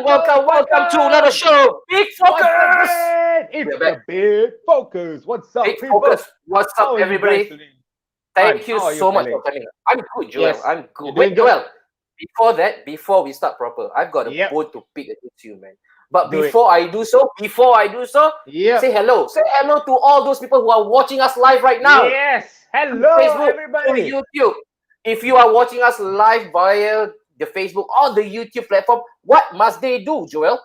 welcome to another show. Big Focus! It's We're the back. Big Focus. What's up, Big people? Focus. What's How up, are you everybody? guys doing? Thank you How are you so much feeling? for coming. I'm good, Joel. Yes, I'm you're good. doing Wait, good. Joel. Before we start proper, I've got a Yep, bone to pick against you, man. But do it. before I do so, Yep. say hello. Say hello to all those people who are watching us live right now. Yes. On Hello, Facebook, to everybody. YouTube. If you are watching us live via the Facebook or the YouTube platform, what must they do, Joel?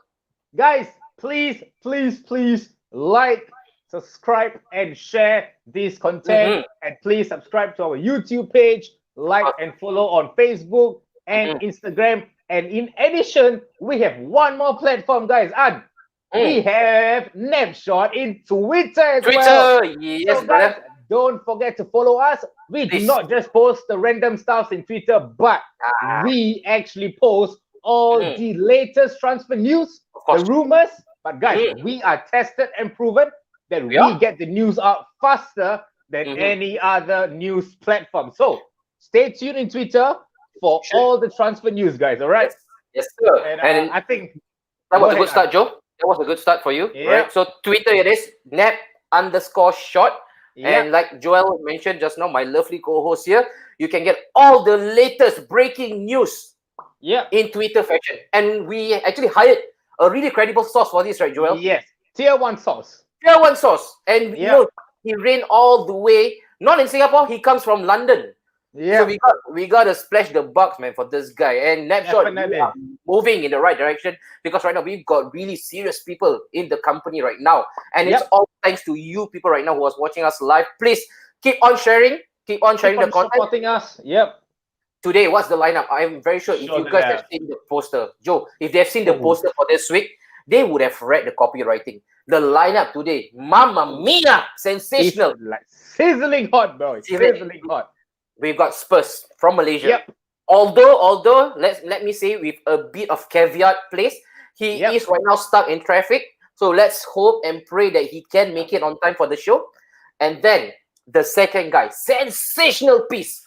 Guys, please, please, please like, subscribe, and share this content. Mm-hmm. And please subscribe to our YouTube page, like and follow on Facebook and Instagram. And in addition, we have one more platform, guys. And we have Napshot in Twitter as well. Twitter, yes, So, brother. guys, don't forget to follow us. We do Please. not just post the random stuff in Twitter, but Ah, we actually post all the latest transfer news, of course. the rumors. But guys, Mhm. we are tested and proven that we Yeah. get the news out faster than any other news platform. So stay tuned in Twitter for Sure. all the transfer news, guys. All right. Yes, sir. And And I think that was go a good ahead, start, Joe. That was a good start for you, Yeah. right? So Twitter it is nap_shot. yeah, And like Joel mentioned just now, my lovely co-host here, you can get all the latest breaking news yeah, in Twitter fashion. And we actually hired a really credible source for this, right, Joel? yes, tier 1 source. Tier 1 source. And you Yeah. know, he ran all the way, not in Singapore, he comes from London. Yeah, So we got to splash the bucks, man, for this guy. And Napshot, we Definitely. are moving in the right direction because right now we've got really serious people in the company right now. And it's Yep. all thanks to you people right now who are watching us live. Please keep on sharing. Keep on sharing keep on the content. supporting us. Yep. Today, what's the lineup? I'm very sure if Show you them guys that. have seen the poster, Joe, if they've seen the Oh. poster for this week, they would have read the copywriting. The lineup today, Mamma Mia, It's sensational. like sizzling hot, bro. It's sizzling hot. We've got Spurs from Malaysia. Yep. Although let me say with a bit of caveat placed, he Yep. is right now stuck in traffic. So let's hope and pray that he can make it on time for the show. And then the second guy, sensational piece.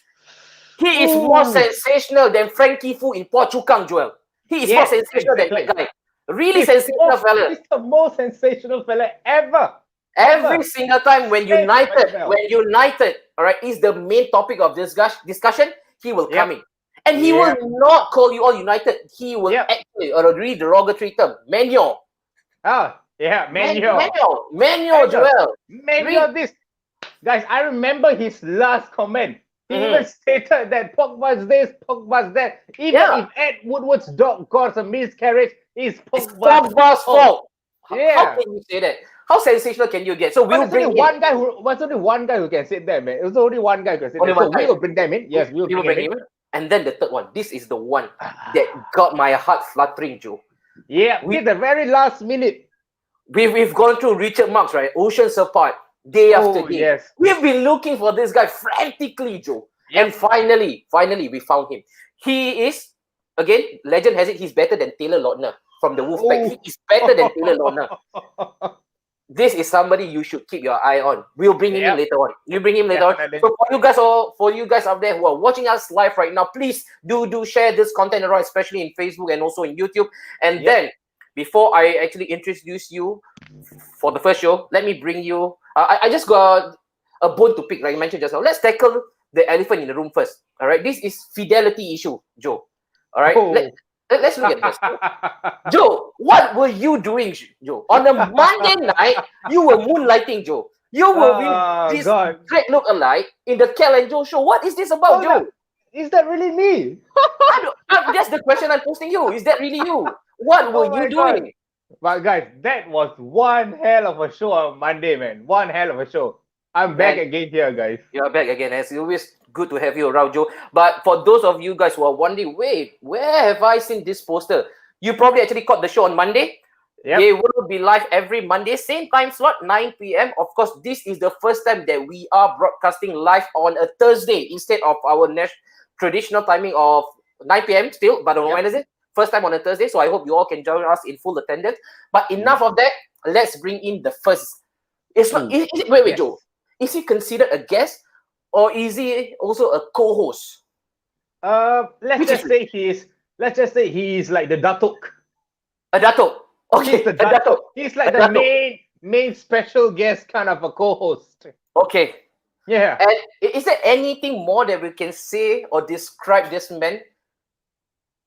He is more Ooh. sensational than Frankie Fu in Phua Chu Kang, Joel. He is more Yes, sensational than exactly. that guy. Really sensational fella. He's the most sensational fella ever. Every single time when Same United, myself. all right, is the main topic of this discussion, he will come in. And he Yep. will not call you all United. He will Yep. actually, or a really derogatory term, Menyo. Ah, yeah, Manuel. Menyo, Joel. Manuel, this. Guys, I remember his last comment. He even stated that Pogba's this, Pogba's that. Even if Ed Woodward's dog caused a miscarriage, it's It's Pogba's Pogba's fault. Yeah. How can you say that? How sensational can you get? So we'll There's bring only one guy who can sit there, man. It was only one guy who can sit Only there. So one guy. we will bring them in. Yes, we will bring him in. And then the third one. This is the one that got my heart fluttering, Joe. Yeah, we the very last minute. We've gone through Richard Marks, right? Oceans apart, day after day. Yes. We've been looking for this guy frantically, Joe. Yep. And finally, we found him. He is, again, legend has it, he's better than Taylor Lautner from the Wolfpack. He is better than Taylor Lautner. This is somebody you should keep your eye on. We'll bring him in later on. You bring him later Definitely. on. So for you guys out there who are watching us live right now, please do share this content around, especially in Facebook and also in YouTube. And then, before I actually introduce you for the first show, let me bring you. I just got a bone to pick, like you mentioned just now. Let's tackle the elephant in the room first. All right, this is fidelity issue, Joe. All right, let's look at this. Joe, what were you doing, Joe? On a Monday night, you were moonlighting, Joe. You were with this great look-alike in the Kel and Joe show. What is this about, Joe? Is that really me? That's the question I'm posting you. Is that really you? What were you doing? But guys, that was one hell of a show on Monday, man. One hell of a show. I'm back again here, guys. You're back again. As always, good to have you around, Joe. But for those of you guys who are wondering, wait, where have I seen this poster? You probably actually caught the show on Monday. Yep. They will be live every Monday, same time slot, 9 p.m. Of course, this is the first time that we are broadcasting live on a Thursday instead of our traditional timing of 9 p.m. still, but on Wednesday. First time on a Thursday, so I hope you all can join us in full attendance. But enough of that. Let's bring in the first. It's not. Wait, Joe. Is he considered a guest, or is he also a co-host? Let's just say he's like the Datuk. A Dato. Okay, He's the a Dato. He's like A the Dato. main special guest kind of a co-host. Okay. Yeah. And is there anything more that we can say or describe this man?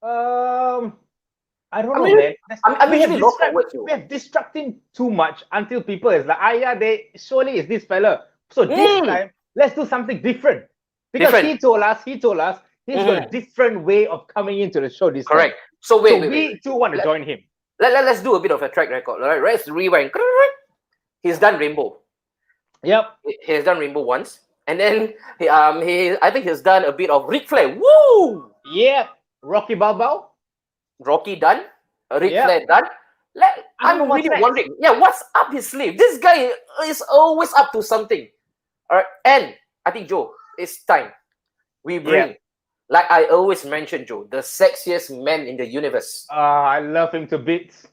I don't I know, mean, man. I'm usually lost for words. We have distracted him too much until people is like, yeah, they surely is this fella. So this time, let's do something different. Because Different. he told us he's got a different way of coming into the show this Correct. time. So wait. We too want to join him. Let's do a bit of a track record. All right, let's rewind. He's done Rainbow. Yep. He has done Rainbow once, and then I think he's done a bit of Ric Flair. Woo! Yeah. Rocky Balboa. Rocky done. Ric Flair done. I'm really wondering. Yeah, what's up his sleeve? This guy is always up to something. All right, and I think Joe, it's time we bring. Like I always mention, Joe, the sexiest man in the universe. I love him to bits.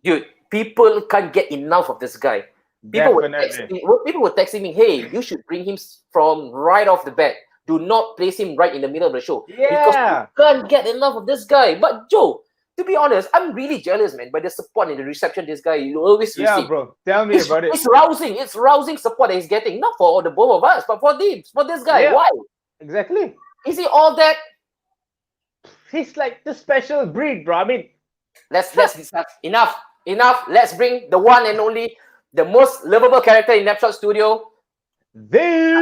Dude, people can't get enough of this guy. People were texting me, hey, you should bring him from right off the bat. Do not place him right in the middle of the show. Because you can't get enough of this guy. But Joe, to be honest, I'm really jealous, man, by the support and the reception this guy you always receive. Yeah, bro. Tell me about it. It's rousing support that he's getting. Not for the both of us, but for this guy. Yeah. Why? Exactly. Is he all that? He's like the special breed, bro. I mean, let's discuss. Enough. Let's bring the one and only, the most lovable character in Snapshot Studio, the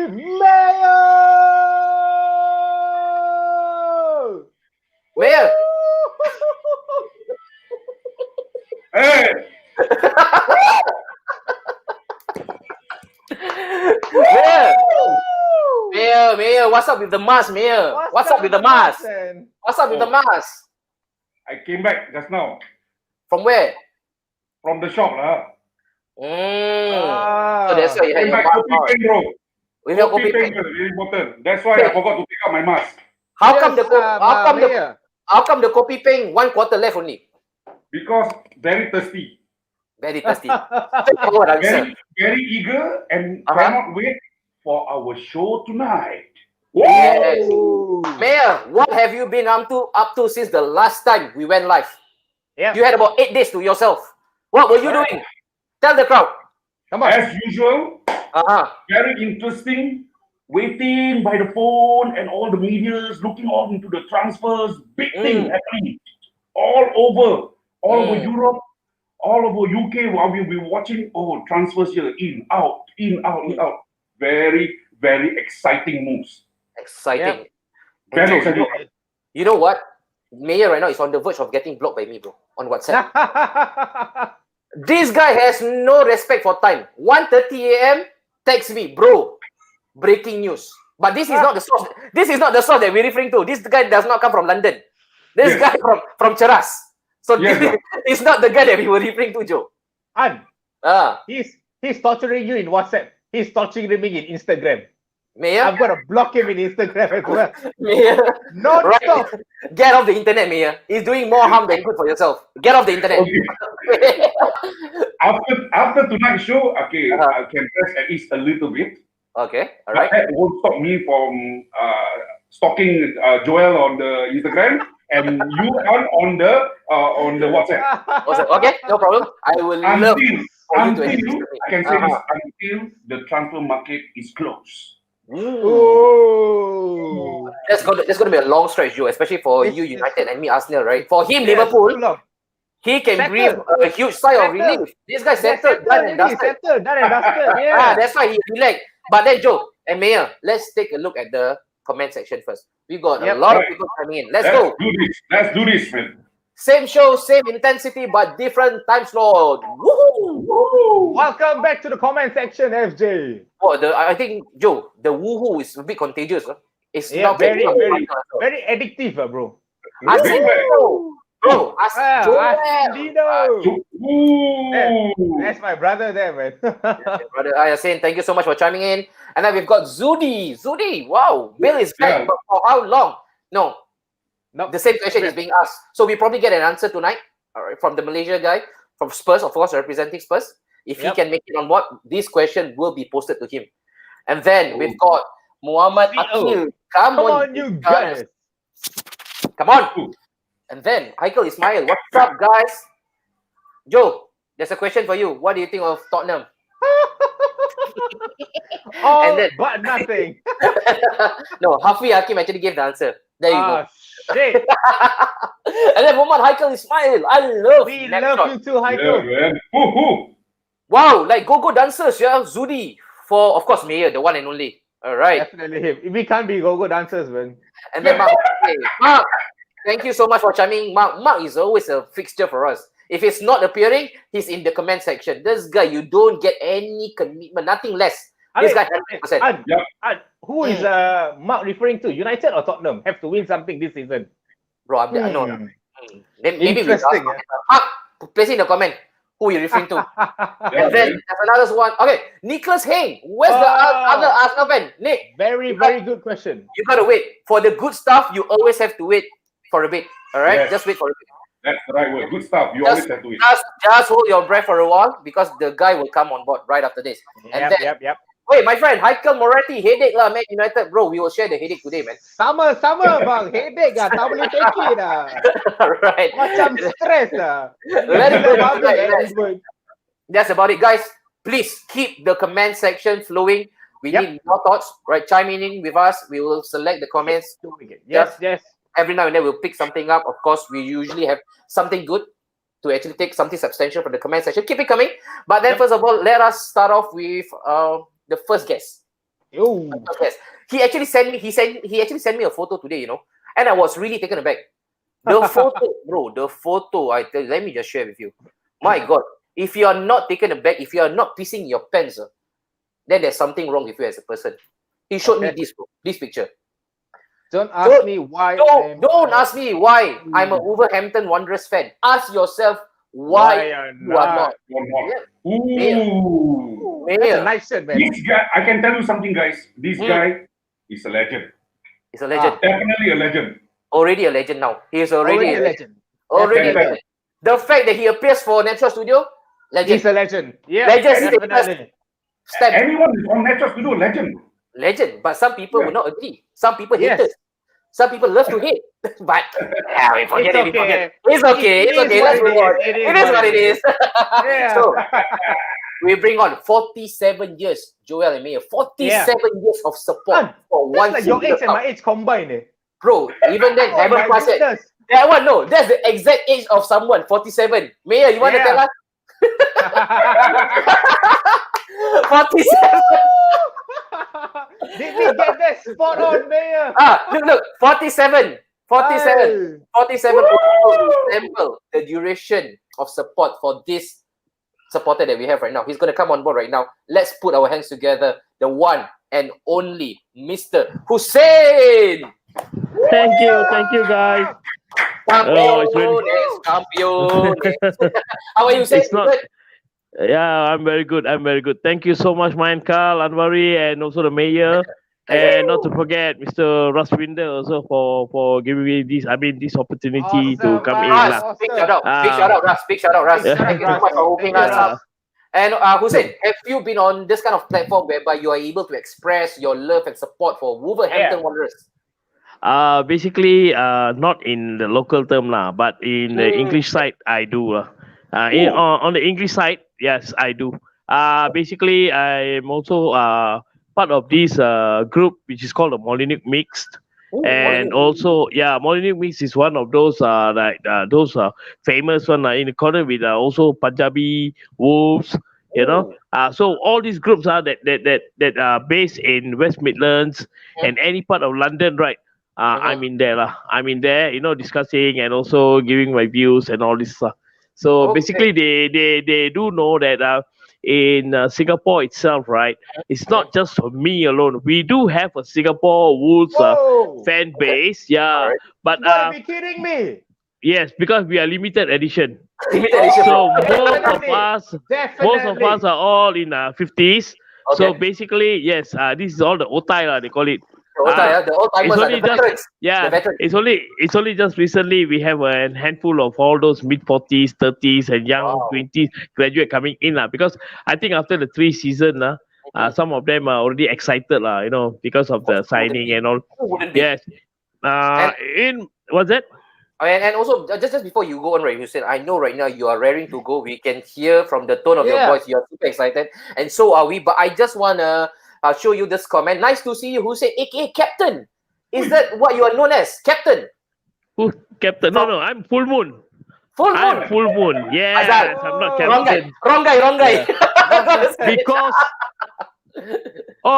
Mayor. Mayor. Hey. Mayor, what's up with the mask, Mayor? What's up with the mask? What's up with the mask? I came back just now. From where? From the shop, lah. So that's why you had your mask on. Bro. With your Kopi copy pen is very important. That's why I forgot to take out my mask. How come the copy pen 1 quarter left only? Because very thirsty. Very thirsty. Very eager and cannot wait for our show tonight. Yes. Mayor, what have you been up to since the last time we went live? Yeah. You had about 8 days to yourself. What were you doing? Tell the crowd. Come on. As usual, very interesting. Waiting by the phone and all the medias looking all into the transfers. Big thing happening all over Europe, all over UK. While we'll be watching transfers here, in, out. Very, very exciting moves. Exciting. Very Joe, exciting. You know what? Mayor right now is on the verge of getting blocked by me, bro, on WhatsApp. This guy has no respect for time. 1:30 a.m. text me, bro. Breaking news. But this is not the source. This is not the source that we're referring to. This guy does not come from London. This guy from Cheras. So this is not the guy that we were referring to, Joe. He's torturing you in WhatsApp. He's torturing me in Instagram. Mayor, I've got to block him in Instagram as well. Mayor, non-stop. Get off the internet, Mayor. He's doing more harm than good for yourself. Get off the internet. Okay. after tonight's show, I can rest at least a little bit. Okay, all right. That won't stop me from stalking Joel on the Instagram and you on the WhatsApp. Okay, no problem. I will love until I can say this, until the transfer market is closed. Ooh. That's gonna be a long stretch, Joe, especially for you, United, and me, Arsenal, right? For him, Liverpool, he can breathe a huge sigh of relief. This guy settled, done and dusted. Yeah. That's why he relaxed. But then, Joe and Mayor, let's take a look at the comment section first. We got a lot of people coming in. Let's go. Let's do this, man. Same show, same intensity, but different time slot. Woohoo! Welcome back to the comment section, FJ. I think, Joe, the woohoo is a bit contagious. It's not very addictive, bro. Ask Joel. That's my brother there, man. Brother, I am saying thank you so much for chiming in. And then we've got Zudi. Zudi, wow. BALE is back, but for how long? No. The same question is being asked. So we probably get an answer tonight, all right, from the Malaysia guy, from Spurs, of course, representing Spurs. If he can make it on board, this question will be posted to him. And then we've got Muhammad Akil. Come on, you guys. Come on. And then Haikal Ismail, what's up, guys? Joe, there's a question for you. What do you think of Tottenham? All then, but nothing. no, Hafi Hakim actually gave the answer. There you go. Shit. And then Muhammad Haikal Ismail, I love We Snapshot. love you too, Haikal. Yeah, man. Wow, like go dancers, yeah. Zudi for, of course, Mayor, the one and only. All right. Definitely him. We can't be go dancers, man. And then Mark, okay, Mark, thank you so much for chiming. Mark is always a fixture for us. If he's not appearing, he's in the comment section. This guy, you don't get any commitment, nothing less. This guy 100%. Who is Mark referring to? United or Tottenham? Have to win something this season. Bro, I know. Maybe we ask. Interesting. Mark, place in the comment who you're referring to. And then there's another one. Okay, Nicholas Hain. Where's the other Arsenal fan? Nick. Very good question. You gotta wait. For the good stuff, you always have to wait for a bit. All right? Yes. Just wait for a bit. That's the right word. Good stuff. You always have to wait. Just hold your breath for a while because the guy will come on board right after this. Yep. Wait, my friend, Haikal Moratti, headache lah, Man United. Bro, we will share the headache today, man. Sama bang. Headache ah. Tak boleh take it ah. Right. Macam stress ah. That's about it, guys. Please keep the comment section flowing. We need more thoughts, right? Chime in with us. We will select the comments. Yes. Every now and then we'll pick something up. Of course, we usually have something good to actually take, something substantial from the comment section. Keep it coming. But then first of all, let us start off with the first guest. He actually sent me a photo today, you know, and I was really taken aback. The photo, bro, I tell you, let me just share with you. My God, if you are not taken aback, if you are not pissing your pants, then there's something wrong with you as a person. He showed me this picture. Don't ask me why. Don't ask me why I'm a Wolverhampton Wanderers fan. Ask yourself why you are not. Ooh. That's a nice shirt, man. This guy, I can tell you something, guys. This guy is a legend. He's a legend. Definitely a legend. Already a legend now. He is already a legend. Already a legend. The fact that he appears for Napshot Studio, legend. He's a legend. Yeah, legend. Anyone is on Napshot Studio, legend. Legend. But some people will not agree. Some people hate us. Some people love to hate. But we forget it. It's okay. Let's move on. It is what it is. So we bring on 47 years, Joel and Mayor. 47 years of support for one. That's like your age and my age combined. Bro, even then, haven't passed it. That one, no. That's the exact age of someone, 47. Mayor, you want to tell us? 47. Did we get that spot on, Mayor? Look, 47 resemble the duration of support for this supporter that we have right now. He's going to come on board right now. Let's put our hands together. The one and only Mr. Hussein. Thank you, guys. Campeones. How are you, Hussein? Yeah, I'm very good. Thank you so much, mine, Carl, Anwari, and also the Mayor. And not to forget Mr. Raswinder also for giving me this opportunity to come in. Big shout out, Ras. Thank you so much for opening us up. And Hussein, have you been on this kind of platform whereby you are able to express your love and support for Wolverhampton Wanderers? Basically, not in the local term but in the English side, I do. On the English side, yes, I do. Basically, I'm also part of this group which is called the Molyneux Mixed. And also, Molyneux Mix is one of those famous one in the corner with also Punjabi Wolves, you know. So all these groups are that are based in West Midlands and any part of London, right? I'm in there, you know, discussing and also giving my views and all this stuff. So basically, they do know that in Singapore itself, right? It's not just for me alone. We do have a Singapore Wolves fan base, but you gotta be kidding me. Yes, because we are limited edition. So most of us are all in 50s. So basically, yes, this is all the otai they call it. The old timers, it's only just recently we have a handful of all those mid 40s, 30s, and young 20s graduate coming in because I think after the 3 season some of them are already excited you know, because of the signing and all. Yes. In what's that? And also, just before you go on, right, Hussein, I know right now you are raring to go. We can hear from the tone of your voice, you are super excited, and so are we. But I just want to show you this comment. Nice to see you, Hussein, aka Captain. Is that what you are known as, Captain? Who, Captain? No, I'm Full Moon. Full Moon. I'm Full Moon. Yes, I'm not Captain. Wrong guy. Yeah. Because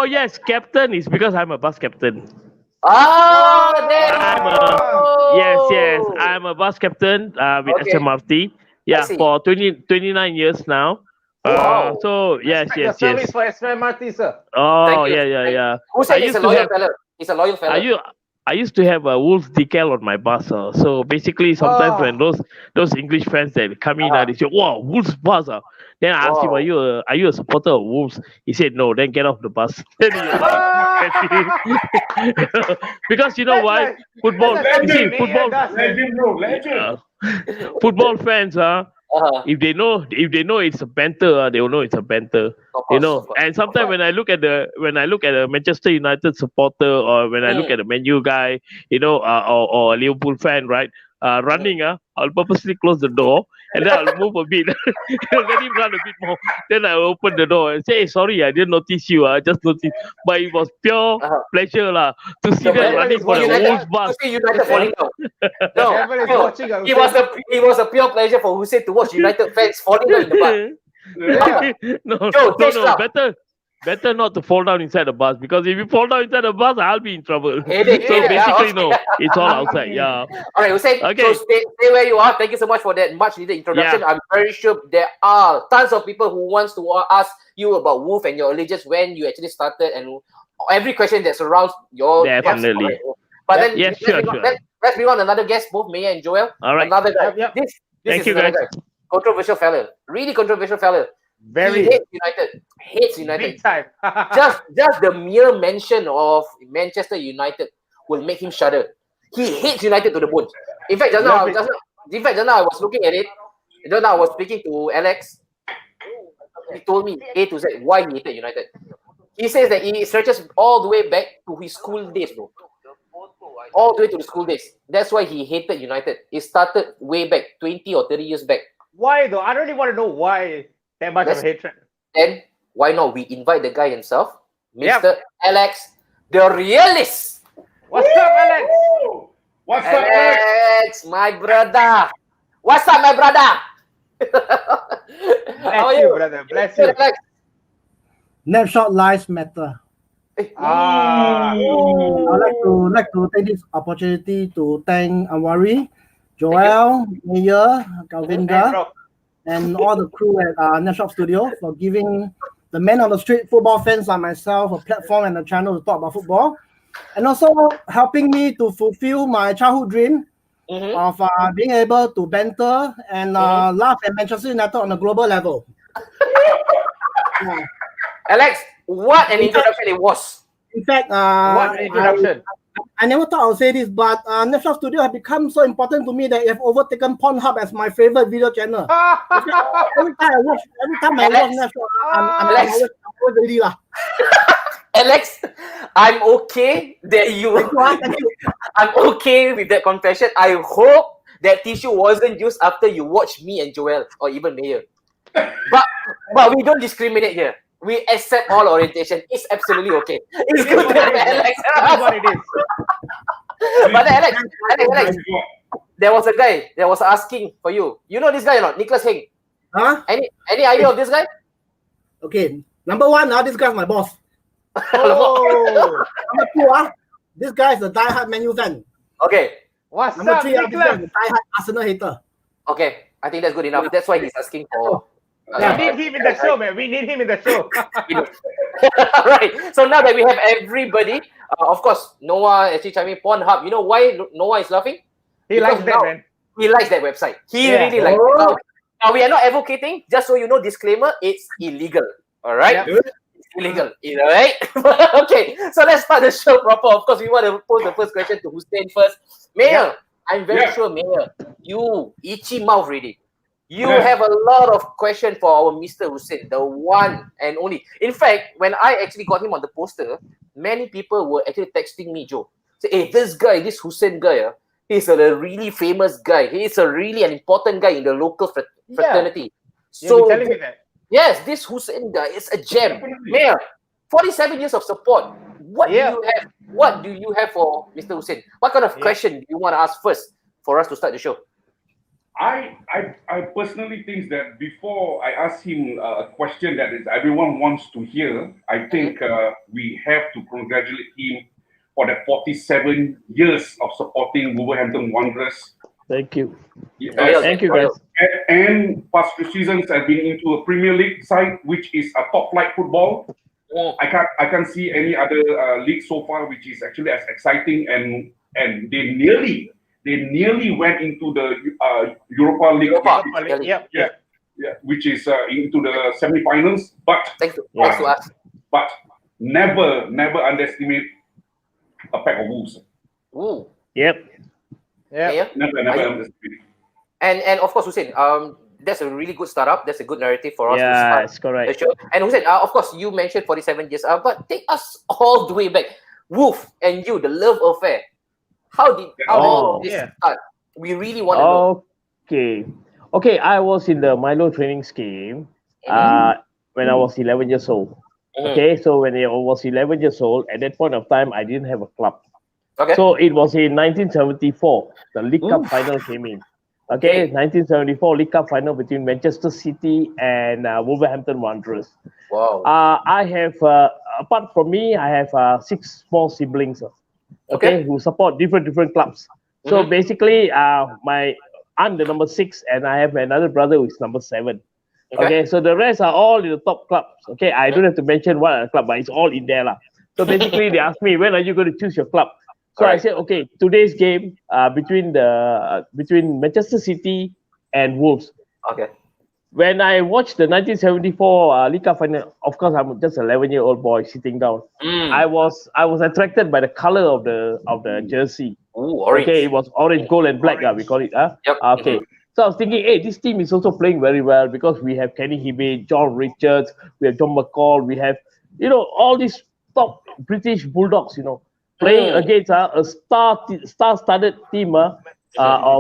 yes, Captain is because I'm a bus captain. Yes, I'm a bus captain with SMRT. Yeah, for 29 years now. Wow. So yes. Service for SMRT, sir. Oh, yeah. Hussein is a loyal fella. He's a loyal fella. I used to have a Wolves decal on my bus. So basically, sometimes when those English fans that come in, they say, "Wow, Wolves bus." Then I asked him, "Are you a supporter of Wolves?" He said, "No." Then get off the bus. Because you know why? Football fans, if they know it's a banter, they will know it's a banter. And sometimes when I look at a Manchester United supporter, or when I look at a Man U guy, or a Liverpool fan, right, running, I'll purposely close the door and then I'll move a bit. Let him run a bit more. Then I'll open the door and say, "Hey, sorry, I didn't notice you. I just noticed." But it was pure pleasure to see them running for the Wolves bus. United falling down. It was a pure pleasure for Hussein to watch United fans falling down in the bus. No. Better not to fall down inside the bus, because if you fall down inside the bus, I'll be in trouble. Basically, no, it's all outside. Yeah. All right, Hussein. Okay. So stay where you are. Thank you so much for that much needed introduction. Yeah. I'm very sure there are tons of people who wants to ask you about Wolf and your allegiance, when you actually started, and every question that surrounds your definitely. But then sure. Let's bring on another guest, both Maya and Joel. All right. Another guy. Yep. This Thank is you, another guys. guy. Controversial fella. Really controversial fella. Very. He hates United. Big time. just the mere mention of Manchester United will make him shudder. He hates United to the bone. In fact, just now I was looking at it. Just now I was speaking to Alex. He told me A to Z why he hated United. He says that it stretches all the way back to his school days, bro. All the way to the school days. That's why he hated United. It started way back, 20 or 30 years back. Why though? I really want to know why that much of hatred. Then why not we invite the guy himself, Mr. Alex, the realist. What's up, Alex? What's up, Alex? My brother. What's up, my brother? How are you, brother? Bless you. Alex? Snapshot lives matter. I would like to take this opportunity to thank Anwari, Joel, Mayor, Galvinga, and all the crew at Snapshot Studio for giving the men on the street, football fans like myself, a platform and a channel to talk about football, and also helping me to fulfill my childhood dream of being able to banter and laugh at Manchester United on a global level. Alex, what an introduction it was. In fact, what an introduction. I never thought I would say this, but Snapshot Studio has become so important to me that it have overtaken Pornhub as my favorite video channel. every time I watch Snapshot, I'm always ready lah. Alex, I'm okay that I'm okay with that confession. I hope that tissue wasn't used after you watched me and Joel or even Mayor. But we don't discriminate here. We accept all orientation. It's absolutely okay. It's good to have Alex. That's what it is. But Alex, there was a guy that was asking for you. You know this guy or not? Nicholas Heng. Huh? Any idea of this guy? Okay. Number one, this guy's my boss. Oh. Number two, this guy is a diehard Man U fan. Okay. What's Number up, three, this guy is Nicholas? a diehard Arsenal hater. Okay. I think that's good enough. That's why he's asking for. We need him in the show, man. We need him in the show. Right. So now that we have everybody, of course, Noah actually chiming in. Pornhub. You know why Noah is laughing? He likes that, man. He likes that website. He really likes it. Now, we are not advocating, just so you know, disclaimer, it's illegal. All right? Yep. It's illegal. All right? Okay. So let's start the show proper. Of course, we want to pose the first question to Hussein first. Mayor, I'm very sure, Mayor, you itchy mouth ready. You have a lot of questions for our Mr. Hussein, the one and only. In fact, when I actually got him on the poster, many people were actually texting me, Joe. Say, hey, this Hussein guy, He's a really famous guy. He's a really an important guy in the local fraternity. So telling me that. Yes, this Hussein guy is a gem. Mayor, 47 years of support. What do you have? What do you have for Mr. Hussein? What kind of question do you want to ask first for us to start the show? I personally think that before I ask him a question that is everyone wants to hear, I think we have to congratulate him for that 47 years of supporting Wolverhampton Wanderers. Thank you. Yes. Thank you, guys. And past 2 seasons have been into a Premier League side, which is a top flight football. I can't see any other league so far which is actually as exciting, and they nearly went into the Europa League. Which is into the semi-finals. But thanks to us. But never underestimate a pack of wolves. Ooh. Yep. Yeah. Never underestimate. And of course, Hussein, that's a really good startup. That's a good narrative for us to Yeah, start that's correct. the show. And Hussein, of course, you mentioned 47 years, but take us all the way back. Wolf and you, the love affair. How did this start? We really want to know. Okay, I was in the Milo training scheme when I was 11 years old. Okay, so when I was 11 years old, at that point of time, I didn't have a club. Okay. So it was in 1974, the League Cup final came in. Okay, 1974 League Cup final between Manchester City and Wolverhampton Wanderers. Wow. I have, apart from me, I have 6 small siblings. Okay, who support different clubs. So basically, I'm the number 6, and I have another brother who is number 7. Okay, so the rest are all in the top clubs. Okay, I don't have to mention what are the club, but it's all in there lah. So basically, they asked me, when are you going to choose your club? So I said, okay, today's game between Manchester City and Wolves. Okay. When I watched the 1974 League Cup final, of course, I'm just an 11-year-old boy sitting down. I was attracted by the color of the jersey. Ooh, orange. Okay, it was orange, gold, and black. We call it. Yep. Okay. So I was thinking, hey, this team is also playing very well because we have Kenny Hebe, John Richards, we have John McCall, we have, all these top British Bulldogs, playing against a star-studded team of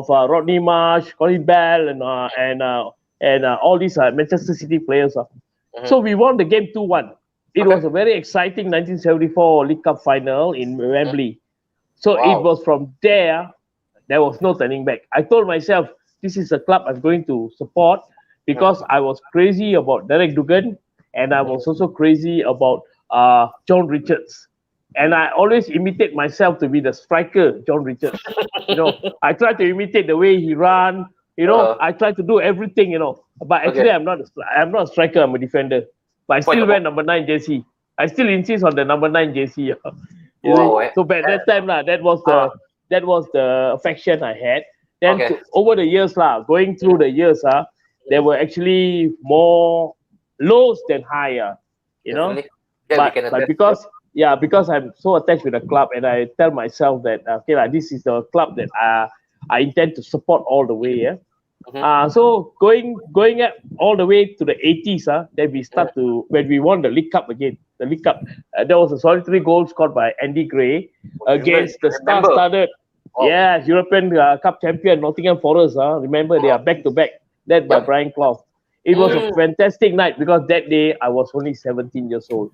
Rodney Marsh, Colin Bell, and all these Manchester City players. So we won the game 2-1. It was a very exciting 1974 League Cup final in Wembley. So it was from there was no turning back. I told myself, this is a club I'm going to support because I was crazy about Derek Dugan and I was also crazy about John Richards. And I always imitate myself to be the striker, John Richards. I try to imitate the way he ran. I try to do everything. But actually, I'm not a striker. I'm a defender. But I still wear number 9 jersey. I still insist on the number 9 jersey. So by that time, that was the affection I had. Then over the years, going through the years, there were actually more lows than higher. But because I'm so attached with the club, and I tell myself that this is the club that I intend to support all the way. So going up all the way to the 80s, then we start when we won the League Cup again. The League Cup, there was a solitary goal scored by Andy Gray against the star-studded, European Cup champion Nottingham Forest. Remember, they are back-to-back, led by Brian Clough. It was a fantastic night because that day I was only 17 years old.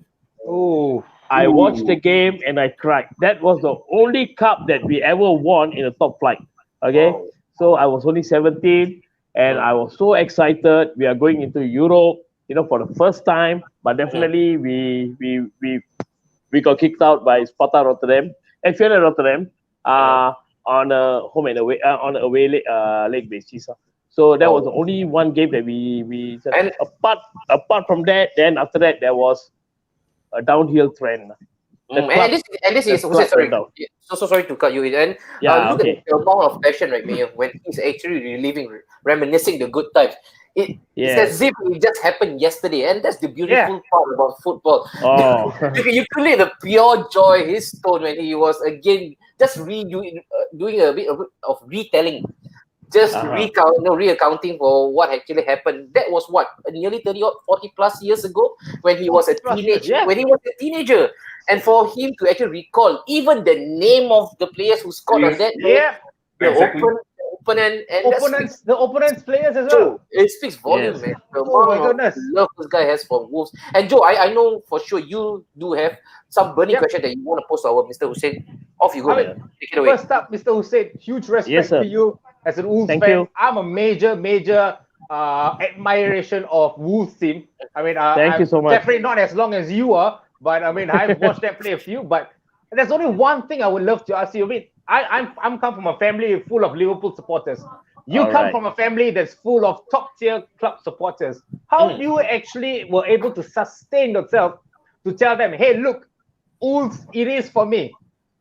I watched the game and I cried. That was the only cup that we ever won in a top flight. Okay, so I was only 17 and I was so excited. We are going into Europe, for the first time. But definitely we got kicked out by Sparta Rotterdam, Feyenoord Rotterdam, on a home and away on away leg basis. So that was the only one game that we and apart from that, then after that there was a downhill trend. And this is sorry. So sorry to cut you in. And look at the amount of passion, right, Mayor, when he's actually reminiscing the good times. It's as if it just happened yesterday, and that's the beautiful part about football. You could hear the pure joy, his tone when he was again just doing a bit of retelling. Just reaccounting for what actually happened. That was what, nearly 30 or 40 plus years ago when he was a teenager. And for him to actually recall even the name of the players who scored on that day. the opponents players as Joe, well. it speaks volume, Yes. man. The Oh my amount of goodness. love this guy has for Wolves. And Joe, I know for sure you do have some burning question that you want to post to our Mr. Hussein. Off you go, man. Take it away. First up, Mr. Hussein, huge respect Yes, sir. to you as an Wolves Thank fan. you. I'm a major admiration of Wolves team. I mean, Thank you so much. Definitely not as long as you are, but I mean, I've watched them play a few. But there's only one thing I would love to ask you. I mean, I'm come from a family full of Liverpool supporters. You come from a family that's full of top tier club supporters. How you actually were able to sustain yourself to tell them, hey, look, Wolves, it is for me.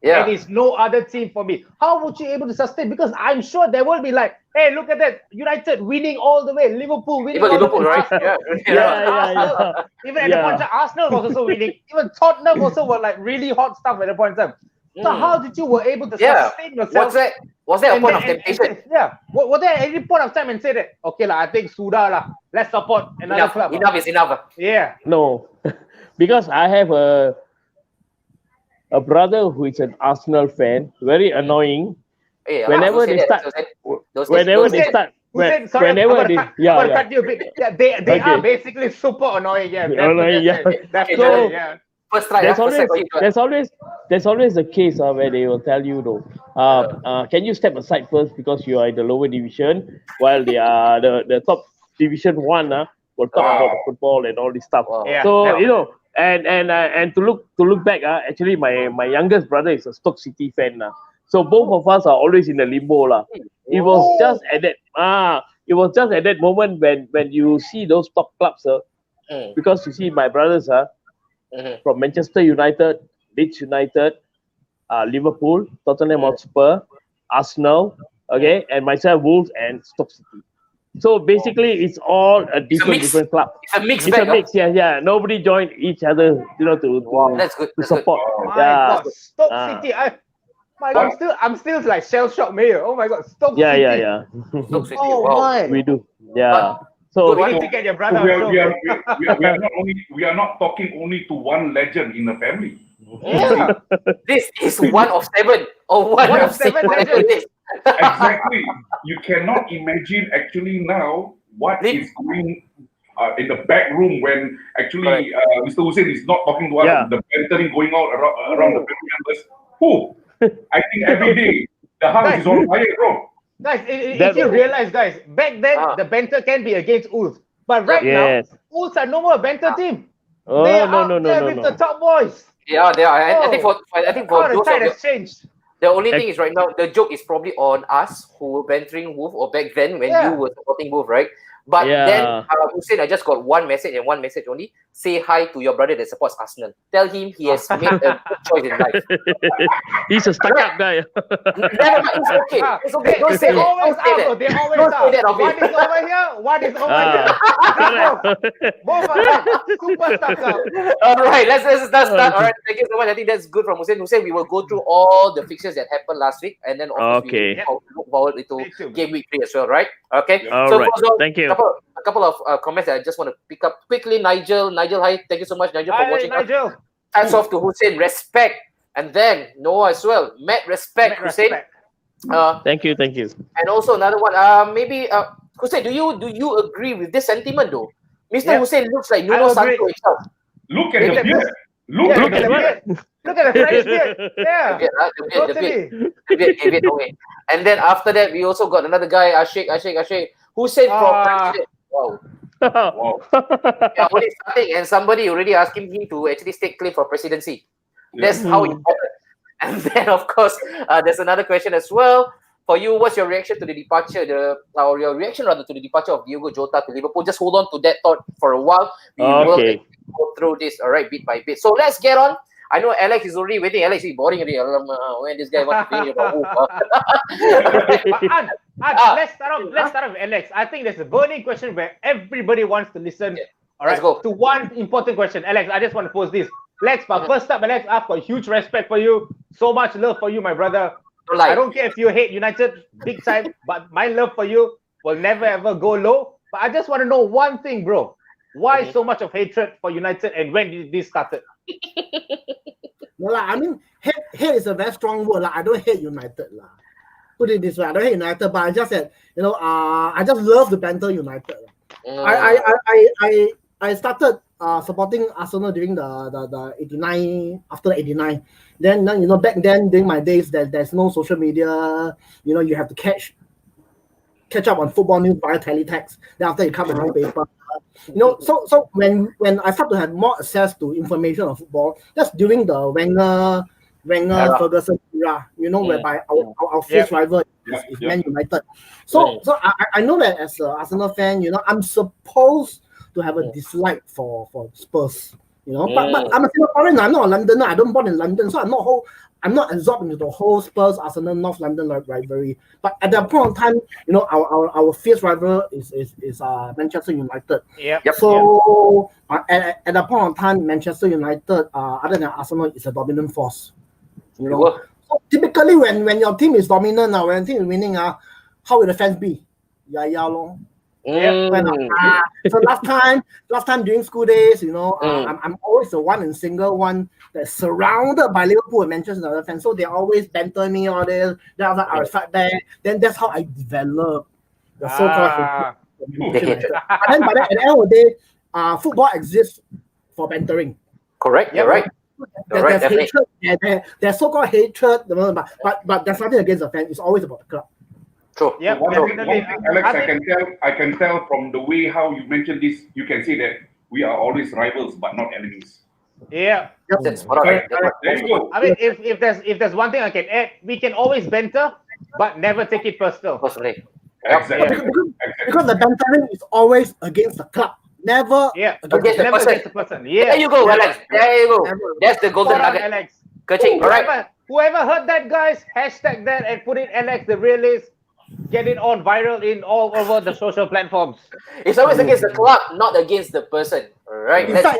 Yeah. There is no other team for me. How would you able to sustain? Because I'm sure there will be like, hey, look at that, United winning all the way, Liverpool winning all Liverpool, the way. right? Arsenal, even at the point of time, Arsenal was also winning. Even Tottenham also were like really hot stuff at the point of time. So how did you were able to sustain yourself? Was there a point of temptation? Was there any point of time and say that, okay, I think sudah lah, let's support another club. Enough is enough. Yeah. No, because I have a brother who is an Arsenal fan, very annoying. Hey, Whenever they start, whenever they cut you a bit. They are basically super annoying. Yeah, annoying. Yeah. So, yeah. First try. There's always a case where they will tell you, can you step aside first because you are in the lower division, while the top division one will talk about football and all this stuff. Yeah. So and to look back, actually my youngest brother is a Stoke City fan. So both of us are always in the limbo lah. It was just at that moment when you see those top clubs, because you see my brothers from Manchester United, Leeds United, Liverpool, Tottenham Hotspur, Arsenal, okay, and myself, Wolves and Stoke City. So basically, it's all a different club. It's a mix. It's a mix, yeah. Nobody joined each other, to that's good. to support. My God, Stoke City. I'm still like shell shocked, Mayor. Oh my God, Stoke City. Yeah. Stoke City. Oh my. We do, yeah. So we need to get your brother. We are not talking only to one legend in the family. Yeah. This is one of seven or one of seven legends. Exactly. You cannot imagine actually now what is going in the back room when actually Mr. Hussein is not talking to us. The bantering going out around the family members. I think every day the house is on fire, bro. Guys, if you realize, guys, back then the banter can be against Wolves, but right now Wolves are no more a banter team. They are out there with the top boys. Yeah, they are. I think for the tide has changed. The only thing is right now the joke is probably on us who were bantering Wolf, or back then when you were supporting Wolf, right? But then Hussein, I just got one message and one message only. Say hi to your brother that supports Arsenal. Tell him he has made a good choice in life. He's a stuck-up guy. It's okay. It's okay. Don't say that. Always out. They always out. One is over here. One is over here. Both of them super stuck up. All right, let's start. All right, thank you so much. I think that's good from Hussein. Hussein, we will go through all the fixtures that happened last week, and then we look forward to game week 3 as well, right? Okay. All right. Thank you. A couple of comments that I just want to pick up quickly. Nigel, hi. Thank you so much, Nigel, for watching. Nigel. Hats off to Hussein. Respect. And then Noah as well. Matt, respect. Hussein. Thank you. And also another one. Maybe Hussein, do you agree with this sentiment though? Mr. Hussein looks like Nuno Santo himself. Look at the beard. Look at the beard. Look at the French beard. Yeah. The beard. Okay. And then after that, we also got another guy, Ashik, who said from wow. Only starting, and somebody already asking him to actually stake claim for presidency. That's how important. And then, of course, there's another question as well. For you, what's your reaction to the departure, or your reaction rather to the departure of Diogo Jota to Liverpool? Just hold on to that thought for a while. We will go through this, all right, bit by bit. So let's get on. I know Alex is already waiting. Alex is boring already. When this guy wants to finish about let's start off, Alex. I think there's a burning question where everybody wants to listen. All right, let's go to one important question. Alex, I just want to pose this. Lex, but first up, Alex, I've got huge respect for you. So much love for you, my brother. I don't care if you hate United big time, but my love for you will never ever go low. But I just want to know one thing, bro. Why so much of hatred for United, and when did this started? Well, I mean, hate is a very strong word. I don't hate United. put it this way. I don't hate United, but I just said, I just love the banter United. I started supporting Arsenal during the 89 after 89. Then back then during my days there's no social media. You have to catch up on football news via teletext. Then after you come to the newspaper. So when I start to have more access to information on football, that's during the Wenger Ferguson era, whereby our fierce rival is Man United. So I know that as an Arsenal fan, I'm supposed to have a dislike for Spurs. But I'm a Singaporean. I'm not a Londoner. I don't born in London, so I'm not absorbed into the whole Spurs Arsenal North London rivalry. But at that point in time, our fierce rival is Manchester United. So at that point in time, Manchester United, other than Arsenal, is a dominant force. So typically, when your team is dominant, when your team is winning, how will the fans be? Long. So last time during school days, I'm always the one and single one that's surrounded by Liverpool and Manchester United fans. So they always banter me all this. Then I was like, I'll fight back. Then that's how I developed the so-called hatred. But then at the end of the day, football exists for bantering. Correct. You're right. There's hatred. There's so-called hatred. But there's nothing against the fan. It's always about the club. True. Yeah, Alex, I can tell from the way how you mentioned this, you can say that we are always rivals but not enemies. Yeah. That's right. There you go. I mean, if there's one thing I can add, we can always banter, but never take it personal. Personally. Exactly. Because the bantering is always against the club. Never against the person. Yeah. There you go, Alex. There you go. That's the golden nugget. Alex. All right. Whoever heard that, guys, hashtag that and put it Alex the realist. Get it on viral in all over the social platforms. It's always against the club, not against the person. All right. In fact,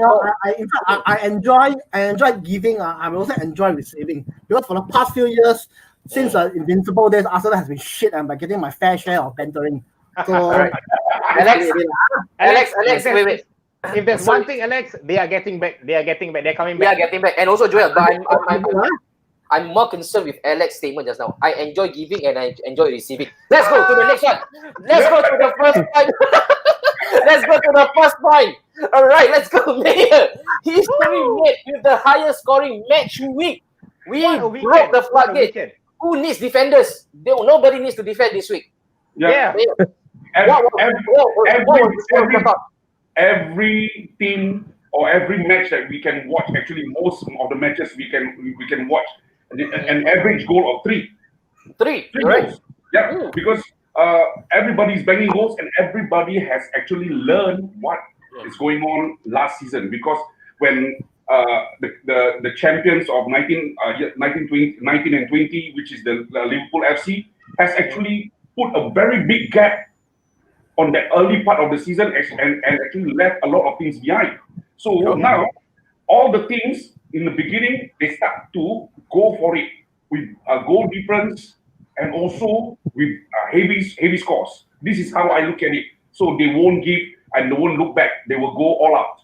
I enjoy giving. I also enjoy receiving, because for the past few years, since Invincible days, Arsenal has been shit, and by getting my fair share of bantering. So, right. Alex, wait. If there's one thing, Alex, they are getting back. They're coming back. They are getting back. And also, Joel, I'm more concerned with Alex's statement just now. I enjoy giving and I enjoy receiving. Let's go to the next one. Let's go to the first point. Let's go to the first point. All right, let's go, Mayor. He's coming mate with the highest scoring match week. We broke the floodgate. Who needs defenders? Nobody needs to defend this week. Yeah. Every team or every match that we can watch, actually most of the matches we can watch an average goal of three right? goals. Yeah, because everybody's banging goals and everybody has actually learned what is going on last season. Because when the champions of 19 and 20, which is the Liverpool FC, has actually put a very big gap on the early part of the season and actually left a lot of things behind. So now, all the teams in the beginning, they start to go for it with a goal difference and also with heavy scores. This is how I look at it. So they won't give and they won't look back. They will go all out.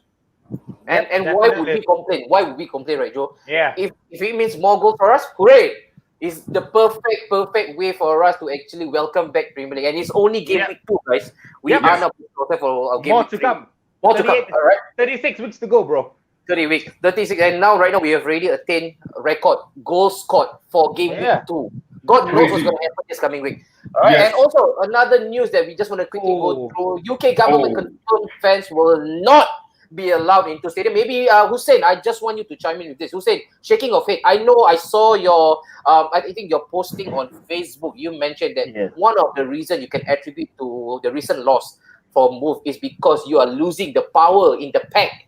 And why would we complain? Why would we complain, right, Joe? Yeah. If it means more goals for us, hooray! It's the perfect way for us to actually welcome back Premier League. And it's only game week 2, guys. We are now for our game more week to 3. come. More to come. All right. 36 weeks to go, bro. 30 weeks. 36. And now, right now, we have already attained record goals scored for game week 2. God knows what's going to happen this coming week. All right. And also, another news that we just want to quickly go through. UK government confirmed fans will not be allowed into stadium. Maybe Hussein, I just want you to chime in with this. Hussein, shaking of head. I know I saw your I think your posting on Facebook. You mentioned that one of the reasons you can attribute to the recent loss for Move is because you are losing the power in the pack.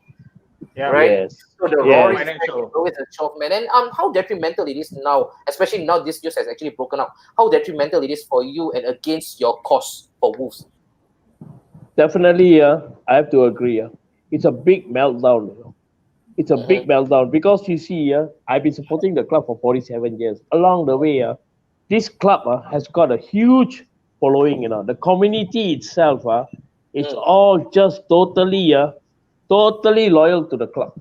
Yeah. Right? Yes. So the roaring pack is always a shock, man. And how detrimental it is now, especially now this news has actually broken out, how detrimental it is for you and against your cause for Wolves. Definitely, I have to agree. It's a big meltdown. It's a big meltdown because you see, I've been supporting the club for 47 years. Along the way, this club has got a huge following. The community itself is all just totally loyal to the club.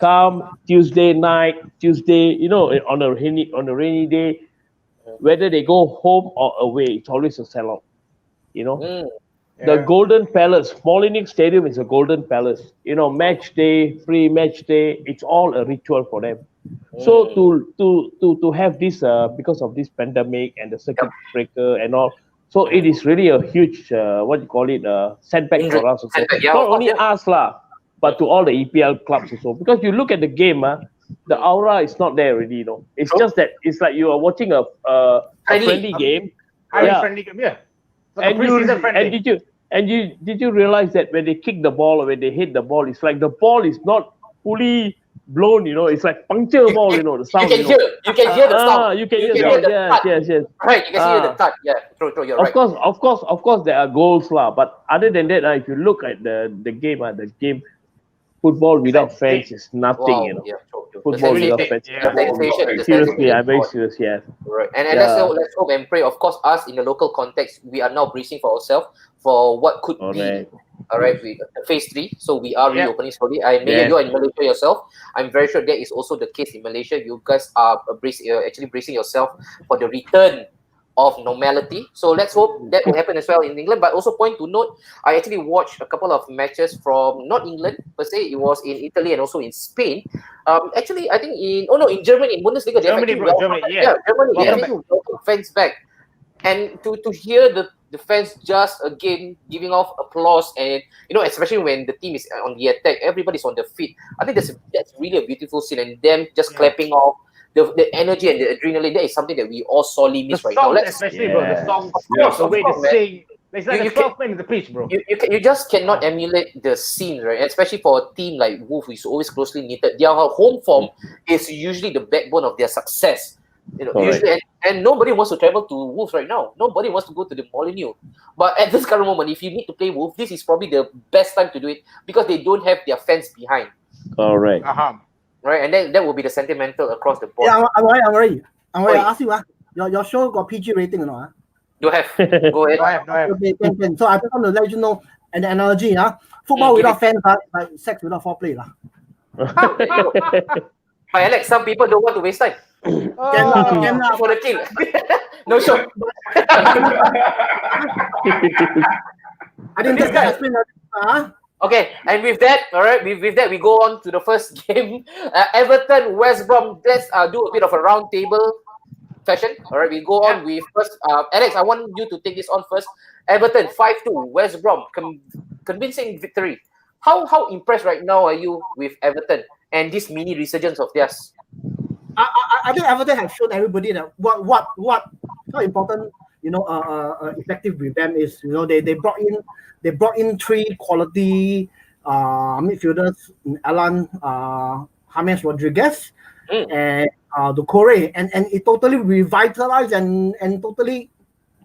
Come Tuesday night, on a rainy day, whether they go home or away, it's always a sellout. You know, the Yeah. Golden Palace, Molineux Stadium is a Golden Palace. You know, match day, free match day, it's all a ritual for them. So to have this because of this pandemic and the circuit breaker and all, so it is really a huge what you call it setback for us also. Setback, yeah, Not of course, only yeah. us lah, but to all the EPL clubs also. Because you look at the game, the aura is not there already. You know, it's just that it's like you are watching a friendly game. Highly Yeah. friendly game, yeah. Like a And pre-season friendly. did you realize that when they kick the ball or when they hit the ball, it's like the ball is not fully blown, you know, it's like puncture ball, you know, the sound. You can hear the sound. You can hear the sound. Yes. Right, you can hear the thud. Yeah, true, you're right. Of course, there are goals lah. But other than that, if you look at the game, football without fans is nothing, you know. Yeah, true. Football without fans. Seriously, I'm very serious. Yeah. Right, and let's hope and pray. Of course, us in the local context, we are now bracing for ourselves for what could be. All right, phase 3. So we are reopening slowly. You are in Malaysia yourself. I'm very sure that is also the case in Malaysia. You guys are actually bracing yourself for the return of normality. So let's hope that will happen as well in England. But also point to note, I actually watched a couple of matches from not England per se. It was in Italy and also in Spain. Actually, I think in Germany, in Bundesliga, Germany, Germany, they actually welcome fans back. And to hear the fans just again giving off applause, and especially when the team is on the attack, everybody's on the feet. I think that's really a beautiful scene, and them just clapping off the energy and the adrenaline. That is something that we all sorely miss right now. Especially bro, the songs, the way they sing. It's like a 12 men in the pitch, bro. You just cannot emulate the scene, right? Especially for a team like Wolf, who is always closely knitted. Their home form is usually the backbone of their success. Usually, and nobody wants to travel to Wolves right now. Nobody wants to go to the Molineux. But at this current moment, if you need to play Wolves, this is probably the best time to do it because they don't have their fans behind. Correct. Right, and then that will be the sentimental across the board. Yeah, I'm ready. I ask you, your show got PG rating or not? You have. Go ahead. Okay. So I just want to let you know an analogy. Football without fans, like sex without foreplay. But Alex, some people don't want to waste time. For the kill. No show. I didn't just explain that. Okay, and with that, all right, with that, we go on to the first game. Everton, West Brom. Let's do a bit of a round table fashion. All right, we go on with first. Alex, I want you to take this on first. Everton 5-2, West Brom, convincing victory. How impressed right now are you with Everton and this mini resurgence of theirs? I think Everton have shown everybody that what how important effective with them is. They brought in 3 quality midfielders, Alan, James Rodriguez, and Doucouré, and it totally revitalized and totally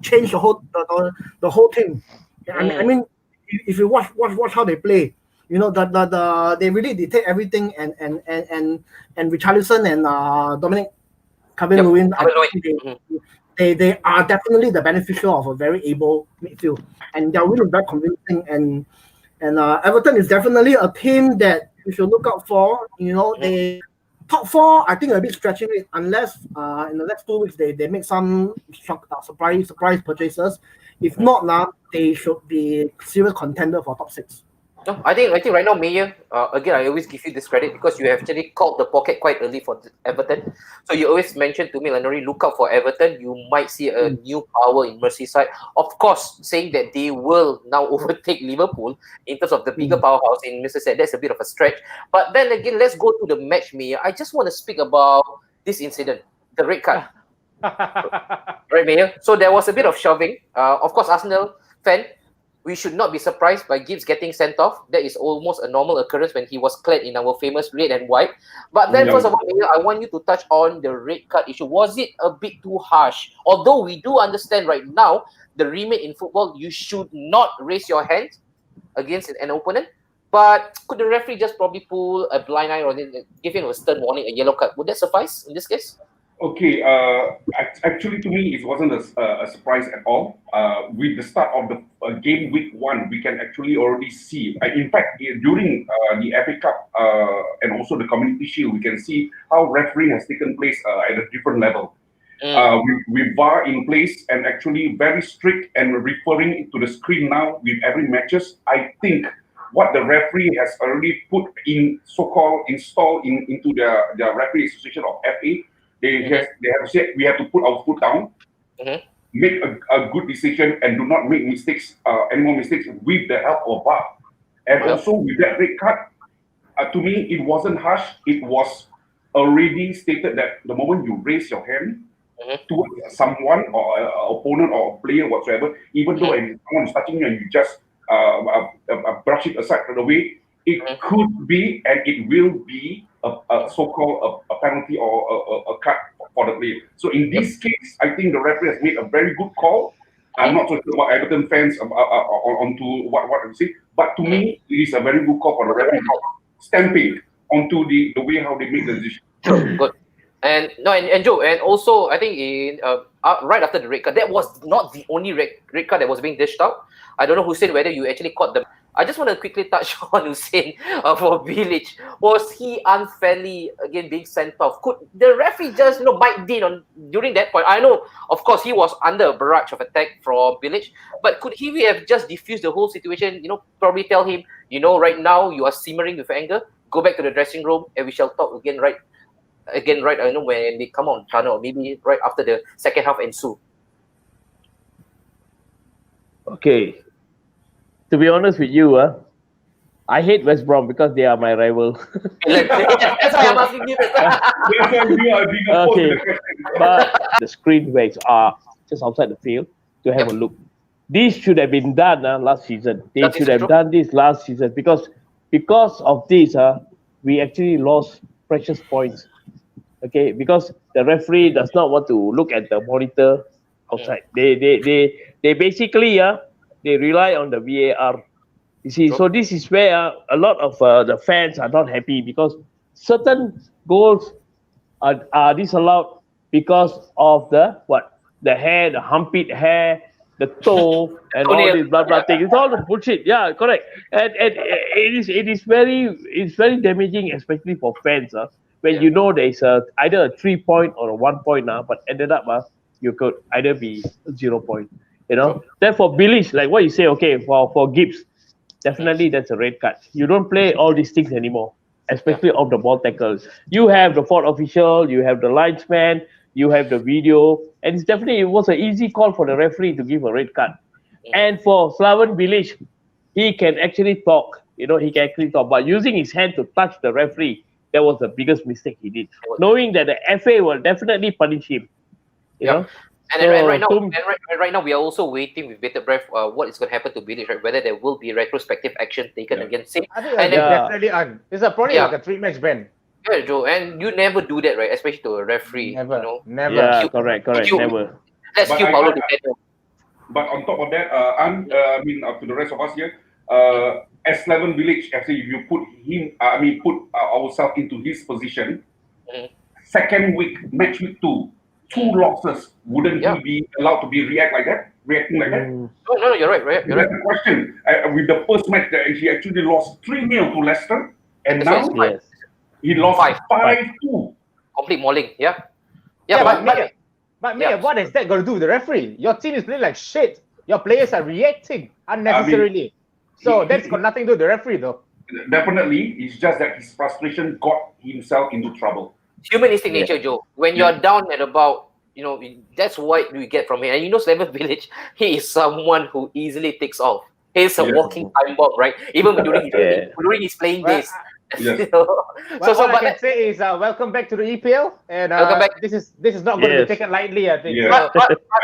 changed the whole team. I mean, if you watch how they play, they really dictate everything, and Richarlison and Dominic Calvert-Lewin, they are definitely the beneficial of a very able midfield, and they're really very convincing. And Everton is definitely a team that you should look out for. They top 4, I think a bit stretching it unless in the next 2 weeks they make some surprise purchases. If not, now they should be serious contender for top 6. No, I think right now, Mayor, again, I always give you this credit because you have actually called the pocket quite early for Everton. So you always mentioned to me, Lanori, look out for Everton. You might see a new power in Merseyside. Of course, saying that they will now overtake Liverpool in terms of the bigger powerhouse in Merseyside, that's a bit of a stretch. But then again, let's go to the match, Mayor. I just want to speak about this incident, the red card. Right, Mayor? So there was a bit of shoving. Of course, Arsenal fan, we should not be surprised by Gibbs getting sent off. That is almost a normal occurrence when he was clad in our famous red and white. But then, first of all, Mayor, I want you to touch on the red card issue. Was it a bit too harsh? Although we do understand right now, the remit in football, you should not raise your hand against an opponent. But could the referee just probably pull a blind eye or give him a stern warning, a yellow card? Would that suffice in this case? Okay, actually to me, it wasn't a surprise at all. With the start of the game week 1, we can actually already see, in fact, during the FA Cup and also the Community Shield, we can see how refereeing has taken place at a different level. with VAR in place and actually very strict and referring to the screen now with every matches. I think what the referee has already put in so-called installed into the referee association of FA, they have said we have to put our foot down, make a good decision, and do not make mistakes, any more mistakes with the help of VAR. And also with that red card, to me it wasn't harsh. It was already stated that the moment you raise your hand towards someone or opponent or a player whatsoever, even though someone is touching you and you just brush it aside right away, it could be and it will be a so-called a penalty or a cut for the player. So in this case, I think the referee has made a very good call. I'm not so sure about Everton fans onto what I'm saying, but to me, it is a very good call for the referee stamping onto the way how they make the decision. Good. And Joe, and also I think in right after the red card, that was not the only red card that was being dished out. I don't know, Hussein, whether you actually caught them. I just want to quickly touch on Hussein for Bilic. Was he unfairly again being sent off? Could the referee just bite in on during that point? I know, of course, he was under a barrage of attack from Bilic, but could he have just diffused the whole situation? Probably tell him, right now you are simmering with anger. Go back to the dressing room and we shall talk again. Right. I know when they come on channel, or maybe right after the second half ensue. Okay. To be honest with you, I hate West Brom because they are my rival. That's why I'm asking you. Okay. But the screen where are just outside the field to have a look. This should have been done last season. They should have done this last season because of this, we actually lost precious points. Okay, because the referee does not want to look at the monitor outside. They basically they rely on the VAR. You see, so this is where a lot of the fans are not happy because certain goals are disallowed because of the hair, the humped hair, the toe, and all this blah blah thing. It's all the bullshit. Yeah, correct. And it is very damaging, especially for fans. When there is either a 3 point or a 1 point now, but ended up you could either be 0 point. Therefore, Bilic, like what you say, okay, for Gibbs, definitely that's a red card. You don't play all these things anymore, especially off the ball tackles. You have the fourth official, you have the linesman, you have the video, and it was an easy call for the referee to give a red card. And for Slaven Bilic, he can actually talk. But using his hand to touch the referee, that was the biggest mistake he did. Knowing that the FA will definitely punish him. You know? And right now, we are also waiting with bated breath what is going to happen to Bilic, right? Whether there will be retrospective action taken against him. I think definitely It's probably like a 3-match ban. Yeah, Joe, and you never do that, right? Especially to a referee. Never. Yeah, correct. Never. Let's keep Paulo to better. But on top of that, to the rest of us here, as Slaven Bilic, actually, if you put ourselves into his position, second week, match week 2, 2 losses, wouldn't he be allowed to be reacting like that? No, you're right. You're right. That's the question. With the first match, he actually lost 3-0 to Leicester, and now he lost 5-2. Complete mauling, But what has that got to do with the referee? Your team is playing like shit. Your players are reacting unnecessarily. So that's got nothing to do with the referee, though. Definitely, it's just that his frustration got himself into trouble. Humanistic nature, Joe. When you're down at about, that's what we get from him. And Slaven Bilic, he is someone who easily takes off. He's a walking time bomb, right? Even during his playing days. Yes. What I can say is welcome back to the EPL, and this is not going to be taken lightly. I think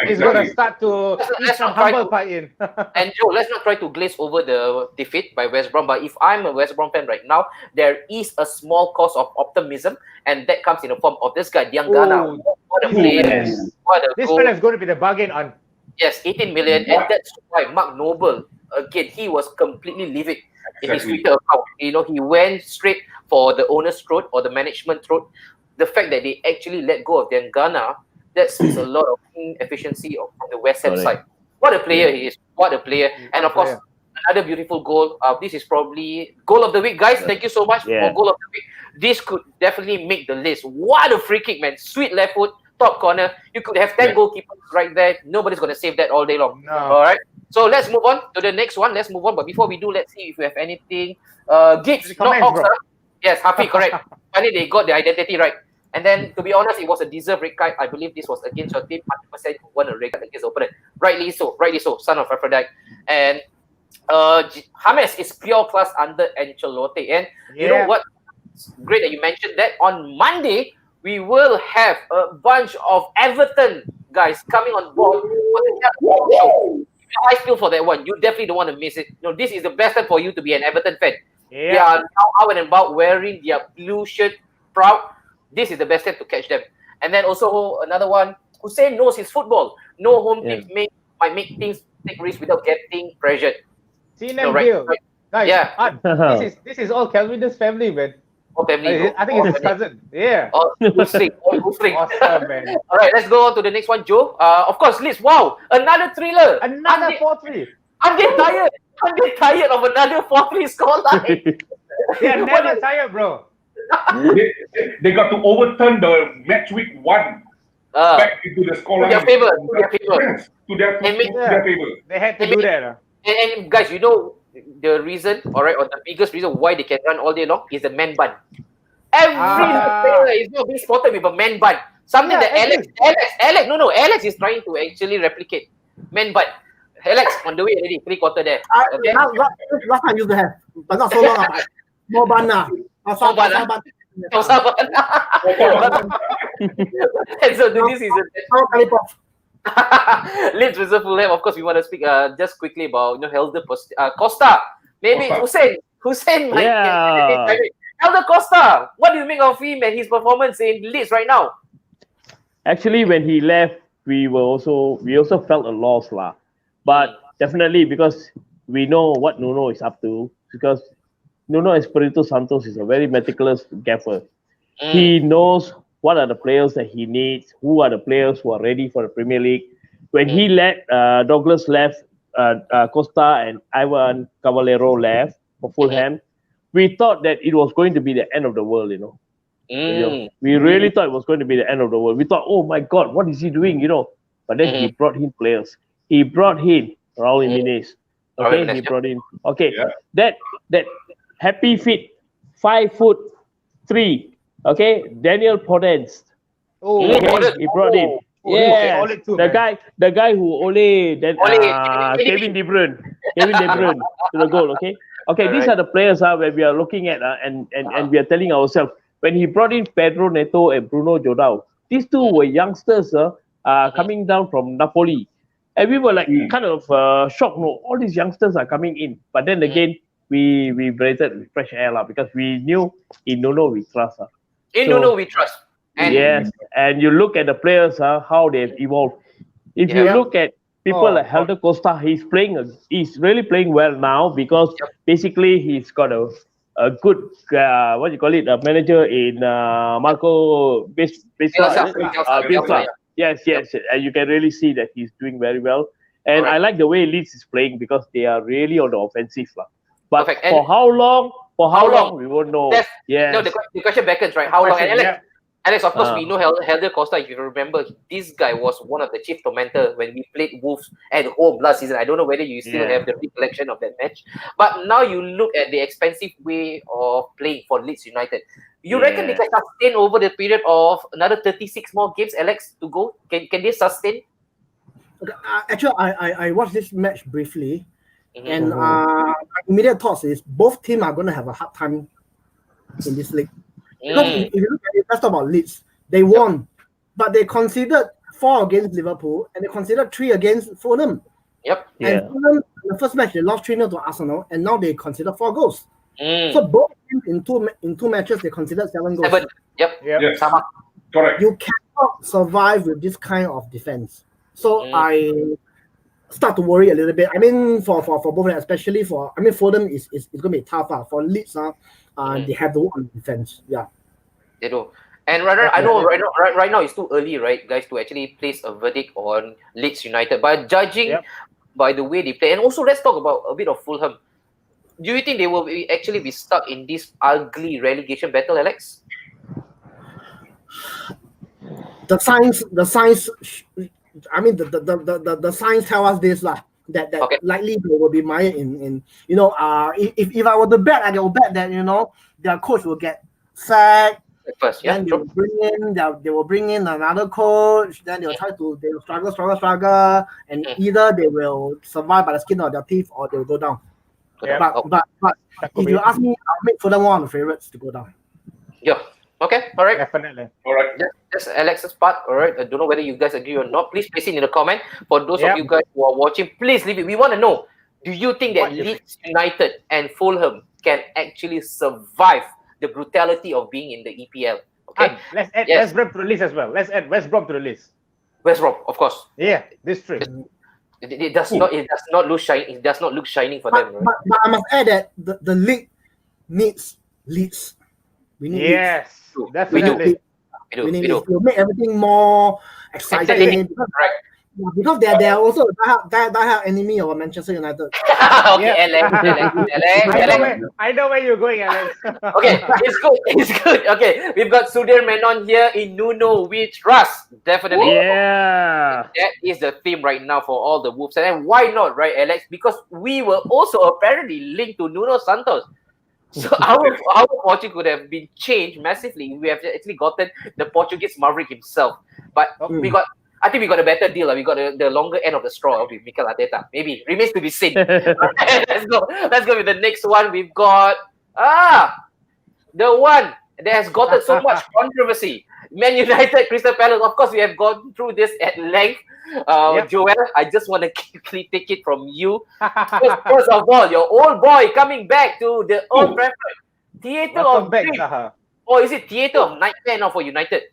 it's going to start to eat some humble pie in. And Joe, let's not try to glaze over the defeat by West Brom. But if I'm a West Brom fan right now, there is a small cause of optimism, and that comes in the form of this guy, Diangana. What a player! This one is going to be the bargain on. Yes, 18 million, and that's why Mark Noble again. He was completely livid. In his Twitter account, he went straight for the owner's throat or the management throat. The fact that they actually let go of Diangana, that speaks a lot of inefficiency on the West Ham side. What a player he is! What a player! And of course, another beautiful goal. This is probably goal of the week, guys. Thank you so much for goal of the week. This could definitely make the list. What a free kick, man! Sweet left foot top corner. You could have 10 goalkeepers right there. Nobody's going to save that all day long. No. All right. So let's move on to the next one. Let's move on. But before we do, let's see if we have anything. Gigs, not Comments, Ox. bro. Yes, Happy, correct. Finally, they got their identity right. And then, to be honest, it was a deserved red card. I believe this was against your team. 100% won a red card against the opponent. Rightly so, son of Aphrodite. And James is pure class under Ancelotti. And you know what? It's great that you mentioned that. On Monday, we will have a bunch of Everton guys coming on board for the show. I feel for that one. You definitely don't want to miss it. You know, this is the best time for you to be an Everton fan. Yeah. They are now out and about wearing their blue shirt, proud. This is the best time to catch them. And then also another one, Hussein knows his football. No home teams might make things take risks without getting pressured. See them deal. Guys, yeah. This is all Calvin's family, man. Oh, family. I think it's his cousin. Yeah. Awesome, man. All right, let's go on to the next one, Joe. Of course, Liz. Wow, another thriller. Another 4-3. I'm getting tired of another 4-3 scoreline. They are never tired, bro. They got to overturn the match week 1 back into the scoreline. To their favor. To their favor. They had to do that. And guys, you know the reason, all right, or the biggest reason why they can run all day long is the man bun. Every player is not being spotted with a man bun. Something that Alex is trying to actually replicate. Man bun. Alex, on the way already, 3/4 there. Okay? Last time used to have, but not so long. More bun now. So this is Leeds versus Fulham. Of course, we want to speak just quickly about Helder Costa. Maybe Hussein. Helder Costa. What do you make of him and his performance in Leeds right now? Actually, when he left, we also felt a loss lah. But definitely because we know what Nuno is up to, because Nuno Espirito Santos is a very meticulous gaffer. He knows what are the players that he needs, who are the players who are ready for the Premier League. When he let Douglas left, Costa and Ivan Cavallero left for Fulham, we thought that it was going to be the end of the world, We really thought it was going to be the end of the world. We thought, oh my God, what is he doing, But then he brought in players. He brought in Raul Jimenez. Okay, he brought in. Okay, that happy fit, 5'3". Okay, Daniel Podence. He brought in. The guy who Kevin De Bruyne to the goal. Okay, these are the players where we are looking at and we are telling ourselves when he brought in Pedro Neto and Bruno Jordao, these two were youngsters coming down from Napoli, and we were like kind of shocked. No, all these youngsters are coming in, but then again we breathed with fresh air because we knew in Nuno we trust. Nuno we trust. And and you look at the players how they've evolved. If you look at people like Helder Costa, he's really playing well now because basically he's got a good a manager in Marco Bielsa. Yes, and you can really see that he's doing very well. And I like the way Leeds is playing because they are really on the offensive. But for how long we won't know. No, the question beckons, right? How long? And Alex, of course, we know Helder Costa. If you remember, this guy was one of the chief tormentor when we played Wolves at home last season. I don't know whether you still have the recollection of that match. But now you look at the expensive way of playing for Leeds United. You reckon they can sustain over the period of another 36 more games, Alex, to go? Can they sustain? Actually, I watched this match briefly. And my immediate thoughts is both teams are going to have a hard time in this league. Because if you look at it, let's talk about Leeds. They won, but they considered 4 against Liverpool and they considered 3 against Fulham. And Fulham, in the first match, they lost 3-0 to Arsenal, and now they consider 4 goals. So both teams in two matches, they considered 7 goals. 7. Correct. You cannot survive with this kind of defense. So I start to worry a little bit. I mean, for both, especially Fulham is going to be tough. For Leeds, they have to work on defense. They do. And I know right now it's too early, right, guys, to actually place a verdict on Leeds United. But judging by the way they play, and also let's talk about a bit of Fulham. Do you think they will actually be stuck in this ugly relegation battle, Alex? the science, I mean, the science tell us this lah. That Okay. likely they will be mired in if I were to bet, I will bet that their coach will get sacked. First, yeah, Then true. they will bring in another coach. Then they will struggle, and either they will survive by the skin of their teeth or they will go down. Yeah. But if you ask me, I'll make Fulham one of the favorites to go down. Yeah. Okay. All right. Definitely. All right. That's Alex's part. All right. I don't know whether you guys agree or not. Please place it in the comment. For those of Yep. you guys who are watching, please leave it. We want to know: do you think that What do you Leeds United and Fulham can actually survive the brutality of being in the EPL? Okay. Let's add Yes. West Brom to the list as well. Let's add West Brom to the list. West Brom, of course. Yeah, this trip. It does not look shiny. It does not look shining for them. Right? But I must add that the league needs Leeds. We need Leeds. Yes, We definitely. We need We do. Leeds to make everything more exciting. Entertaining. Because they are also die enemy of Manchester United. Okay, Alex. I know where you're going, Alex. Okay, it's good. Okay, we've got Sudhir Menon here in Nuno. We trust, definitely. Yeah. That is the theme right now for all the Wolves. And then why not, right, Alex? Because we were also apparently linked to Nuno Santos. So our fortune could have been changed massively. We have actually gotten the Portuguese Maverick himself. But I think we got a better deal. We got the longer end of the straw with Mikel Arteta. Maybe. Remains to be seen. Right, let's go. Let's go with the next one. We've got the one that has gotten so much controversy. Man United, Crystal Palace. Of course, we have gone through this at length. Joel, I just want to quickly take it from you. First of all, your old boy coming back to the Old Trafford. Theatre Welcome of back, Dreams. Zaha. Or is it Theatre of Nightmare now for United?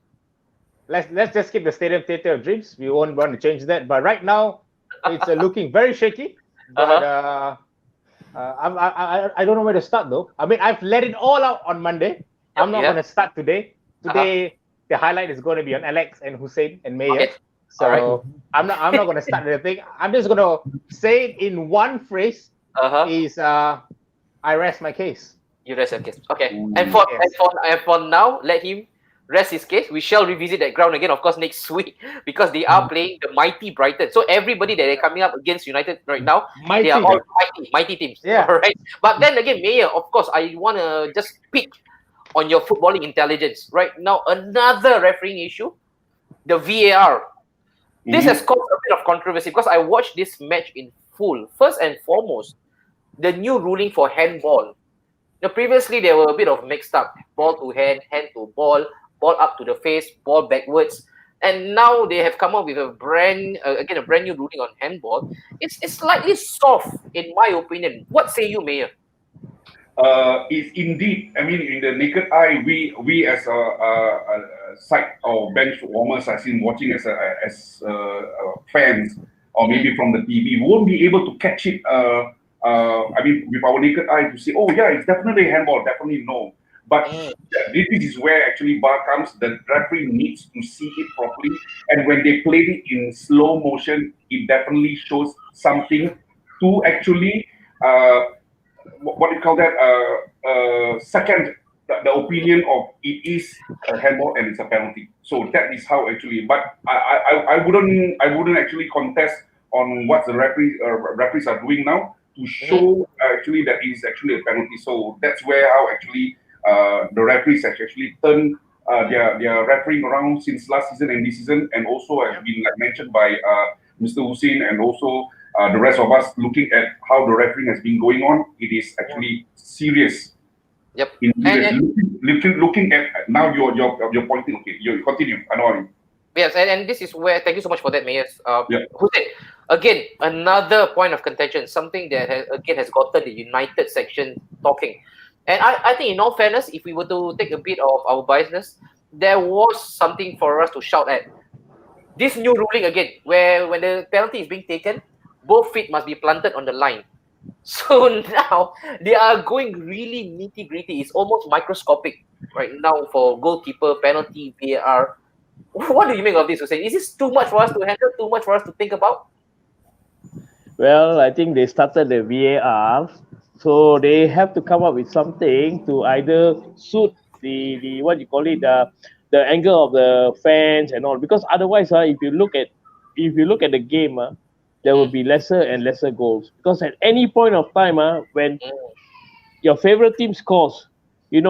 Let's just keep the Stadium Theatre of Dreams. We won't want to change that. But right now, it's looking very shaky. But I don't know where to start though. I mean, I've let it all out on Monday. I'm not going to start today. Today, the highlight is going to be on Alex and Hussein and Mayer. Okay. So Alright. I'm not going to start anything. I'm just going to say it in one phrase. Is I rest my case. You rest your case. Okay. And for now, let him rest his case. We shall revisit that ground again, of course, next week because they are playing the mighty Brighton. So everybody that are coming up against United right now, Mighty. they are all mighty teams. Yeah. All right. But then again, Mayor, of course, I want to just pick on your footballing intelligence. Right now, another refereeing issue, the VAR. This has caused a bit of controversy because I watched this match in full. First and foremost, the new ruling for handball. Now, previously, there were a bit of mixed up. Ball to hand, hand to ball up to the face, ball backwards. And now they have come up with a brand new ruling on handball. It's slightly soft, in my opinion. What say you, Mayor? Is indeed, I mean, in the naked eye, we as a side or bench warmers, as in watching as fans, or maybe from the TV, won't be able to catch it. I mean, with our naked eye to say, oh yeah, it's definitely handball, definitely no. But this is where actually VAR comes. The referee needs to see it properly, and when they played it in slow motion, it definitely shows something to actually what do you call that? Second, the opinion of it is a handball and it's a penalty. So that is how actually. But I wouldn't actually contest on what the referees are doing now to show actually that it is actually a penalty. So that's where how actually the referees have actually turned their refereeing around since last season and this season, and also has been like mentioned by Mr. Hussein and also the rest of us looking at how the refereeing has been going on. It is actually serious. Yep. Looking at now you're pointing. Okay, you continue. Anwar. Yes, and this is where, thank you so much for that, Mayor. Hussein, again, another point of contention, something that has gotten the United section talking. And I think in all fairness, if we were to take a bit of our biasness, there was something for us to shout at. This new ruling again, where when the penalty is being taken, both feet must be planted on the line. So now they are going really nitty-gritty. It's almost microscopic right now for goalkeeper, penalty, VAR. What do you make of this, Hussein? Is this too much for us to handle, too much for us to think about? Well, I think they started the VAR, so they have to come up with something to either suit the what you call it, the angle of the fans and all. Because otherwise, if you look at the game, there will be lesser and lesser goals. Because at any point of time, when your favorite team scores, you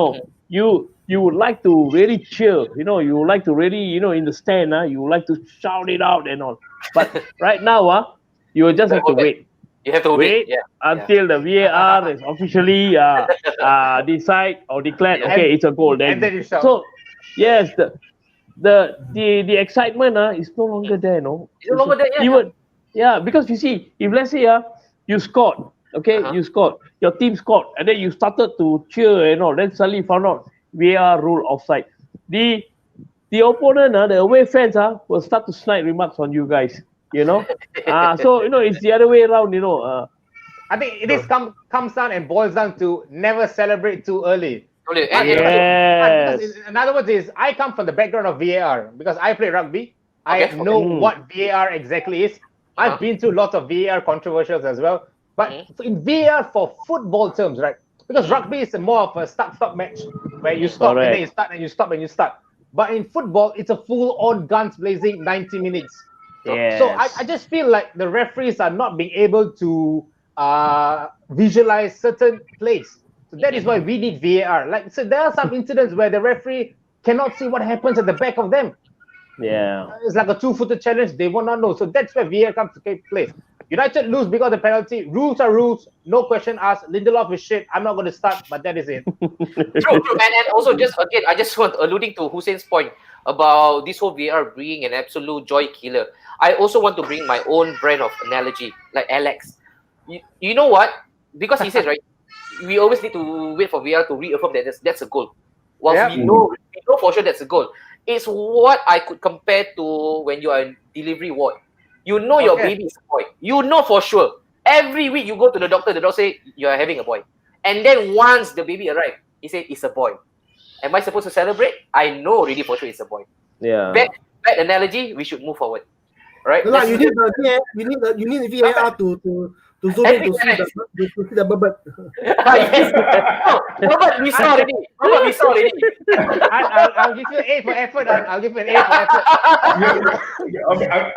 would like to really cheer. You would like to really, in the stand, you would like to shout it out and all. But right now, you will just have to wait. You have to wait until the VAR is officially decide or declared. Okay, it's a goal. Then you shout. So yes, the excitement is no longer there. No, It's no longer there. Even because you see, if let's say you scored, okay, you scored, your team scored, and then you started to cheer and all. Then suddenly found out VAR rule offside. The opponent, the away fans, will start to snide remarks on you guys. So it's the other way around. I think it comes down and boils down to never celebrate too early. Yes. In other words, I come from the background of VAR because I play rugby. I know what VAR exactly is. I've been through lots of VAR controversials as well. But in VAR for football terms, right? Because rugby is more of a start-stop match where you stop and then you start and you stop and you start. But in football, it's a full-on guns blazing 90 minutes. Yes. So I just feel like the referees are not being able to visualize certain plays. So that is why we need VAR. So there are some incidents where the referee cannot see what happens at the back of them. Yeah. It's like a two-footed challenge. They will not know. So that's where VAR comes to take place. United lose because of the penalty. Rules are rules. No question asked. Lindelof is shit. I'm not going to start, but that is it. True. And also, I just want alluding to Hussein's point about this whole VAR being an absolute joy killer. I also want to bring my own brand of analogy, like Alex. You know what? Because he says, right, we always need to wait for VAR to reaffirm that that's a goal. Whilst we know for sure that's a goal. It's what I could compare to when you are in delivery ward. You know your baby is a boy. You know for sure. Every week you go to the doctor say you are having a boy. And then once the baby arrives, he said it's a boy. Am I supposed to celebrate? I know already for sure it's a boy. Yeah. Bad analogy, we should move forward. Right? No, you need the VAR to zoom in to see the bird. Yes. No, but we saw already. I'll give you an A for effort. I'll give you an A for effort.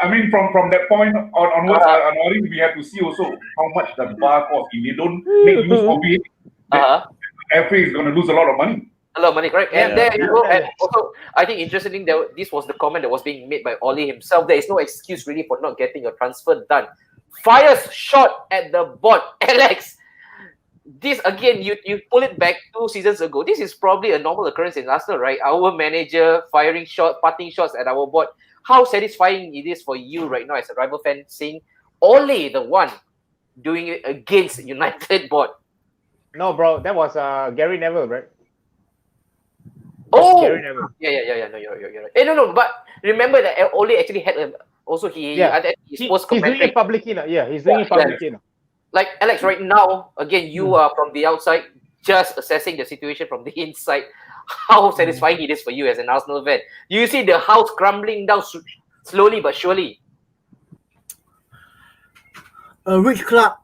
I mean, from that point onwards, we have to see also how much the bar costs. If they don't make use of it, FA is going to lose a lot of money. A lot of money, correct? And there you go. And also, I think interestingly, this was the comment that was being made by Oli himself. There is no excuse really for not getting your transfer done. Fires shot at the board. Alex, this again, you pull it back 2 seasons ago. This is probably a normal occurrence in Arsenal, right? Our manager firing shots, putting shots at our board. How satisfying it is for you right now as a rival fan seeing Ole the one doing it against United board? No, bro, that was Gary Neville, right? Oh, Gary Neville. Yeah. No, you're right. No. But remember that Ole actually had he's doing it publicly now. Yeah, he's doing it publicly now. Like Alex, right now, again, you are from the outside, just assessing the situation from the inside. How satisfying it is for you as an Arsenal fan. You see the house crumbling down slowly but surely. A rich club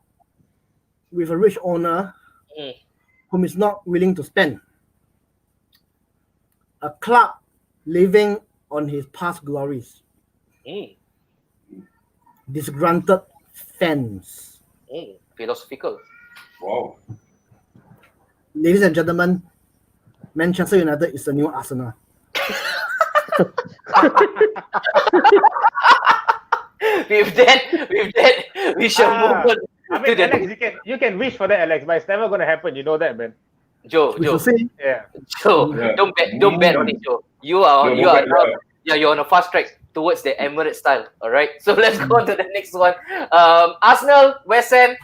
with a rich owner whom is not willing to spend. A club living on his past glories. Disgruntled fans. Philosophical. Wow. Ladies and gentlemen, Manchester United is the new Arsenal. With that, we shall move on. I mean, Alex, you can wish for that, Alex, but it's never going to happen. You know that, man. Joe. Yeah. Joe, don't bet on it, Joe. You're on a fast track towards the Emirates style. All right. So let's go on to the next one. Arsenal, West Ham.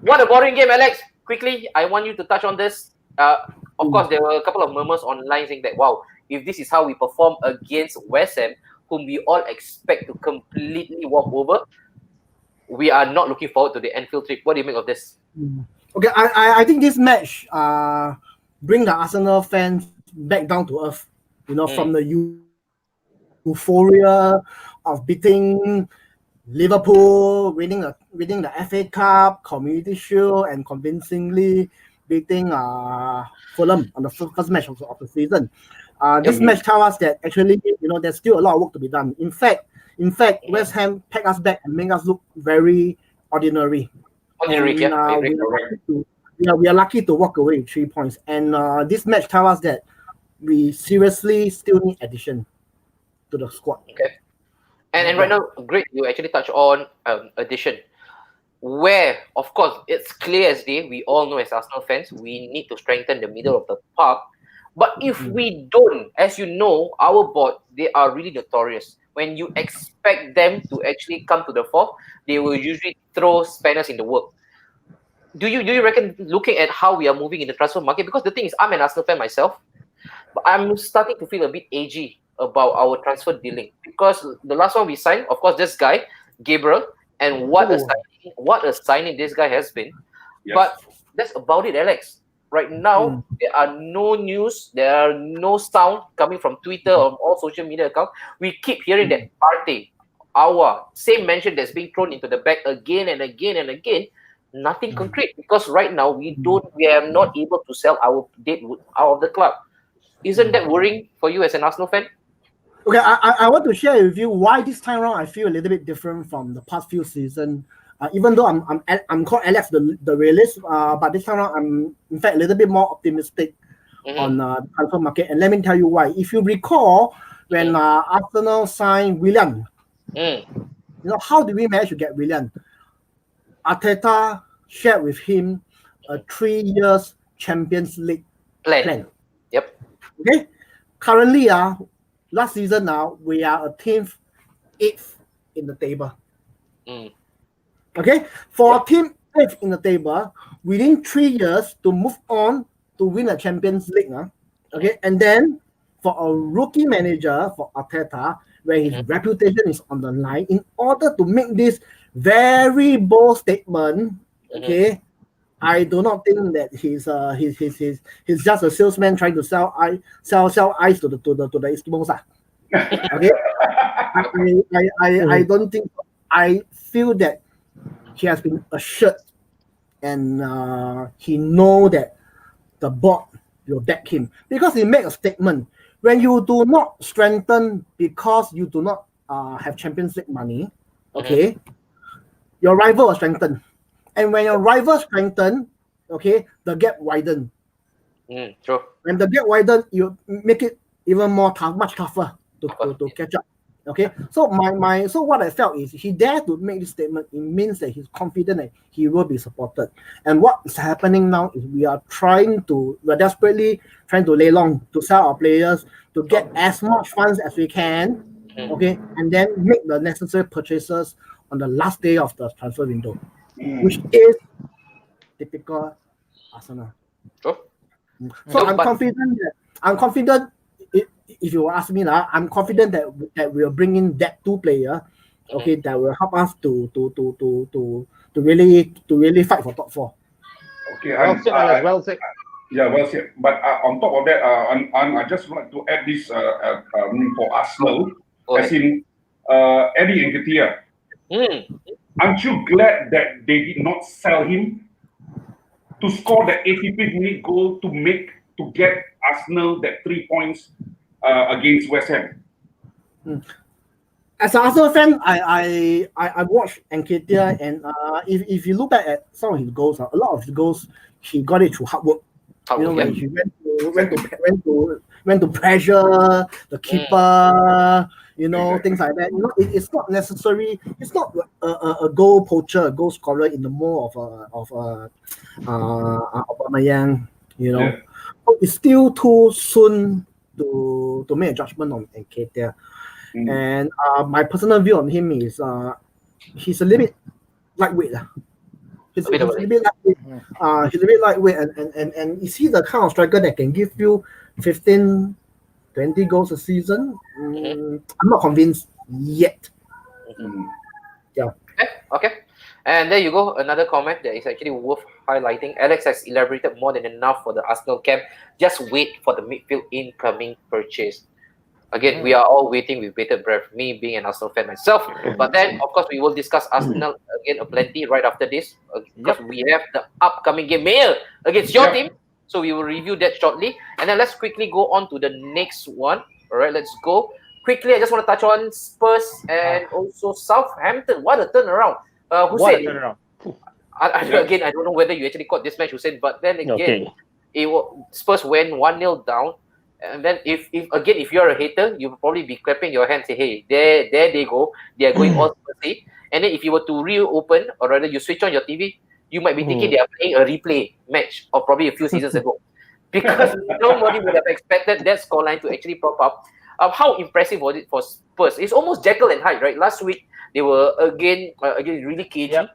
What a boring game, Alex. Quickly, I want you to touch on this. Of course, there were a couple of murmurs online saying that, wow, if this is how we perform against West Ham, whom we all expect to completely walk over, we are not looking forward to the Anfield trip. What do you make of this? Okay, I think this match bring the Arsenal fans back down to earth. From the euphoria of beating Liverpool, winning the FA Cup, Community Shield, and convincingly beating Fulham on the first match of the season. This match tells us that actually, there's still a lot of work to be done. In fact, West Ham packed us back and made us look very ordinary. Ordinary, yeah. I agree. We are lucky to walk away with 3 points. And this match tells us that we seriously still need addition to the squad. Okay. And right now, great, you actually touch on addition. Where, of course, it's clear as day, we all know as Arsenal fans, we need to strengthen the middle of the park. But if we don't, as you know, our board, they are really notorious. When you expect them to actually come to the fore, they will usually throw spanners in the work. Do you reckon, looking at how we are moving in the transfer market, because the thing is, I'm an Arsenal fan myself, but I'm starting to feel a bit edgy about our transfer dealing, because the last one we signed, of course, this guy, Gabriel, and what a signing this guy has been. Yes. But that's about it, Alex. Right now, there are no news, there are no sound coming from Twitter or all social media accounts. We keep hearing that Partey, our same mention that's being thrown into the bag again and again and again. Nothing concrete, because right now we are not able to sell our Deadwood out of the club. Isn't that worrying for you as an Arsenal fan? Okay, I want to share with you why this time around I feel a little bit different from the past few seasons. Even though I'm called Alex the realist, but this time around I'm in fact a little bit more optimistic on the transfer market. And let me tell you why. If you recall, when Arsenal signed Willian, how did we manage to get Willian? Arteta shared with him a 3 years Champions League plan. Yep. Okay. Currently, last season now we are a 8th in the table. Okay, for a team 8th in the table, within 3 years to move on to win a Champions League. Okay, and then for a rookie manager, for Arteta, where his reputation is on the line, in order to make this very bold statement, okay, I do not think that he's just a salesman trying to sell ice to the Eskimos. Okay, I don't think. I feel that he has been assured, and he know that the board will back him, because he made a statement. When you do not strengthen because you do not have Champions League money, okay, your rival will strengthen, and when your rival strengthen, okay, the gap widen. True. When the gap widen, you make it even much tougher to catch up. Okay, so so what I felt is he dared to make this statement. It means that he's confident that he will be supported. And what is happening now is we're desperately trying to lay long to sell our players, to get as much funds as we can, okay, and then make the necessary purchases on the last day of the transfer window, which is typical Arsenal. Sure. So I'm confident. If you ask me now, I'm confident that we'll bring in that 2 player, okay, that will help us to really fight for top 4. Okay, well said. Yeah, well said. But on top of that, I just want to add this for Arsenal, as in Eddie Nketiah. Aren't you glad that they did not sell him to score the 85th minute goal to get Arsenal that 3 points against West Ham? As an Arsenal fan, I watched Nketiah, and if you look back at some of his goals, a lot of his goals he got it through hard work. When he went to pressure the keeper, things like that. It's not necessary. It's not a goal poacher, a goal scorer in the mold of Aubameyang. So it's still too soon to make a judgment on Nketiah. And my personal view on him is he's a little bit lightweight. He's a bit lightweight, and is he the kind of striker that can give you 15, 20 goals a season? I'm not convinced yet. Yeah. Okay. And there you go. Another comment that is actually worth highlighting. Alex has elaborated more than enough for the Arsenal camp. Just wait for the midfield incoming purchase. Again, we are all waiting with bated breath, me being an Arsenal fan myself. But then, of course, we will discuss Arsenal again plenty right after this, because we have the upcoming game, Mail, against your team. So we will review that shortly. And then let's quickly go on to the next one. All right, let's go. Quickly, I just want to touch on Spurs and also Southampton. What a turnaround. What a Hussein, turnaround. again, I don't know whether you actually caught this match, Hussein, but then again, Spurs went 1-0 down. And then if you're a hater, you'll probably be clapping your hands, say, hey, there they go. They are going all Spursy. And then if you were to reopen, or rather you switch on your TV, you might be thinking they are playing a replay match of probably a few seasons ago. Because nobody would have expected that scoreline to actually prop up. How impressive was it for Spurs? It's almost Jekyll and Hyde, right? Last week, they were again really cagey. 1-0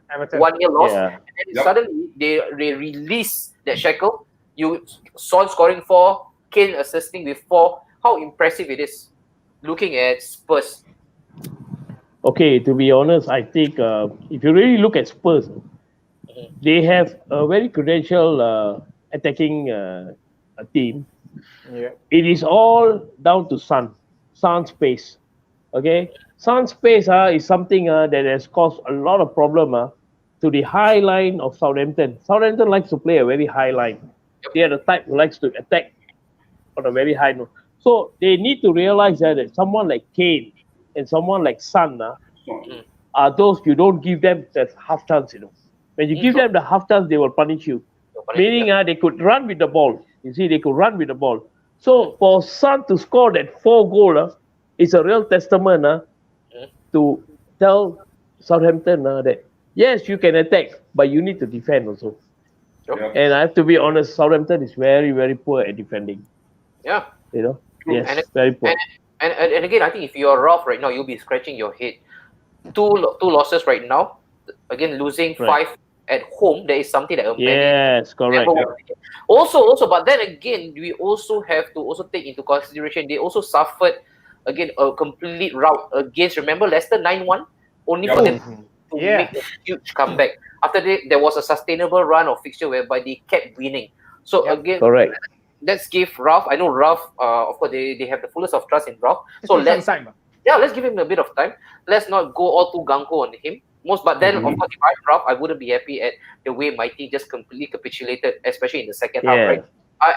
loss. And then suddenly, they release that shackle. You Son scoring 4, Kane assisting with 4. How impressive it is looking at Spurs. Okay, to be honest, I think if you really look at Spurs, they have a very credential attacking team. Yeah. It is all down to Son's pace. Okay, Son's pace is something that has caused a lot of problem to the high line of Southampton. Southampton likes to play a very high line. They are the type who likes to attack on a very high note. So they need to realize that someone like Kane and someone like Son are those you don't give them that half chance. When you give them the half chance, they will punish you. Meaning they could run with the ball. You see, they could run with the ball. So for Son to score that 4 goal is a real testament to tell Southampton that yes, you can attack, but you need to defend also. And I have to be honest, Southampton is very, very poor at defending. Yeah. Yes, very poor. And again, I think if you're Ralph right now, you'll be scratching your head. Two losses right now. Again, losing 5 at home. There is something that yes, correct. Also, but then again, we also have to also take into consideration they also suffered again a complete rout against. Remember Leicester 9-1, only for them to make a huge comeback. After that, there was a sustainable run of fixture whereby they kept winning. So again, correct. Let's give Ralph. I know Ralph. Of course, they have the fullest of trust in Ralph. So let's give him a bit of time. Let's not go all too gung-ho on him. But then, of course, if I'm Ralph, I wouldn't be happy at the way my team just completely capitulated, especially in the second half, right?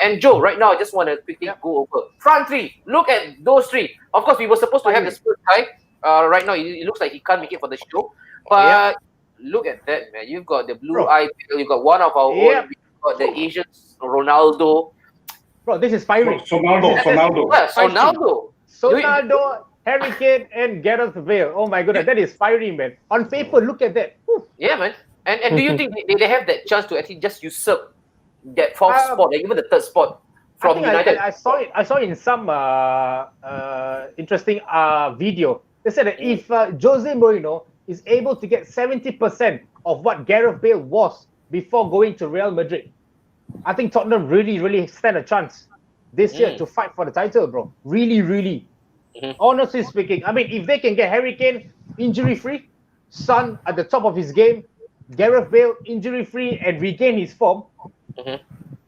And Joe, right now, I just want to quickly go over front 3. Look at those 3. Of course, we were supposed to have the Spurs guy. Right now, it looks like he can't make it for the show. But look at that, man. You've got the blue-eyed, you've got one of our own, we've got the Asian Ronaldo. Bro, this is fiery. Sonaldo. Harry Kane and Gareth Bale. Oh my goodness, that is fiery, man. On paper, look at that. Whew. Yeah, man. And do you think they have that chance to actually just usurp that 4th spot, like even the 3rd spot from United? I saw it in some interesting video. They said that if Jose Mourinho is able to get 70% of what Gareth Bale was before going to Real Madrid, I think Tottenham really, really stand a chance this year to fight for the title, bro. Really, really. Honestly speaking, I mean, if they can get Harry Kane injury-free, Son at the top of his game, Gareth Bale injury-free and regain his form,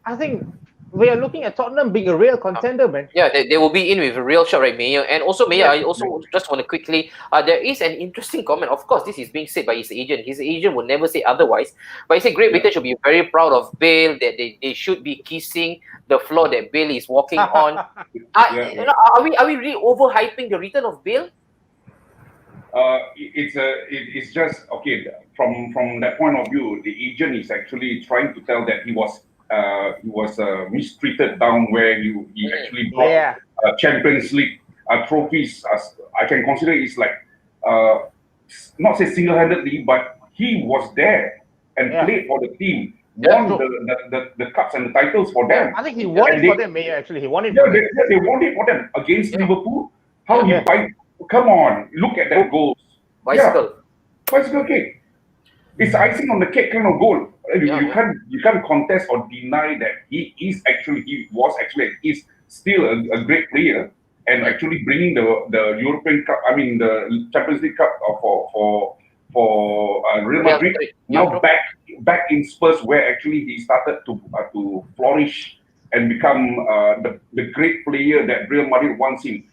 I think we are looking at Tottenham being a real contender, man. Yeah, they will be in with a real shot, right, Mayor? And also, Mayor, I also just want to quickly, there is an interesting comment. Of course, this is being said by his agent. His agent will never say otherwise. But he said Great Britain should be very proud of Bale, that they should be kissing the floor that Bale is walking on. Are we really overhyping the return of Bale? It's just okay from that point of view. The agent is actually trying to tell that he was mistreated down where he actually brought Champions League trophies. As I can consider it's like not say single-handedly, but he was there and played for the team, won the cups and the titles for them. I think he won it for them, Mayor. Actually, he won it. For them. They won it for them against Liverpool. How he fight? Come on, look at that goal. Bicycle kick. It's icing on the cake kind of goal. You can't contest or deny that he was still a great player and actually bringing the European Cup. I mean the Champions League Cup for Real Madrid. Now back in Spurs where actually he started to flourish and become the great player that Real Madrid wants him.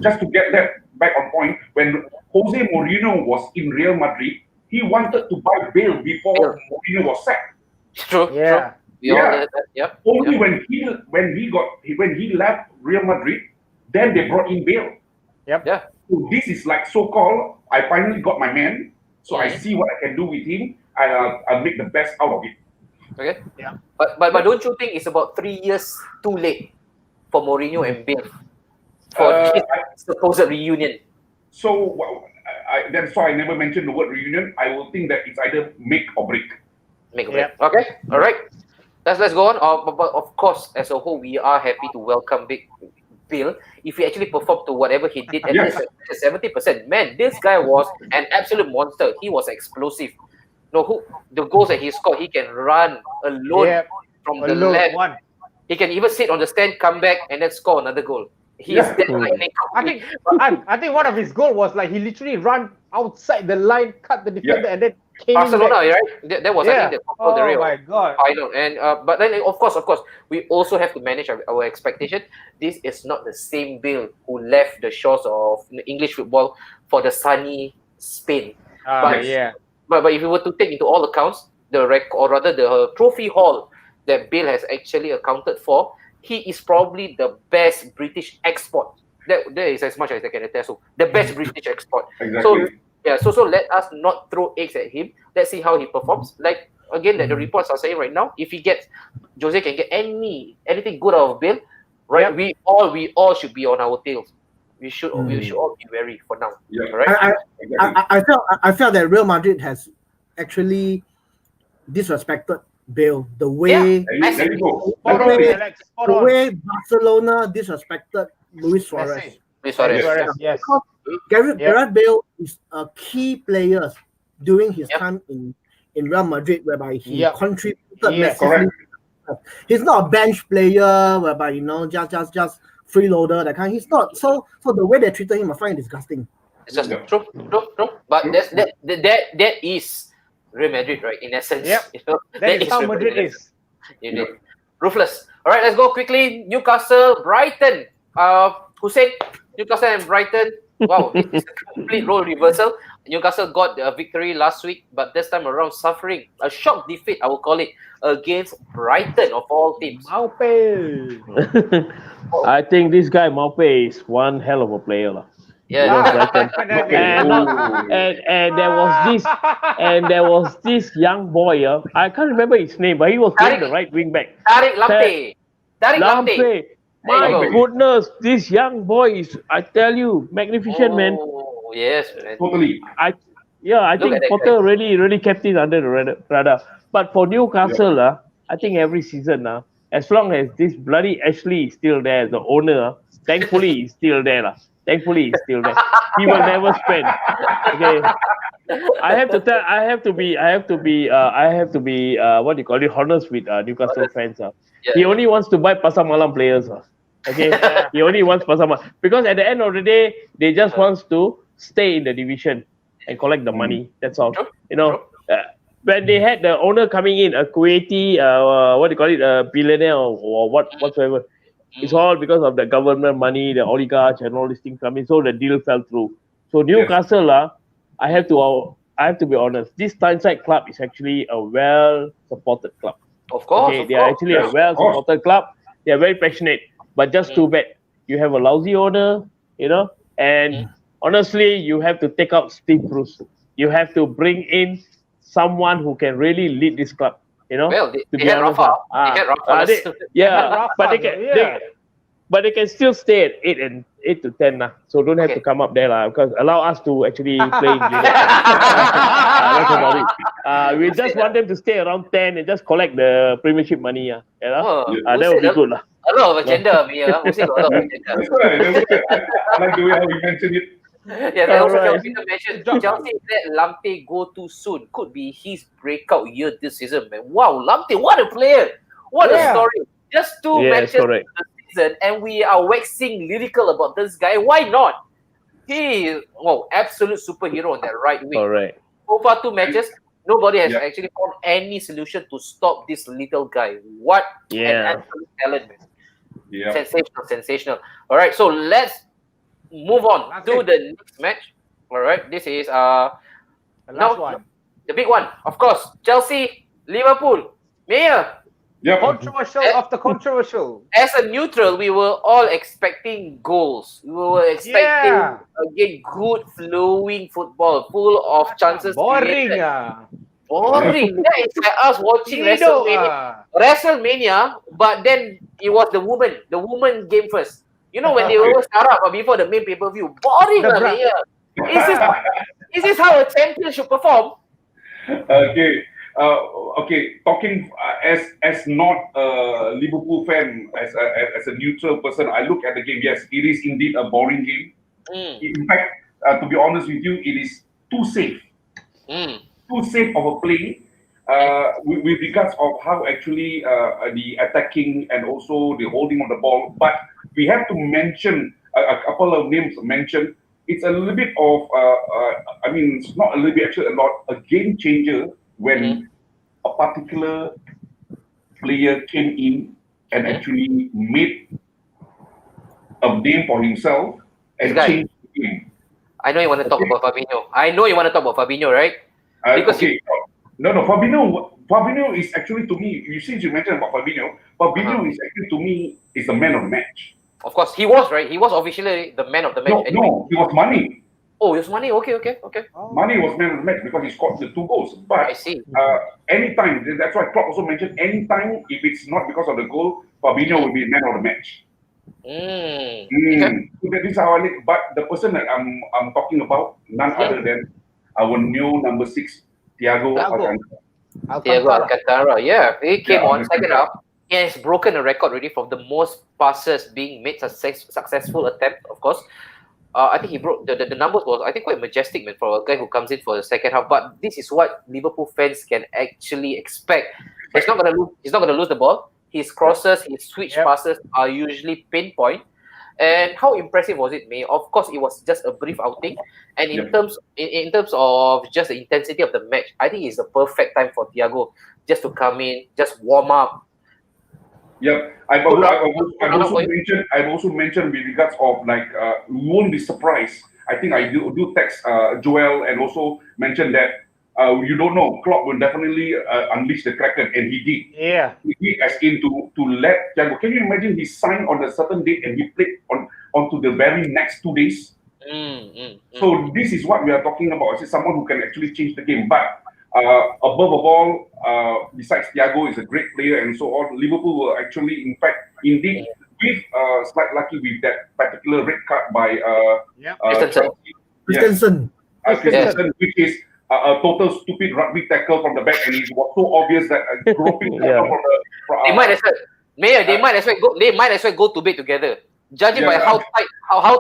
Just to get that back on point, when Jose Mourinho was in Real Madrid, he wanted to buy Bale before Mourinho was sacked. True. We all heard that. Yep. Only when he left Real Madrid, then they brought in Bale. Yep. Yeah. So this is like so-called, I finally got my man, so I see what I can do with him, and I'll make the best out of it. Okay. Yeah. But don't you think it's about 3 years too late for Mourinho and Bale for his supposed reunion? So that's why I never mentioned the word reunion. I will think that it's either make or break. Make a break. Okay. All right. Let's go on. But of course, as a whole, we are happy to welcome Bale. If he actually performed to whatever he did at least 70%, man, this guy was an absolute monster. He was explosive. No, the goals that he scored, he can run alone from the left. He can even sit on the stand, come back, and then score another goal. He is that lightning. I think one of his goals was like he literally ran outside the line, cut the defender, and then came Barcelona, back. right? That was I think the Copa del Rey. Oh my god! Final. And but then of course, we also have to manage our expectation. This is not the same Bale who left the shores of English football for the sunny Spain. But if you were to take into all accounts the record, or rather the trophy haul that Bale has actually accounted for, he is probably the best British export. That is as much as I can attest to. The best British export. Exactly. So let us not throw eggs at him. Let's see how he performs. Like again, that the reports are saying right now, if he gets Jose can get anything good out of Bale, right? We all should be on our tails. We should all be wary for now. Yeah. Right? I felt that Real Madrid has actually disrespected Bale the way There you go. the way Barcelona disrespected Luis Suarez. Yes. Gareth Bale is a key player during his time in Real Madrid, whereby he contributed massively. He's not a bench player, whereby just freeloader that kind. He's not. So the way they treated him, I find disgusting. It's just true. But that is Real Madrid, right? In essence, that is how Madrid is. Ruthless. All right, let's go quickly. Newcastle, Brighton. Hussein, Newcastle and Brighton. Wow, this is a complete role reversal. Newcastle got a victory last week, but this time around suffering a shock defeat, I will call it, against Brighton of all teams. Maupe. I think this guy Maupe is one hell of a player. Yeah. And there was this young boy. I can't remember his name, but he was playing the right wing back. Tariq Lamptey. My goodness, this young boy is, I tell you, magnificent, man. Oh, yes, man. Totally. I think Potter really kept it under the radar. But for Newcastle, I think every season, as long as this bloody Ashley is still there, the owner, thankfully he's still there. Thankfully he's still there. He will never spend. Okay. I have to be what do you call it, honest with Newcastle fans. He only wants to buy Pasar Malam players. Okay. He only wants Pasar Malam because at the end of the day, they just wants to stay in the division and collect the money. That's all. When they had the owner coming in, a Kuwaiti, what do you call it, a billionaire or whatsoever. It's all because of the government money, the oligarchs and all these things coming. So the deal fell through. So Newcastle, I have to be honest. This Tyneside club is actually a well-supported club. Of course. Okay, they are actually a well-supported club. They are very passionate, but just too bad you have a lousy owner, and honestly, you have to take out Steve Bruce. You have to bring in someone who can really lead this club. Well, they had Rafa. But they can still stay at 8 to 10 now. So don't have to come up there because allow us to actually play in League. That's about it. We just want them to stay around 10 and just collect the Premiership money. That would be good. A lot of agenda, a lot of agenda. That's right. I like the way how you mentioned it. Peter mentioned Chelsea let Lamptey go too soon. Could be his breakout year this season, man. Wow, Lamptey, what a player! What a story! Just 2 matches this season, and we are waxing lyrical about this guy. Why not? He is absolute superhero on that right wing. Correct. So far 2 matches, nobody has actually found any solution to stop this little guy. What an absolute talent, man! Yeah. Sensational. All right, so let's move on to the next match. All right, this is the last one. The big one, of course. Chelsea, Liverpool. Mayor, Yeah. Controversial after controversial. As a neutral, we were all expecting goals. We were expecting again good flowing football, full of chances Boring created. ah. Boring. That is like us watching Tidur WrestleMania. WrestleMania, but then it was the woman game first. You know when they always start up before the main pay-per-view. Boring The lah, bra- Mania. Is this how a champion should perform? Okay. Okay. Talking as not a Liverpool fan, as a neutral person, I look at the game. Yes, it is indeed a boring game. In fact, to be honest with you, it is too safe. Too safe of a play. With regards of how actually the attacking and also the holding of the ball, but we have to mention a couple of names mentioned. It's a little bit of, I mean, it's not a little bit, actually a lot, a game changer when a particular player came in and actually made a name for himself and changed the game. I know you want to talk about Fabinho. Right? Because No, Fabinho is actually, to me, since you mentioned about Fabinho is actually, to me, is the man of the match. Of course, he was, right? He was officially the man of the match. No, he was Mane. Oh, it was Mane. Okay. Mane was man of the match because he scored the 2 goals. But I see. Anytime, that's why Klopp also mentioned, anytime, if it's not because of the goal, Fabinho will be man of the match. Okay. So that is how I like. But the person that I'm talking about, none other than our new number 6, Thiago Alcantara. Yeah, he came on second half. He has broken a record already from the most passes being made successful attempt. Of course, I think he broke the numbers was, I think, quite majestic, man, for a guy who comes in for the second half. But this is what Liverpool fans can actually expect. He's not gonna lose the ball. His crosses, his switch passes are usually pinpoint. And how impressive was it, May? Of course, it was just a brief outing. And in terms of just the intensity of the match, I think it's the perfect time for Thiago just to come in, just warm up. Yep. I've also mentioned with regards of like we won't be surprised. I think I do text Joel and also mention that you don't know, Klopp will definitely unleash the Kraken, and he did. Yeah. He did, as in to let Thiago. Can you imagine he signed on a certain date and he played onto the very next 2 days? So this is what we are talking about. It's someone who can actually change the game. But above all, besides Thiago is a great player and so on, Liverpool will actually, in fact, indeed, with slight lucky with that particular red card by Christensen, which is a total stupid rugby tackle from the back, and it was so obvious that groping from the. They might as well go to bed together. Judging by how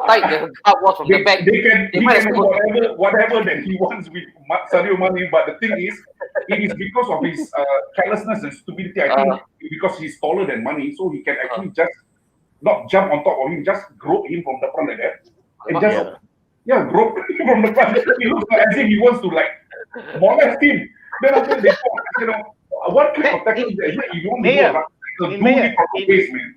tight the guard was from the back, he can do whatever that he wants with Sadio Mane. But the thing is, it is because of his carelessness and stupidity. I think because he's taller than Mane, so he can actually just not jump on top of him, just grope him from the front like that, and just grope him from the front. It looks like as if he wants to like molest him. Then after they talk, what kind of tackle is that? You don't know.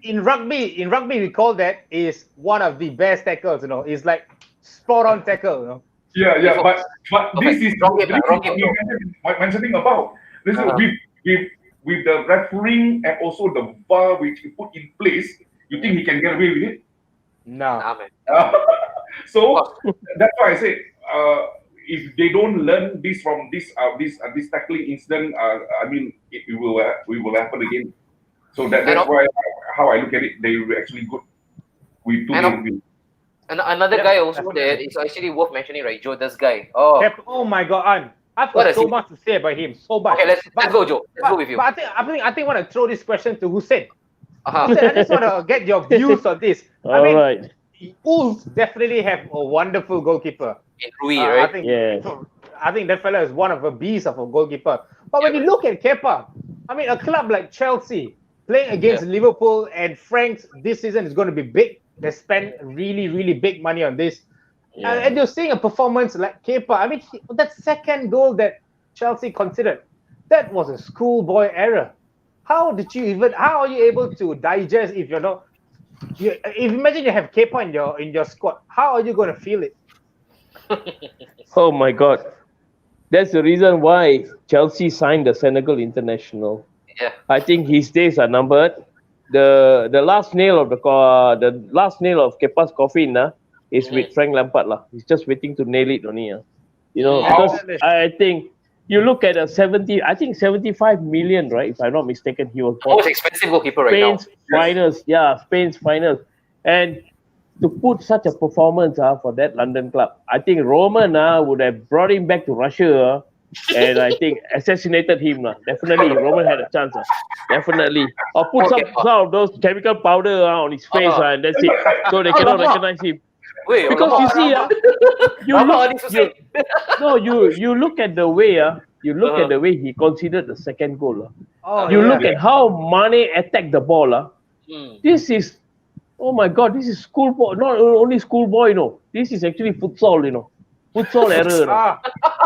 In rugby, we call that is one of the best tackles. It's like spot on tackle. Yeah. But this is mentioning about this is with the refereeing and also the VAR which he put in place. You think he can get away with it? No. So that's why I say if they don't learn this from this tackling incident, I mean it will happen again. So that's why how I look at it, they were actually good with 2 games. And another guy also that is actually worth mentioning, right? Joe, this guy. Oh my God, I've got so much to say about him. So much. Okay, let's go, Joe. Let's go with you. But I think I want to throw this question to Hussein. Hussein, I just want to get your views on this. Right. Wolves definitely have a wonderful goalkeeper. In Rui, right? I think that fella is one of a beast of a goalkeeper. But when you look at Kepa, I mean, a club like Chelsea playing against Liverpool and Franks this season is going to be big. They spent really, really big money on this. And you're seeing a performance like Kepa. I mean, that second goal that Chelsea considered, that was a schoolboy error. How are you able to digest if you're not? If imagine you have Kepa in your squad, how are you going to feel it? Oh my God, that's the reason why Chelsea signed the Senegal international. I think his days are numbered. The last nail of Kepa's coffin is with Frank Lampard lah. He's just waiting to nail it only. Because I think you look at 75 million, right? If I'm not mistaken, he was most expensive goalkeeper right now. Spain's finals, and to put such a performance for that London club, I think Roman would have brought him back to Russia. And I think assassinated him. Definitely, Roman had a chance. Definitely. Or put some of those chemical powder on his face and that's it. So they cannot recognize him. Because you see, you look at the way he considered the second goal. Look at how Mane attacked the ball. This is, oh my God, this is schoolboy. Not only schoolboy, this is actually futsal, futsal error.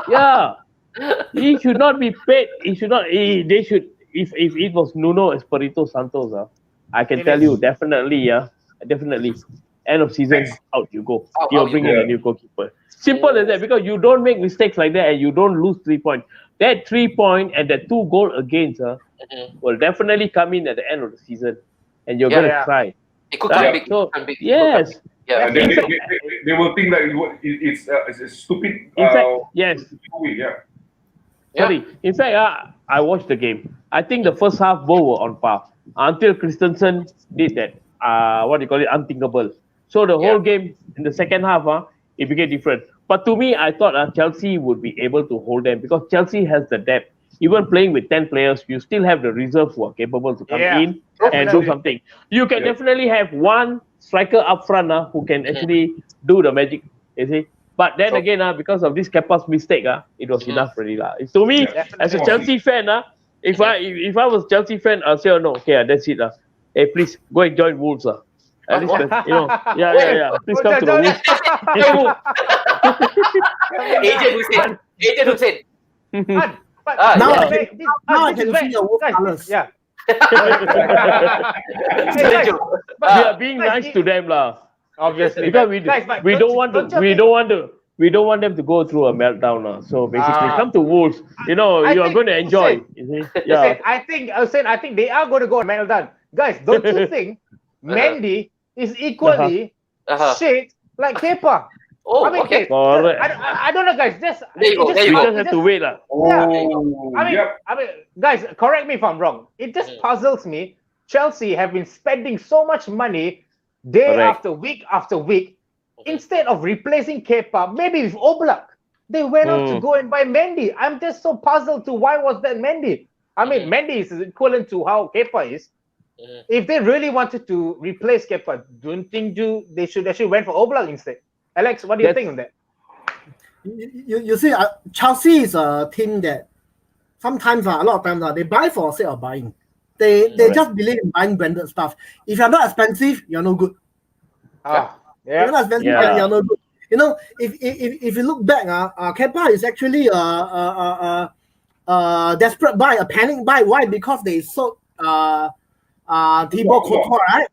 Yeah. He should not be paid. They should. If it was Nuno Espirito Santos, I can tell you definitely. End of season, out you go. You're bringing a new goalkeeper. Simple as that. Because you don't make mistakes like that and you don't lose 3 points. That 3 point and that 2 goal against will definitely come in at the end of the season, and you're gonna cry. It could come big. Yes. Yeah, they will think that it's a stupid. In fact, yes. Sorry. In fact, I watched the game. I think the first half both were on par until Christensen did that. Unthinkable. So the whole game in the second half, it became different. But to me, I thought Chelsea would be able to hold them because Chelsea has the depth. Even playing with 10 players, you still have the reserve who are capable to come in and do something. You can definitely have one striker up front who can actually do the magic. You see? But then again, because of this Kepa's mistake, it was enough already. To me, as a Chelsea fan, if I was Chelsea fan, I'll say, that's it. Hey, please go and join Wolves. At least, please come to the Wolves. Agent Hussein. Now I can see your Wolf colors. Yeah. We are being nice to them, obviously, because we don't want them to go through a meltdown. So basically, come to Wolves. You are going to enjoy. I think they are going to go a meltdown. Guys, don't you think Mendy is equally shit like Kepa? Okay. I don't know, guys. There you go. You just have to wait. Guys, correct me if I'm wrong. It just puzzles me. Chelsea have been spending so much money day after week after week. Instead of replacing Kepa, maybe with Oblak, they went out to go and buy Mendy. I'm just so puzzled to why was that Mendy? Mendy is equivalent to how Kepa is. If they really wanted to replace Kepa, don't think they should actually went for Oblak instead? Alex, what do you think on that? You see, Chelsea is a team that sometimes, a lot of times, they buy for the sake of buying. They just believe in buying branded stuff. If you're not expensive, you're no good. You're not expensive, you're no good. If you look back, Kepa is actually a desperate buy, a panic buy. Why? Because they sold Thibaut Courtois, right?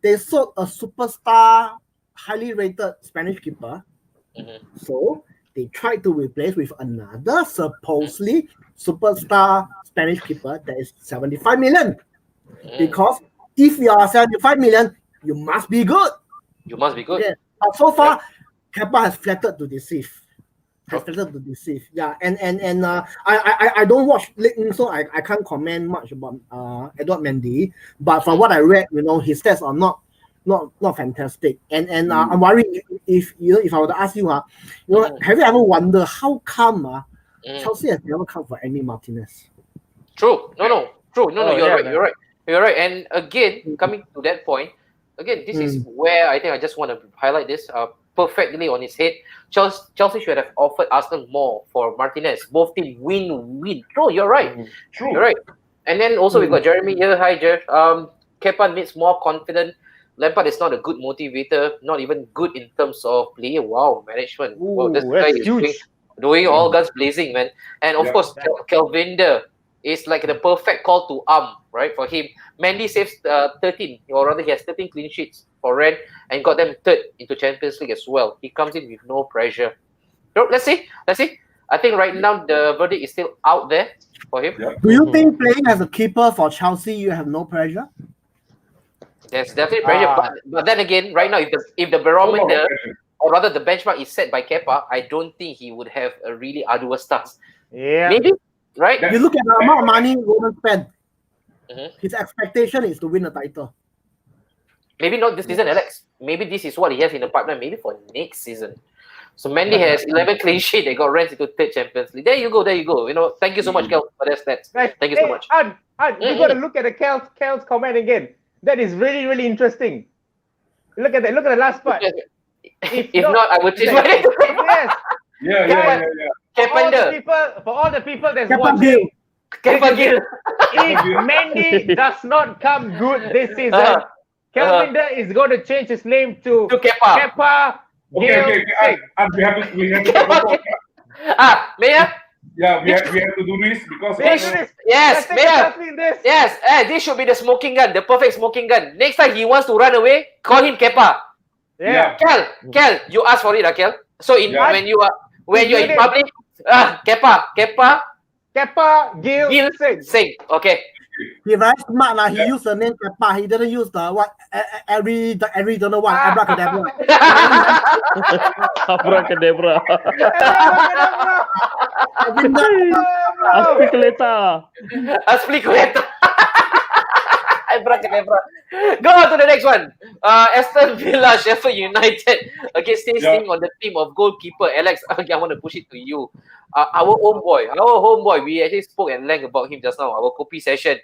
They sold a superstar, highly rated Spanish keeper. So they tried to replace with another supposedly superstar Spanish keeper that is 75 million. Because if you are 75 million, you must be good. You must be good. Yeah. But so far, Kepa has flattered to deceive. Yeah, and I don't watch League, so I can't comment much about Edouard Mendy. But from what I read, his stats are not fantastic. And I'm worried if I were to ask you, have you ever wondered how come Chelsea has never come for Emi Martinez? True. No. You're right. And again, coming to that point, this is where I think I just want to highlight this perfectly on its head. Chelsea should have offered Arsenal more for Martinez. Both teams win. True, you're right. True. You're right. And then also we've got Jeremy here. Hi, Jeff. Kepa needs more confidence. Lampard is not a good motivator, not even good in terms of player. Wow, management. This guy is doing all guns blazing, man. And of course, Kelvinder is like the perfect call to arm, right, for him. Mendy saves 13, or rather he has 13 clean sheets for Red and got them third into Champions League as well. He comes in with no pressure. So let's see. I think right now the verdict is still out there for him. Yeah. Do you think playing as a keeper for Chelsea, you have no pressure? There's definitely pressure, but then again, right now, if the barometer, or rather the benchmark is set by Kepa, I don't think he would have a really arduous task. Yeah. Maybe, right? You look at the amount of money Roman spent. His expectation is to win a title. Maybe not this season, Alex. Maybe this is what he has in the pipeline. Maybe for next season. So Mendy has 11 clean sheet. They got Rennes into third Champions League. There you go. You know, thank you so much, Kel, for that stats. Guys, Thank you so much. We got to look at the Kel's comment again. That is really, really interesting. Look at that. Look at the last part. If not, I would change my name. Yes. Yeah. For all the people that's Kepa watching, Gill. Kepa Gill. if Mendy does not come good this season, Kelvinder is going to change his name to Kepa. Kepa. Okay. We have to talk about Mayor? Yeah, we have to do this because Yes, Mayor. Yes, this should be the smoking gun, the perfect smoking gun. Next time he wants to run away, call him Kepa. Yeah. Kel, you ask for it, Kel. So when you're in public, Kepa, Gill, Sing. Okay. He very smart now. He used the name Kepa. He didn't use the what every don't know what abracadabra. Abracadabra. Aspilicueta. Abracadabra. Go on to the next one. Aston Villa, Sheffield United. Okay, staying on the theme of goalkeeper. Alex, okay, I want to push it to you. Our homeboy. We actually spoke at length about him just now. Our copy session.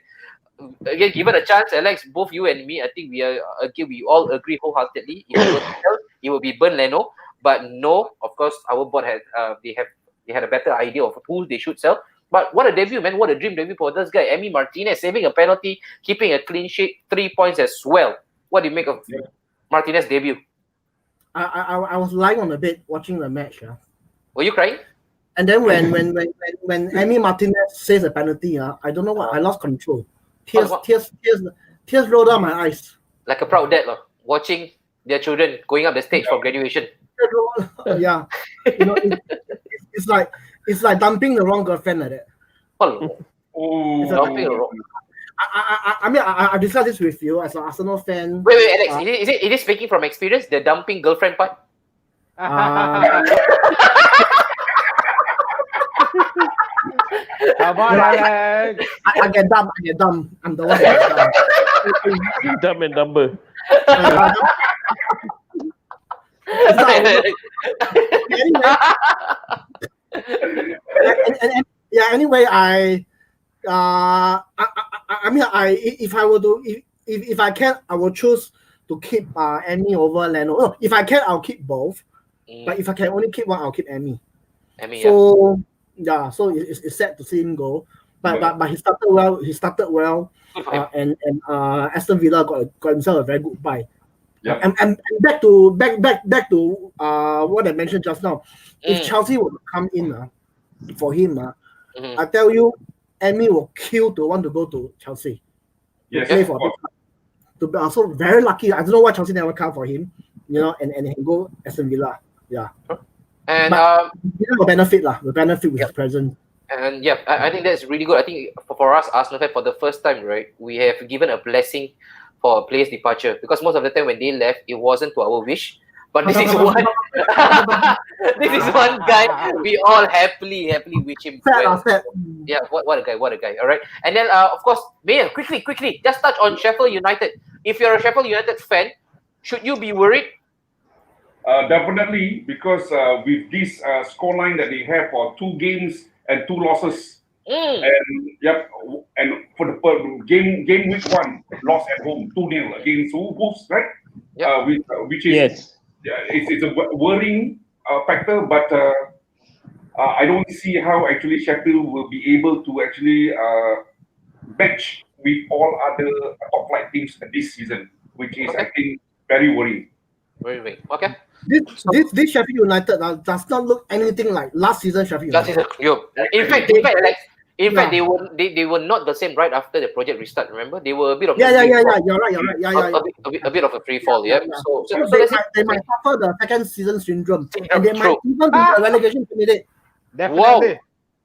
Again, given a chance, Alex, both you and me, I think we all agree wholeheartedly. It will be Bern Leno, but no, of course, our board they had a better idea of who they should sell. But what a debut, man! What a dream debut for this guy, Emi Martinez, saving a penalty, keeping a clean sheet, 3 points as well. What do you make of Martinez debut? I was lying on the bed watching the match. Were you crying? And then when Emi Martinez saves a penalty, I don't know what, I lost control. Tears rolled down my eyes. Like a proud dad, watching their children going up the stage for graduation. Yeah, you know, it's like dumping the wrong girlfriend like that. Dumping the wrong. I mean, I discussed this with you as an Arsenal fan. Wait, Alex, is it speaking from experience? The dumping girlfriend part? Come on, Alex. I get dumb. I'm the one that gets dumb. Dumb and dumber. Anyway, if I can, I will choose to keep Emi over Leno. No, if I can, I'll keep both. But if I can only keep one, I'll keep Emi. So it's sad to see him go. But he started well. And Aston Villa got himself a very good buy. Yeah. And back to what I mentioned just now. If Chelsea were to come in for him, I tell you, Emi will kill to want to go to Chelsea. Yes, play for them. So very lucky. I don't know why Chelsea never come for him, and he go Aston Villa. Yeah. And the benefit with his presence. And yeah, I think that's really good. I think for us, Arsenal fans, for the first time, right, we have given a blessing for a player's departure, because most of the time when they left, it wasn't to our wish. But this is one guy we all happily wish him well. Yeah, what a guy. All right. And then of course, Mayor, quickly, just touch on Sheffield United. If you're a Sheffield United fan, should you be worried? Definitely, because with this scoreline that they have for 2 games and 2 losses, and for the game week 1 lost at home 2-0 against Wolves, right? Which is it's a worrying factor, but I don't see how actually Sheffield will be able to actually match with all other top flight teams this season, which is I think very worrying. Very okay. This Sheffield United does not look anything like last season Sheffield United. In fact, they were not the same right after the project restart. Remember, they were a bit of You're right. A bit of a free fall. Yeah. So they might suffer the second season syndrome, and they might even be a relegation candidate. Definitely.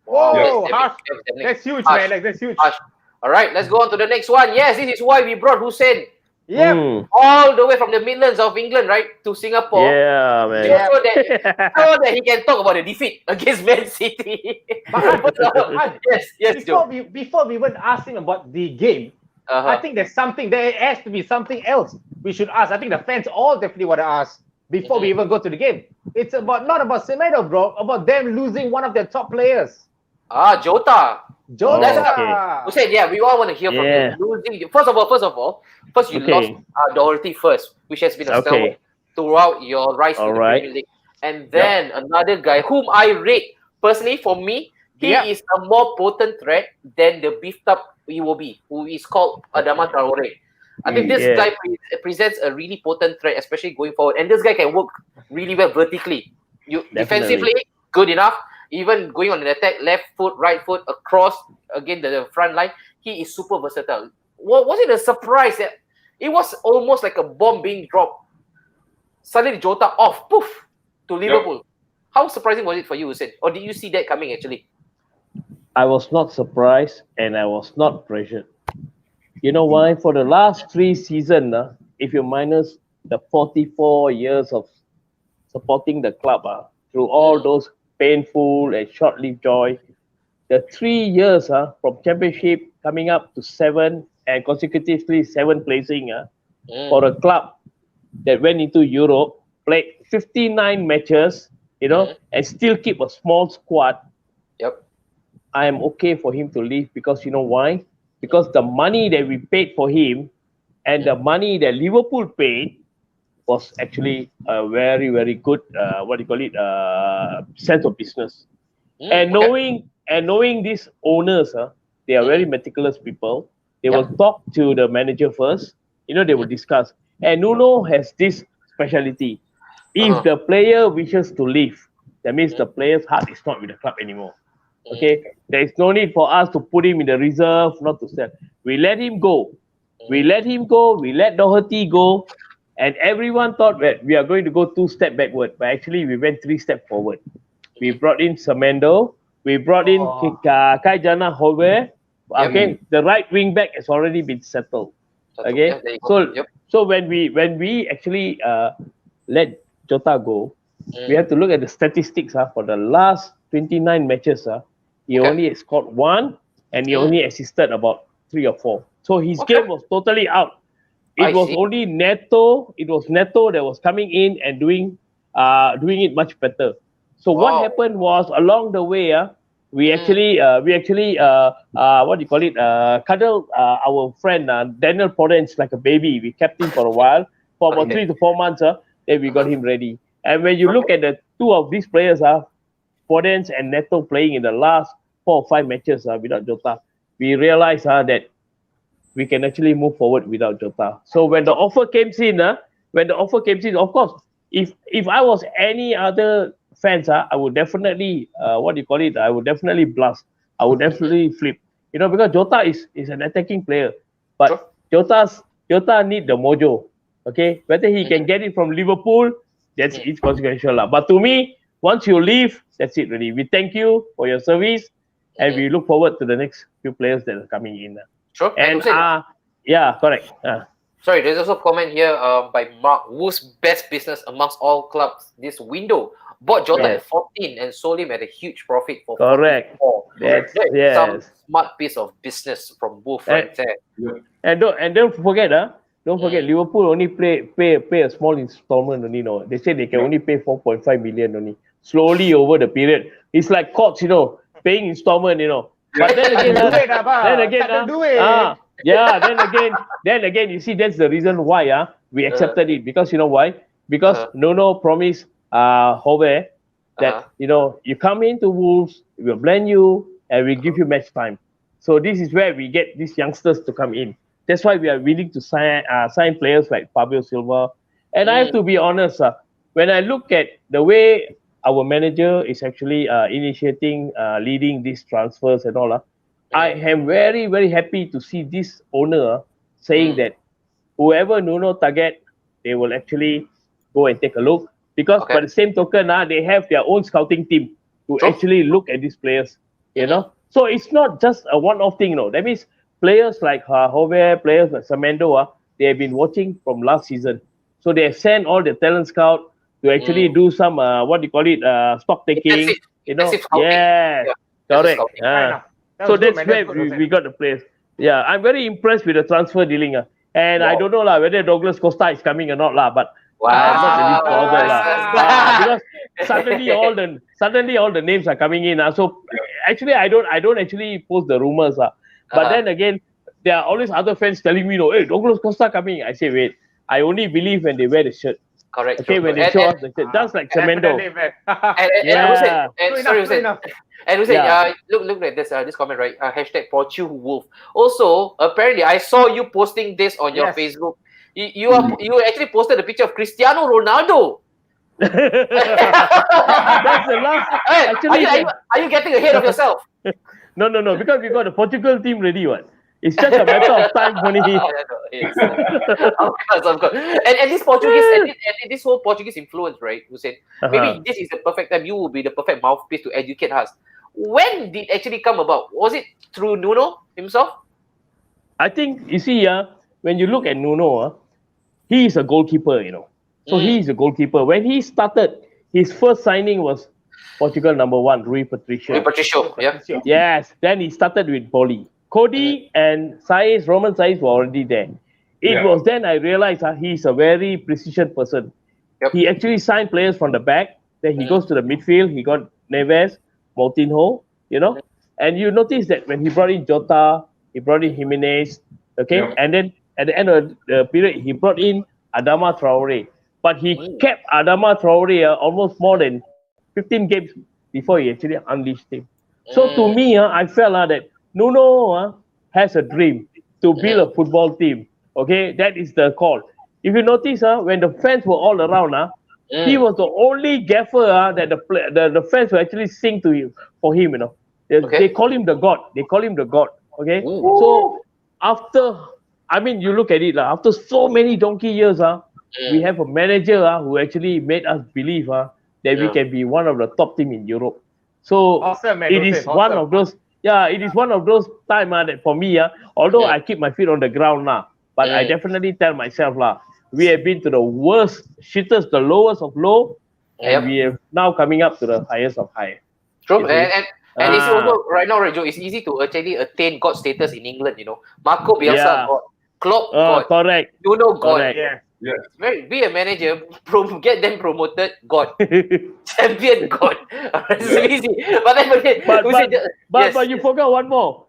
Wow. Whoa, That's Harsh. epic. That's huge, Harsh. man. Like, that's huge. Harsh. All right, let's go on to the next one. Yes, this is why we brought Hussein Yep. all the way from the Midlands of England, right, to Singapore. Yeah, man. Yeah. So that he can talk about the defeat against Man City. But yes, Joe. before we even ask him about the game, I think there has to be something else we should ask. I think the fans all definitely want to ask before we even go to the game. It's not about Semedo, bro, about them losing one of their top players. Jota. Jota. Who said, we all want to hear from you. Losing. First of all, you lost Doherty first, which has been a stalwart throughout your rise to the Premier League. And then another guy whom I rate personally, for me, he is a more potent threat than the beefed up Iwobi, who is called Adama Traore. I think this guy presents a really potent threat, especially going forward. And this guy can work really well vertically. Defensively, good enough. Even going on an attack, left foot, right foot, across, again, the front line. He is super versatile. Was it a surprise that it was almost like a bomb being dropped? Suddenly Jota off, poof, to Liverpool. Yep. How surprising was it for you, Hussein? Or did you see that coming actually? I was not surprised and I was not pressured. You know why? For the last 3 seasons, if you minus the 44 years of supporting the club through all those painful and short-lived joy, the 3 years from championship coming up to 7 and consecutively 7 placing for a club that went into Europe, played 59 matches, and still keep a small squad. Yep. I am okay for him to leave because you know why? Because the money that we paid for him and the money that Liverpool paid was actually a very, very good, sense of business. And knowing these owners, they are very meticulous people. They will talk to the manager first. They will discuss. And Nuno has this speciality. If the player wishes to leave, that means the player's heart is not with the club anymore. Okay, there is no need for us to put him in the reserve, not to sell. We let him go. We let Doherty go. And everyone thought that we are going to go 2 steps backward, but actually we went 3 steps forward. We brought in Semedo, we brought in Kaijana Hove. Okay, the right wing back has already been settled. Okay, so when we actually let Jota go, we have to look at the statistics for the last 29 matches. He only scored 1 and he only assisted about 3 or 4. So his game was totally out. It was only Neto. It was Neto that was coming in and doing it much better. So what happened was along the way, we actually cuddled our friend Daniel Podence like a baby. We kept him for a while, for about 3 to 4 months. Then we got him ready. And when you look at the 2 of these players, Podence and Neto playing in the last 4 or 5 matches without Jota, we realized that we can actually move forward without Jota. So when the offer came in, of course, if I was any other fans, I would definitely I would definitely blast. I would definitely flip. Because Jota is an attacking player, but Jota need the mojo. Okay, whether he can get it from Liverpool, that's it's consequential. But to me, once you leave, that's it really. We thank you for your service, and we look forward to the next few players that are coming in. Sure. And correct. Sorry, there's also a comment here by Mark. Who's best business amongst all clubs this window? Bought Jota at 14 and sold him at a huge profit for 44. That's some smart piece of business from both right there. And don't forget, Liverpool only pay a small installment only. No, they say they can only pay 4.5 million only. Slowly over the period, it's like courts, paying installment. But then again, you see, that's the reason why we accepted it, because you know why? Because Nuno promised Hove that you come into Wolves, we'll blend you and we'll give you match time. So this is where we get these youngsters to come in. That's why we are willing to sign players like Fabio Silva. And I have to be honest, when I look at the way our manager is actually initiating, leading these transfers and all, I am very, very happy to see this owner saying that whoever Nuno target, they will actually go and take a look. Because by the same token, they have their own scouting team. to actually look at these players, you know. So it's not just a one-off thing, you know. That means players like Hove, players like Samendo, they have been watching from last season. So they have sent all the talent scout to actually do some, what do you call it, stock taking, you know. Yeah, correct. So that's where we got the players. Yeah, I'm very impressed with the transfer dealing. And I don't know whether Douglas Costa is coming or not, but I'm not really bothered. Because suddenly all the names are coming in. So actually I don't actually post the rumors. But then again, there are always other fans telling me, hey, Douglas Costa coming. I say, wait, I only believe when they wear the shirt. Correct. Okay, when they show us the shirt. That's like Samendo. And Hussein, look at this comment, right? Hashtag Porchu Wolf. Also, apparently, I saw you posting this on your Facebook. You actually posted a picture of Cristiano Ronaldo. That's the last. Actually, are you getting ahead of yourself? No, because we got the Portugal team ready, what? It's just a matter of time, only. Of course. And this Portuguese, and this whole Portuguese influence, right, Hussein? Maybe this is the perfect time. You will be the perfect mouthpiece to educate us. When did it actually come about? Was it through Nuno himself? I think, you see, when you look at Nuno, he is a goalkeeper, you know. So he is a goalkeeper. When he started, his first signing was Portugal #1, Rui Patricio. Yeah. Yes. Then he started with Poli. Cody and Roman Saiz were already there. It was then I realized he's a very precision person. Yep. He actually signed players from the back. Then he goes to the midfield. He got Neves, Moutinho, you know. And you notice that when he brought in Jota, he brought in Jimenez, okay. And then at the end of the period, he brought in Adama Traore. But he kept Adama Traore almost more than 15 games before he actually unleashed him. So to me, I felt that Nuno has a dream to build a football team. Okay, that is the call. If you notice, when the fans were all around, he was the only gaffer that the fans were actually sing to him for him. You know, they call him the god. They call him the god. Okay, so after, I mean, you look at it, after so many donkey years, we have a manager who actually made us believe that we can be one of the top team in Europe. So it is one of those. Yeah, it is one of those times that for me, although I keep my feet on the ground now, but I definitely tell myself, we have been to the worst, shittest, the lowest of low, and we are now coming up to the highest of high. True, and it's also, right now, Joe, it's easy to actually attain God status in England, you know. Marco Bielsa, God. Klopp, God. Correct. Nuno, God. Correct. Yes. Be a manager, get them promoted, God. Champion, God. It's easy. But you forgot one more.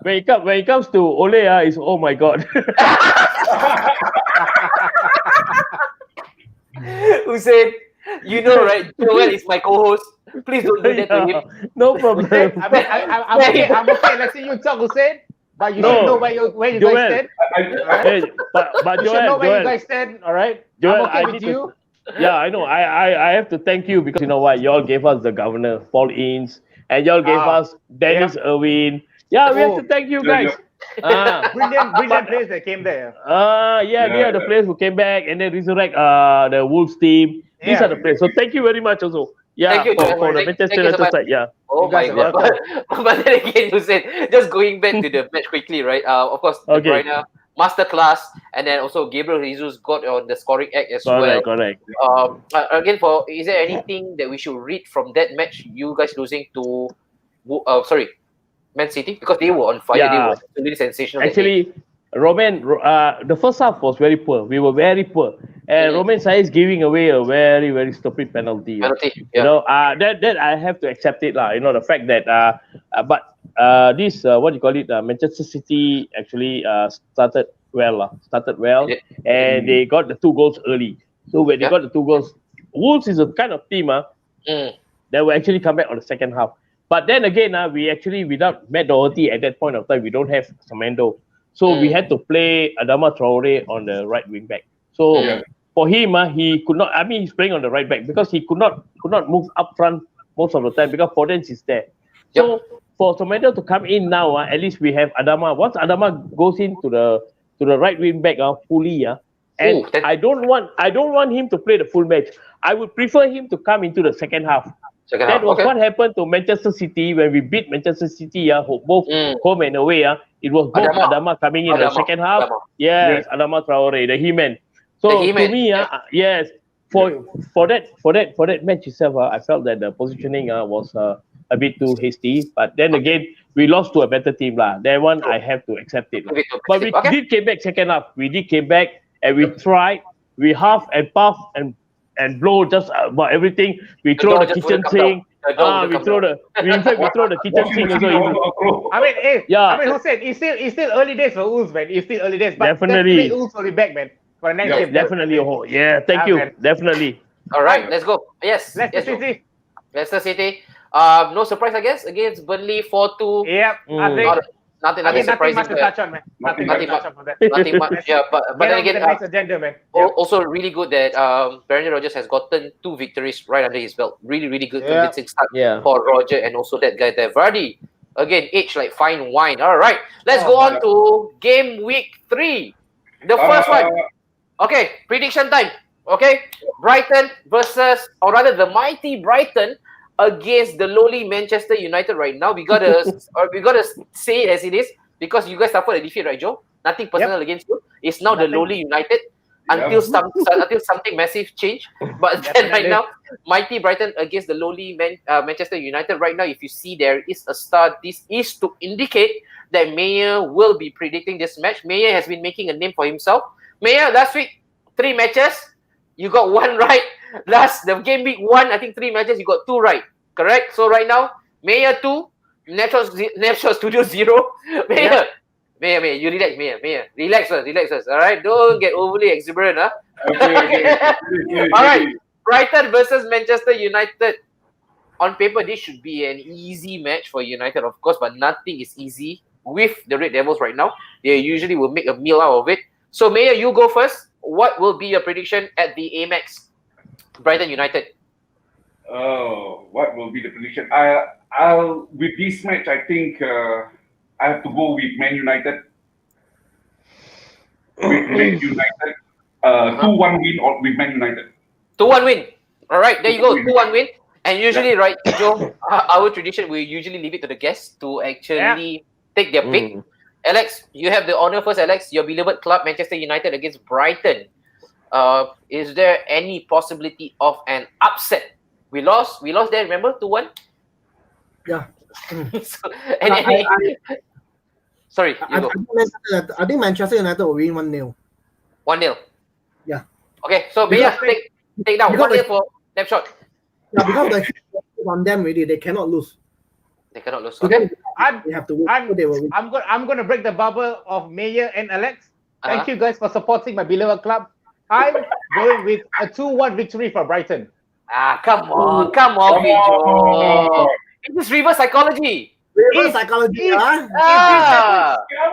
When it comes to Ole, it's oh my God. Hussein, you know, right? Joel is my co-host. Please don't do that to him. No problem. I'm okay. Let's see you talk, Hussein. But you should know where you guys stand. But you should know where you guys stand, all right? Joel, I'm okay with you. Yeah, I know. I have to thank you because you know what? Y'all gave us the governor, Paul Ince, and y'all gave us Dennis Irwin. Yeah, we have to thank you guys. Brilliant players that came there. They are the players who came back and then resurrect the Wolves team. These are the players. So thank you very much also. Yeah, thank you, for the Manchester United side. Yeah. Oh my God. But then again, you said, just going back to the match quickly, right? Of course, De Bruyne, masterclass, and then also Gabriel Jesus got on the scoring act as well. Correct. Again, is there anything that we should read from that match? You guys losing to, Man City, because they were on fire. They were really sensational. Actually, Roman, the first half was very poor. We were very poor, and Roman Saiz giving away a very, very stupid penalty. You know, that I have to accept it, You know, the fact that this what do you call it? Manchester City actually started well, and they got the 2 goals early. So when they got the 2 goals, Wolves is a kind of team that will actually come back on the second half. But then again, we actually, without Matt Doherty at that point of time, we don't have Samendo. So we had to play Adama Traore on the right wing back. So for him, he could not, he's playing on the right back because he could not move up front most of the time because Podence is there. So for Samendo to come in now, at least we have Adama. Once Adama goes into the right wing back fully, and I don't want him to play the full match. I would prefer him to come into the second half. That was what happened to Manchester City when we beat Manchester City, both home and away. It was both Adama coming in the second half. Yes, Adama Traore, the He-Man. So to me, yes, for that match itself, I felt that the positioning was a bit too hasty. But then again, we lost to a better team lah. That one I have to accept it. But we did came back second half. We did came back and we tried. We half and puff and blow just about everything. We throw the kitchen sink. We throw the kitchen sink also. I mean, Hussein, it's still early days for Wolves, man. It's still early days. But definitely, Wolves will be back, man. For the next game. Definitely. Thank you. Man. Definitely. All right, let's go. Yes. Leicester City. Leicester City. No surprise, I guess, against Burnley 4-2. Yep. Nothing surprising. Nothing much to touch on, man. Nothing much. Yeah, but then again, nice agenda, man. Also really good that Brendan Rodgers has gotten 2 victories right under his belt. Really, really good convincing start for Roger and also that guy there. Vardy, again, aged like fine wine. All right, let's go on to game week 3. The first one. Okay, prediction time. Okay, Brighton versus, or rather the mighty Brighton against the lowly Manchester United right now. We gotta say it as it is because you guys suffered a defeat, right, Joe? Nothing personal against you. It's now the lowly United until something massive change. But then right now, mighty Brighton against the lowly Manchester United right now. If you see there is a start, this is to indicate that Mayer will be predicting this match. Mayer has been making a name for himself. Mayer, last week 3 matches, you got 1 right. The game week 1, I think 3 matches, you got 2 right. Correct? So right now, Mayer 2, Napshot Studio 0. Mayer, you relax, Mayer. Relax first. All right? Don't get overly exuberant, huh? All right. Brighton versus Manchester United. On paper, this should be an easy match for United, of course, but nothing is easy with the Red Devils right now. They usually will make a meal out of it. So, Mayer, you go first. What will be your prediction at the Amex? Brighton United. Oh, what will be the prediction? I'll with this match, I think I have to go with Man United. With Man United, 2-1 win or with Man United. 2-1 win. All right, there you go. 2-1 win. And usually, right, Joe, our tradition, we usually leave it to the guests to actually take their pick. Alex, you have the honor first, Alex. Your beloved club, Manchester United against Brighton. Is there any possibility of an upset? We lost there, remember? 2-1? Yeah. Sorry, you go. I think Manchester United will win 1-0. 1-0? Yeah. Okay, so Mia, take down 1-0 for Snapshot. Yeah, because the hit on them already, they cannot lose. They cannot lose. Okay. They have to win. I'm going to break the bubble of Mayer and Alex. Thank you guys for supporting my beloved club. I'm going with a 2-1 victory for Brighton. Come on, Joe. It is reverse psychology. Come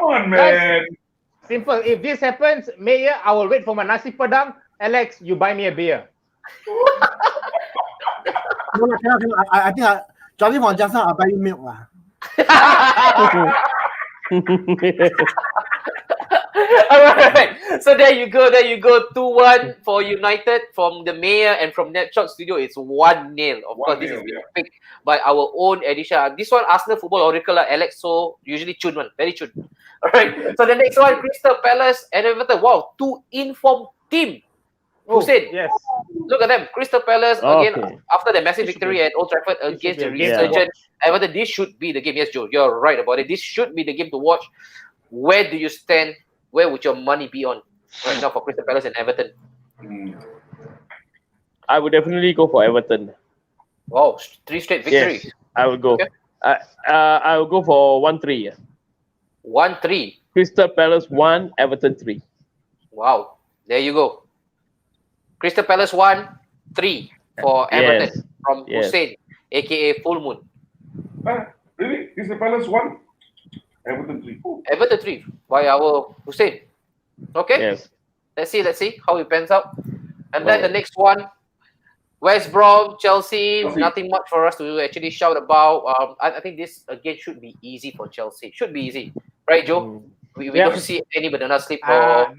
on, man. Simple. If this happens, Mayer, I will wait for my nasi padang. Alex, you buy me a beer. No, I think judging from just now, I'll buy you milk. Alright, so there you go. 2-1 for United from the Mayor and from Napshot Studio. It's 1-0. Of course, this is being picked by our own edition. This one, Arsenal Football Oracle, Alex. So usually chun one, very chun. Alright, so the next one, Crystal Palace and Everton. Wow, 2 informed team. Hussein, yes. Look at them. Crystal Palace again after the massive victory at Old Trafford against the resurgent Everton. This should be the game. Yes, Joe, you're right about it. This should be the game to watch. Where do you stand? Where would your money be on right now for Crystal Palace and Everton? I would definitely go for Everton. Wow, 3 straight victories. Yes, I would go. Okay. I will go for 1-3. 1-3. Crystal Palace 1, Everton 3. Wow, there you go. Crystal Palace 1-3 for Everton from Hussein, aka Full Moon. Really? Crystal Palace 1, Everton 3. Everton 3 by our Hussein. Okay. Yes. Let's see how it pans out. And then the next one, West Brom, Chelsea. Nothing much for us to actually shout about. I think this again should be easy for Chelsea. Should be easy, right, Joe? We don't see any banana slip for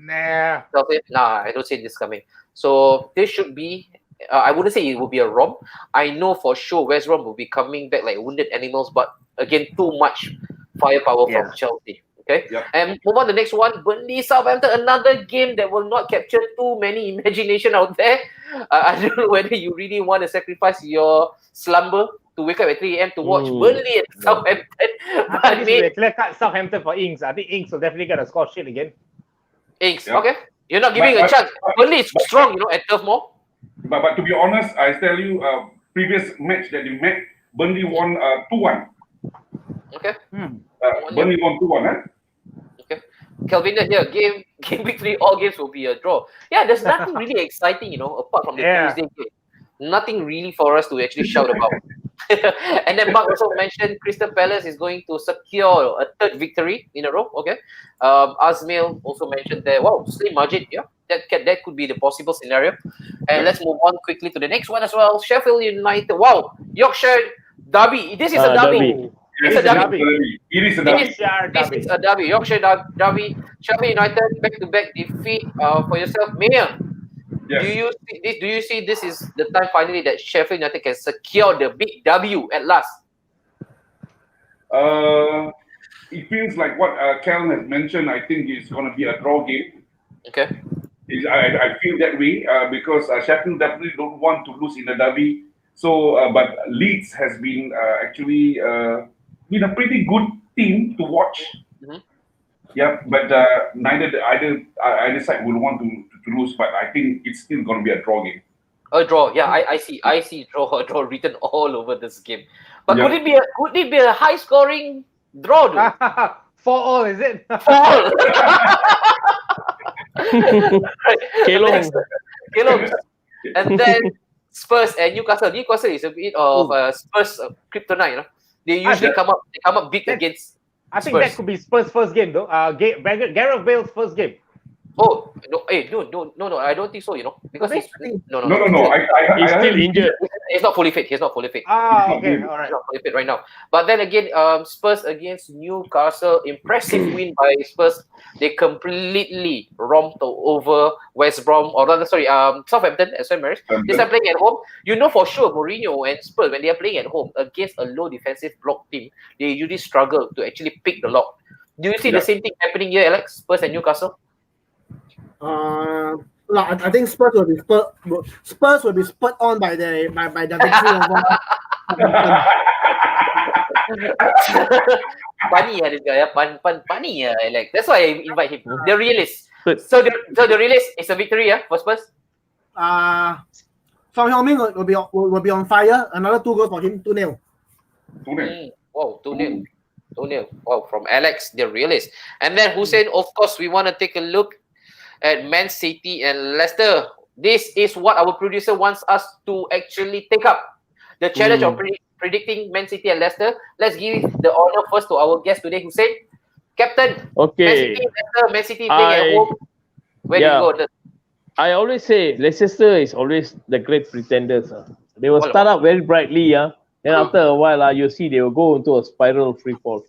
Chelsea. Nah, I don't see this coming. So this should be I wouldn't say it will be a romp. I know for sure West Brom will be coming back like wounded animals, but again, too much firepower from Chelsea. Okay, and move on to the next one. Burnley Southampton, another game that will not capture too many imagination out there. I don't know whether you really want to sacrifice your slumber to wake up at 3 a.m. to watch Burnley and Southampton. I think this will be a clear cut Southampton for Ings. I think Ings will definitely get a score sheet again. Ings, okay. You're not giving a chance. Burnley is strong, at Turf Moor. But to be honest, I tell you, previous match that they met, Burnley won 2-1. Okay. Burnley won 2-1, eh? Okay. Kelvin here, game week 3, all games will be a draw. Yeah, there's nothing really exciting, apart from the Tuesday game. Nothing really for us to actually shout about. And then Mark also mentioned Crystal Palace is going to secure a third victory in a row. Okay. Azmail also mentioned there. Wow, slim margin. Yeah, that could be the possible scenario. And let's move on quickly to the next one as well. Sheffield United. Wow, Yorkshire Derby. This is a derby. It's a derby. It is a derby. This is a derby. Yorkshire Derby. Sheffield United back-to-back defeat for yourself, Mayor. Yes. Do you see this is the time finally that Sheffield United can secure the big W at last? It feels like what Cal has mentioned. I think it's going to be a draw game. Okay. I feel that way because Sheffield definitely don't want to lose in the derby. So, but Leeds has been actually been a pretty good team to watch. Yeah, but either side will want to lose, but I think it's still going to be a draw game. A draw, yeah. I see draw written all over this game. But could it be a high scoring draw? 4-4, is it? 4-4. Kelong. And then Spurs and Newcastle. Newcastle is a bit of Spurs kryptonite. They usually come up big against. I think that could be Spurs' first game, though. Gareth Bale's first game. Oh no! No! I don't think so. Because he's no. He's still injured. He's not fully fit. Okay, all right. He's not fully fit right now. But then again, Spurs against Newcastle, impressive win by Spurs. They completely romped over West Brom, or rather, sorry, Southampton as well. This time playing at home. You know for sure, Mourinho and Spurs, when they are playing at home against a low defensive block team, they usually struggle to actually pick the lock. Do you see the same thing happening here, Alex? Spurs and Newcastle. I think Spurs will be spurred on by the victory over. Funny this guy, funny Alex. That's why I invite him. The realist. So the realist is a victory, for Spurs. Son Heung-min will be on fire. Another 2 goals for him. 2-0. Wow, 2-0. 2-0. Wow, from Alex, the realist. And then Hussein, of course, we want to take a look at Man City and Leicester. This is what our producer wants us to actually take up. The challenge of predicting Man City and Leicester. Let's give the honor first to our guest today, Hussein. Captain, Okay. Man City playing at home. Where do you go? I always say Leicester is always the great pretenders. They will start out very brightly, then after a while, you see they will go into a spiral free fall.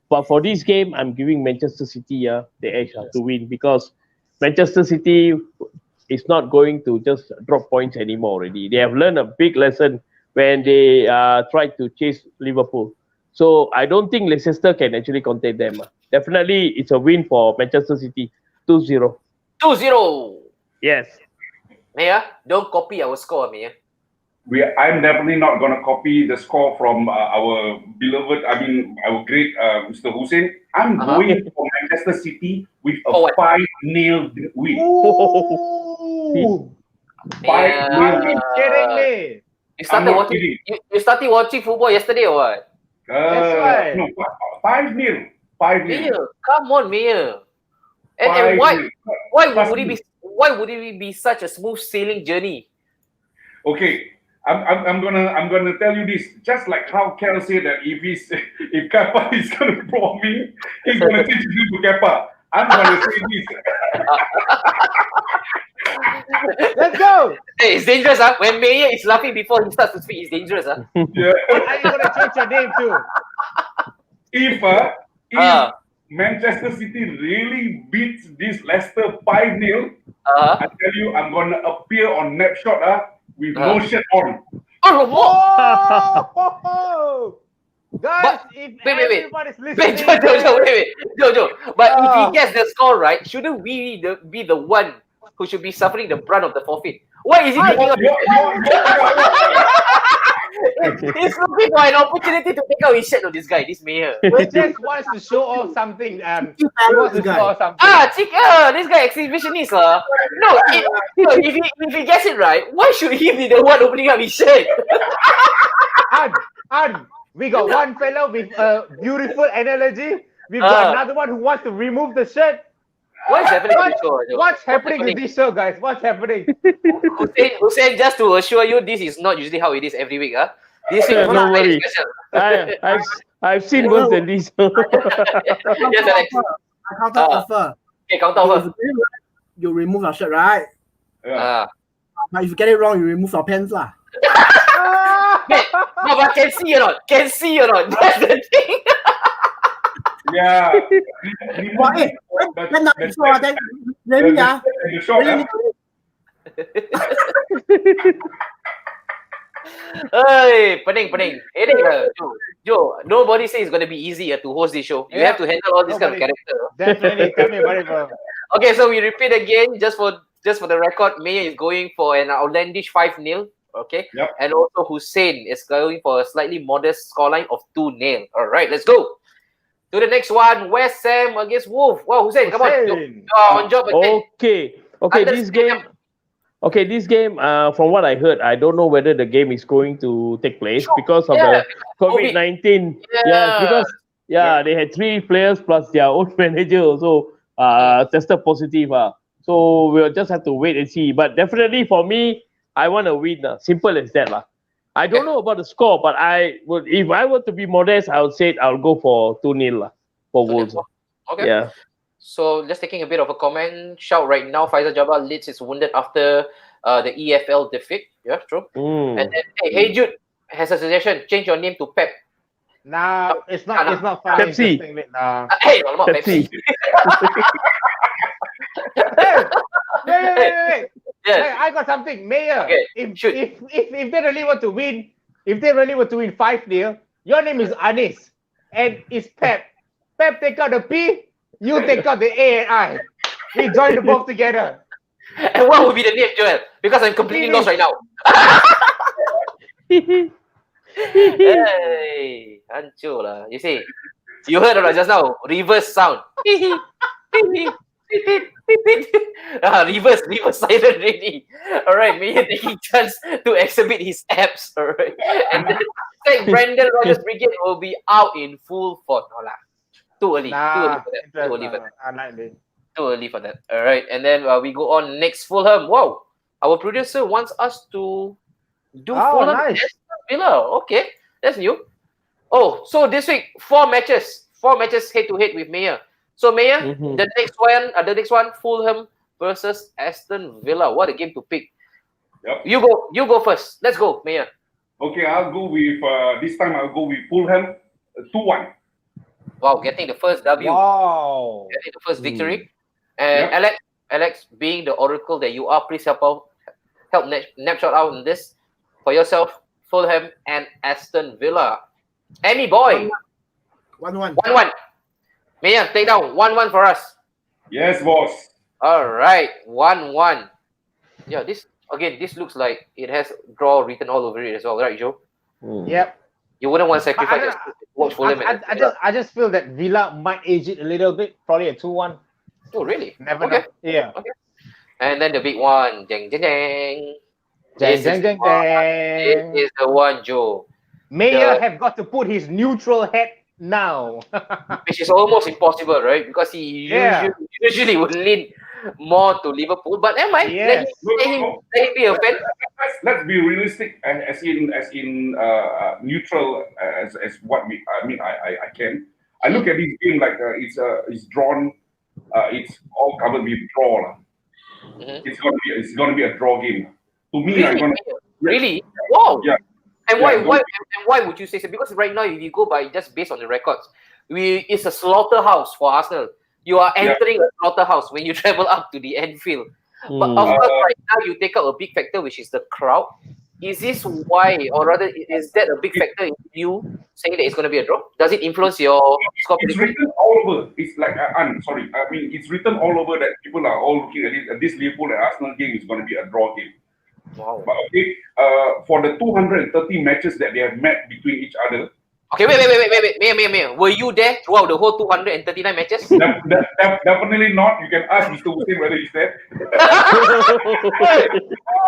But for this game, I'm giving Manchester City the edge to win, because Manchester City is not going to just drop points anymore already. They have learned a big lesson when they tried to chase Liverpool. So I don't think Leicester can actually contain them. Definitely, it's a win for Manchester City. 2-0. 2-0. Yes. Maya, don't copy our score, Maya. I'm definitely not going to copy the score from our beloved, our great Mr. Hussein. I'm going for Manchester City with a 5-0 win. 5-0. Are you kidding me? You started watching football yesterday or what? That's right. No, 5-0. 5-0. Mia, come on, Mia. And why would it be such a smooth sailing journey? Okay. I'm gonna tell you this. Just like how Kel said that if Kepa is gonna block me, he's gonna teach you to Kepa. I'm gonna say this. Let's go. Hey, it's dangerous, When Mayor is laughing before he starts to speak, it's dangerous, Yeah. I'm gonna change your name too. If Manchester City really beats this Leicester 5-0, I tell you, I'm gonna appear on Napshot with no shirt on. Oh! Guys, if wait. everybody's listening, Wait. Jojo. But if he gets the score right, shouldn't we be the one who should be suffering the brunt of the forfeit? Why is he taking out? He's looking for an opportunity to take out his shirt of this guy, this mayor. He just wants to show off something. He wants to show off something. This guy exhibitionist. No, if he gets it right, why should he be the one opening up his shirt? And we got one fellow with a beautiful analogy. We've got another one who wants to remove the shirt. What's happening to this show? What's happening to this show, guys? What's happening? Hussein, just to assure you, this is not usually how it is every week. This week, Don't worry. special. I've seen worse than this. Yes, Alex. I counter offer. Okay, counter offer. You remove your shirt, right? Yeah. But if you get it wrong, you remove your pants lah. No, but can see or not? That's the thing. Yeah. Hey, pening. Headache, Joe, nobody says it's going to be easy to host this show. You have to handle all this kind of character. Definitely, tell me about it, bro. Okay, so we repeat again, just for the record, Mayor is going for an outlandish 5-0. Okay. Yep. And also Hussein is going for a slightly modest scoreline of 2-0. All right, let's go. To the next one, West Ham against Wolf. Wow, Hussein, come on. On job again. Okay, this game. Okay, this game, from what I heard, I don't know whether the game is going to take place because of the COVID-19. Because they had 3 players plus their own manager also tested positive. So we'll just have to wait and see. But definitely for me, I want to win. Simple as that. I don't know about the score, but if I were to be modest, I would say I'll go for 2-0 for Wolves. Okay. Yeah. So just taking a bit of a comment, shout right now, Faisal Jabbar Leeds is wounded after the EFL defeat. Yeah, true. And then, hey Jude has a suggestion, change your name to Pep. Nah, it's not funny. Pepsi. Hey, not Pepsi. Wait. Yes. Hey, I got something, Mayor. Okay, If they really want to win, 5-0, your name is Anis and it's Pep. Pep take out the P, you take out the A and I. We join the both together. And what would be the name, Joel? Because I'm completely lost right now. Hey, hancur lah. You see, you heard or not just now? Reverse sound. Reverse silent ready. Alright, Mayor taking chance to exhibit his abs. Alright. And then Brandon Rogers Brigade will be out in full force. No lah. Too early. Too early for that. Alright. And then we go on next Fulham. Wow. Our producer wants us to do Fulham nice. Villa. Okay. That's new. Oh, so this week 4 matches head to head with Mayor. So Mayor, the next one, Fulham versus Aston Villa. What a game to pick. Yep. You go first. Let's go, Mayor. Okay, I'll go with this time. I'll go with Fulham 2-1. Wow, getting the first W. Wow. Getting the first victory. And Alex, being the oracle that you are, please help Napshot out on this for yourself. Fulham and Aston Villa. Amy boy. 1-1. 1-1. Mayor, take down 1-1 for us. Yes, boss. All right, 1-1. Yeah, this looks like it has draw written all over it as well, right, Joe? Yep. You wouldn't want to sacrifice your watch Fulham. I just feel that Villa might age it a little bit, probably a 2-1. Oh, really? Never know. Yeah. Okay. And then the big one, jang. Jang. This is the one, Joe. Mayor have got to put his neutral hat now. Which is almost impossible, right? Because he usually would lean more to Liverpool. But am I? Yes. Let him be a fan. Let's be realistic and as in neutral as what I can. I look at this game like it's drawn. It's all covered with draw. It's gonna be a draw game. To me, Really? Wow. Yeah. And why would you say so? Because right now, if you go by just based on the records, it's a slaughterhouse for Arsenal. You are entering a slaughterhouse when you travel up to the Anfield. But of course, right now you take out a big factor, which is the crowd. Is this why, or rather, is that a big factor in you saying that it's going to be a draw? Does it influence your score It's prediction? written all over. It's like, I'm sorry. I mean, it's written all over that people are all looking at it. This Liverpool and Arsenal game is going to be a draw game. Wow. But okay, for the 230 matches that they have met between each other. Okay, wait. Mia. Were you there throughout the whole 239 matches? Definitely not. You can ask Mr. Hussein whether he's there.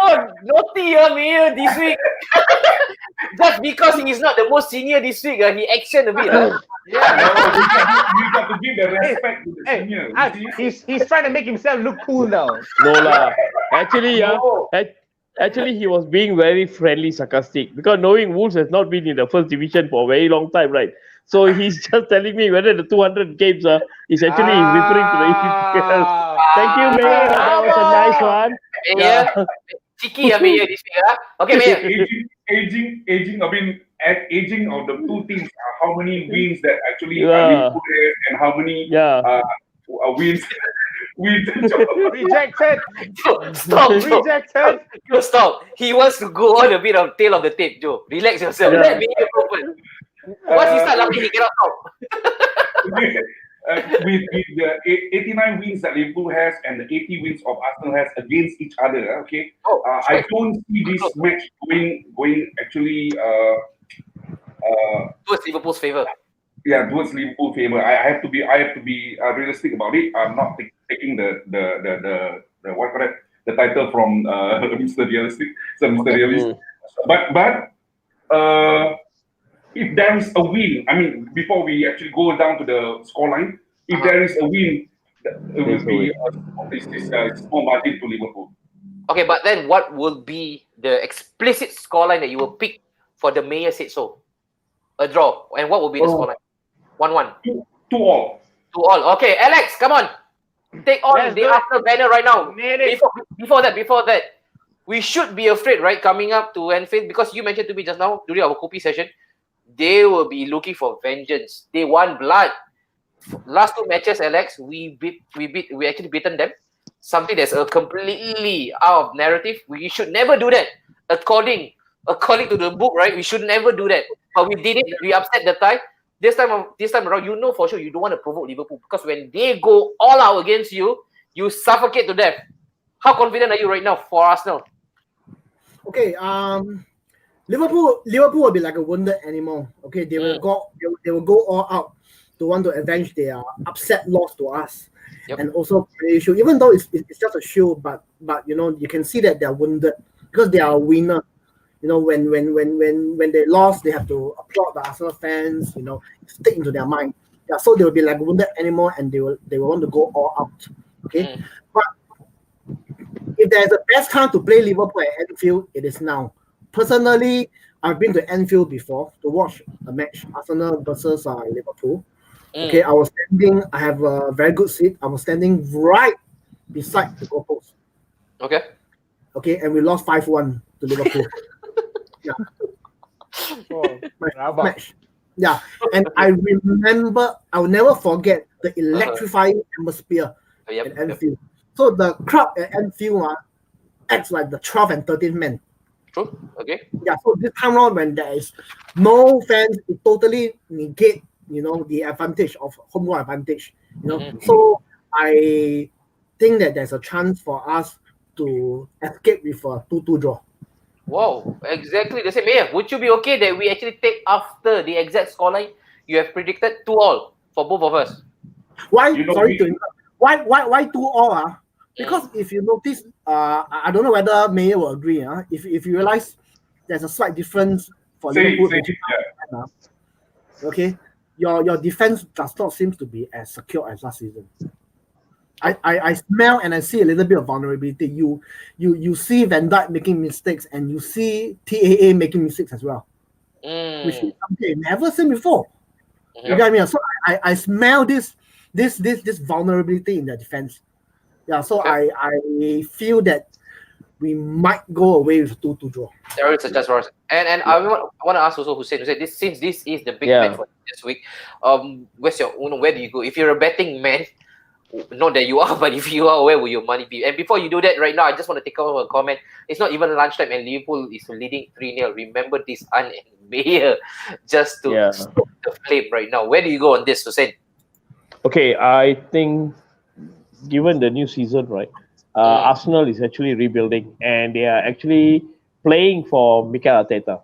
Oh, naughty, Mia, this week. Just because he's not the most senior this week, he action a bit. You got to give the respect to the senior. He's trying to make himself look cool now. No lah. Actually, he was being very friendly, sarcastic, because knowing Wolves has not been in the first division for a very long time, right? So he's just telling me whether the 200 games is actually referring to the EPL. Thank you, Mayor. That was a nice one. Yeah. Cheeky, Mayor, this week. Okay, Mayor. Aging. I mean, aging of the two teams. How many wins that actually Liverpool has, and how many wins. Rejected. Stop. Rejected. Joe, stop. He wants to go on a bit of tail of the tape, Joe. Relax yourself. Yeah. Let me open. Once he start laughing, he cannot stop. With the 89 wins that Liverpool has and the 80 wins of Arsenal has against each other, okay? I don't see this match going actually towards Liverpool's favour. Yeah, towards Liverpool favor. I have to be realistic about it. I'm not taking the what call it, the title from Mr. Realistic. So Mr. Realist. But if there is a win, I mean, before we actually go down to the scoreline, if there is a win, it will be a small margin to Liverpool. Okay, but then what will be the explicit scoreline that you will pick for the Mayor said so? A draw. And what will be the scoreline? 1-1. 2-2. 2-2. Okay, Alex, come on. Take on the Arsenal banner right now. Before that, we should be afraid, right, coming up to Anfield, because you mentioned to me just now during our copy session, they will be looking for vengeance. They want blood. Last two matches, Alex, we actually beaten them. Something that's completely out of narrative. We should never do that. According to the book, right? We should never do that. But we did it. We upset the tie. This time around, you know for sure you don't want to provoke Liverpool, because when they go all out against you, you suffocate to death. How confident are you right now for Arsenal? Okay, Liverpool will be like a wounded animal. Okay, they will go all out to want to avenge their upset loss to us, and also play show. Even though it's just a show, but you know, you can see that they're wounded because they are a winner. You know, when they lost, they have to applaud the Arsenal fans. You know, stick into their mind. Yeah, so they will be like a wounded animal, and they will want to go all out. Okay, but if there's a best time to play Liverpool at Anfield, it is now. Personally, I've been to Anfield before to watch a match, Arsenal versus Liverpool. Okay, I have a very good seat. I was standing right beside the goalpost. Okay, and we lost 5-1 to Liverpool. Match. Yeah, and I remember, I'll never forget the electrifying atmosphere at Anfield. So the crowd at Anfield acts like the 12th and 13th man. True. Okay. Yeah, so this time around when there is no fans, it totally negate, you know, the advantage of home ground advantage. You know, so I think that there's a chance for us to escape with a 2-2 draw. Wow, exactly the same. Yeah, would you be okay that we actually take after the exact scoreline you have predicted 2-2 for both of us? Why? Sorry to interrupt. Why 2-2? Because if you notice, I don't know whether Mayor will agree. If you realize there's a slight difference for Liverpool. Okay, your defense does not seem to be as secure as last season. I smell and I see a little bit of vulnerability. You see Van Dijk making mistakes, and you see TAA making mistakes as well, which is something I've never seen before. You get me? So I smell this vulnerability in the defense. Yeah, so I feel that we might go away with 2-2 draw. There is a chance for us. And I want to ask also Hussein, since this is the big match for this week, where do you go? If you're a betting man, Not that you are, but if you are, where will your money be? And before you do that, right now, I just want to take over a comment. It's not even lunchtime, and Liverpool is leading 3-0. Remember this Mayer just to stoke the flame right now. Where do you go on this, Hussein? Okay, I think given the new season, right, Arsenal is actually rebuilding, and they are actually playing for Mikel Arteta,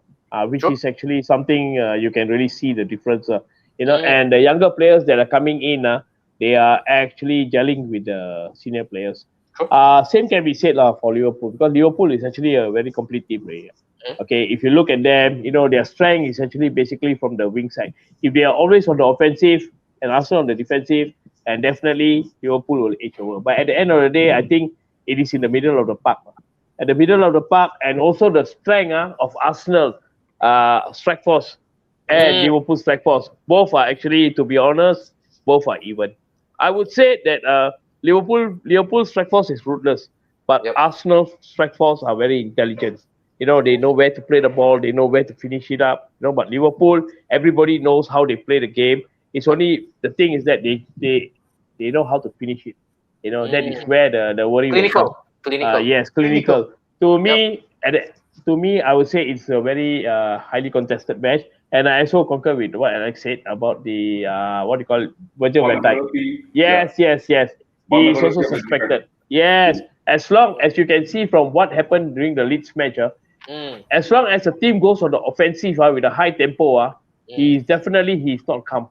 which is actually something you can really see the difference. And the younger players that are coming in, they are actually gelling with the senior players. Same can be said for Liverpool, because Liverpool is actually a very complete team. Okay, if you look at them, their strength is actually basically from the wing side. If they are always on the offensive and Arsenal on the defensive, and definitely Liverpool will edge over. But at the end of the day, I think it is in the middle of the park. At the middle of the park, and also the strength of Arsenal strike force and Liverpool strike force, both are actually, to be honest, both are even. I would say that Liverpool strike force is ruthless, but Arsenal strike force are very intelligent. They know where to play the ball, they know where to finish it up. But Liverpool, everybody knows how they play the game. It's only the thing is that they know how to finish it. That is where the worry will come. Clinical. Yes, clinical. To me, I would say it's a very highly contested match. And I also concur with what Alex said about the what do you call it, Virgil van Dijk. Yes. He is also suspected. Yes, as long as you can see from what happened during the Leeds match, as long as the team goes on the offensive with a high tempo, he's not calm.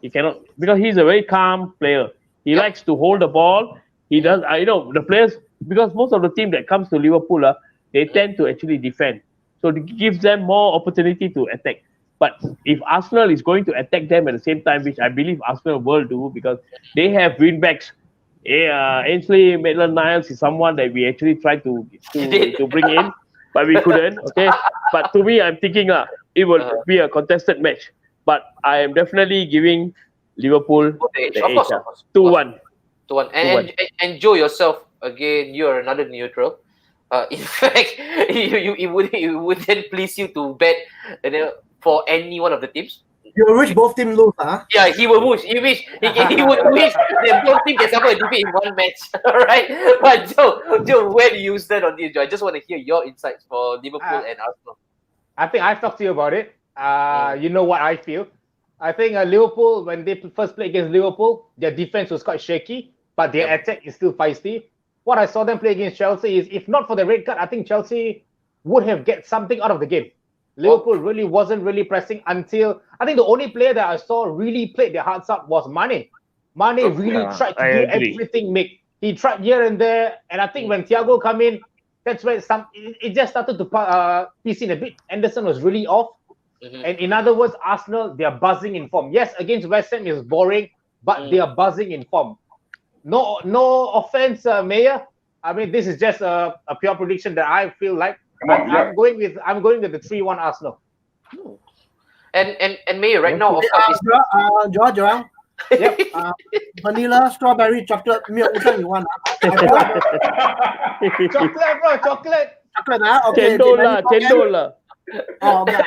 He cannot, because he's a very calm player. He likes to hold the ball. He does. The players, because most of the team that comes to Liverpool, they tend to actually defend. So it gives them more opportunity to attack. But if Arsenal is going to attack them at the same time, which I believe Arsenal will do, because they have win-backs. Ainsley Maitland-Niles is someone that we actually tried to bring in, but we couldn't. Okay, but to me, I'm thinking it will be a contested match. But I am definitely giving Liverpool the edge. 2-1. 2-1. And enjoy yourself again. You're another neutral. In fact, it wouldn't please you to bet for any one of the teams. You will wish both teams lose, huh? Yeah, he will wish. He would wish that both teams can suffer a defeat in one match. All right. But Joe, where do you stand on this, Joe? I just want to hear your insights for Liverpool and Arsenal. I think I've talked to you about it. You know what I feel. I think Liverpool, when they first played against Liverpool, their defense was quite shaky, but their attack is still feisty. What I saw them play against Chelsea is, if not for the red card, I think Chelsea would have get something out of the game. Liverpool really wasn't really pressing until, I think the only player that I saw really played their hearts up was Mane. Mane really tried to do everything, Mick. He tried here and there, and I think when Thiago come in, that's where it just started to piece in a bit. Anderson was really off. And in other words, Arsenal, they are buzzing in form. Yes, against West Ham is boring, but they are buzzing in form. No offense, Mayer. I mean, this is just a pure prediction that I feel like. I'm going with the 3-1 Arsenal. And Mayer, right now, of course, Joel. Yep. Vanilla, strawberry, chocolate, milk. Which one you want? Chocolate, bro. Chocolate. Chocolate, okay. $10. Oh, okay.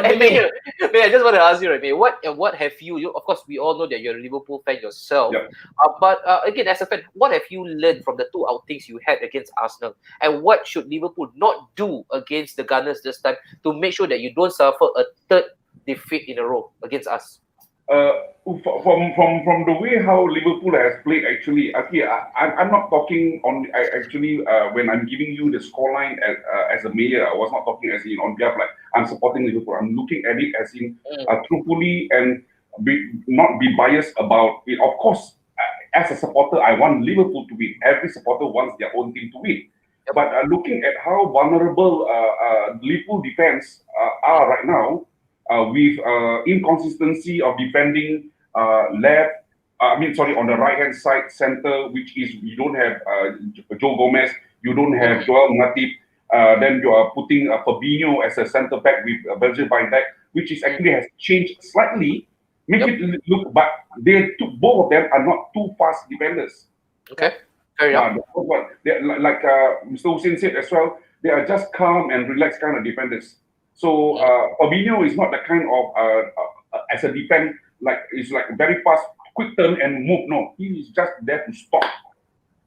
And Mayer, I just want to ask you, right, Mayer, what have you? Of course, we all know that you're a Liverpool fan yourself. Yep. But again, as a fan, what have you learned from the two outings you had against Arsenal? And what should Liverpool not do against the Gunners this time to make sure that you don't suffer a third defeat in a row against us? From the way how Liverpool has played, actually, I'm not talking on. When I'm giving you the scoreline as a Mayor, I was not talking as in on behalf like I'm supporting Liverpool. I'm looking at it as in truthfully and not be biased about it. Of course, as a supporter, I want Liverpool to win. Every supporter wants their own team to win. But looking at how vulnerable Liverpool defense are right now, with inconsistency of defending on the right-hand side center, which is you don't have Joe Gomez, you don't have Joel Matip, then you are putting Fabinho as a center back with Virgil van Dijk, which is actually has changed slightly. Make it look, but both of them are not too fast defenders. Okay, fair enough. Like Mr. Hussein said as well, they are just calm and relaxed kind of defenders. So Fabinho is not the kind of as a defense, like it's like very fast quick turn and move. No, he is just there to stop,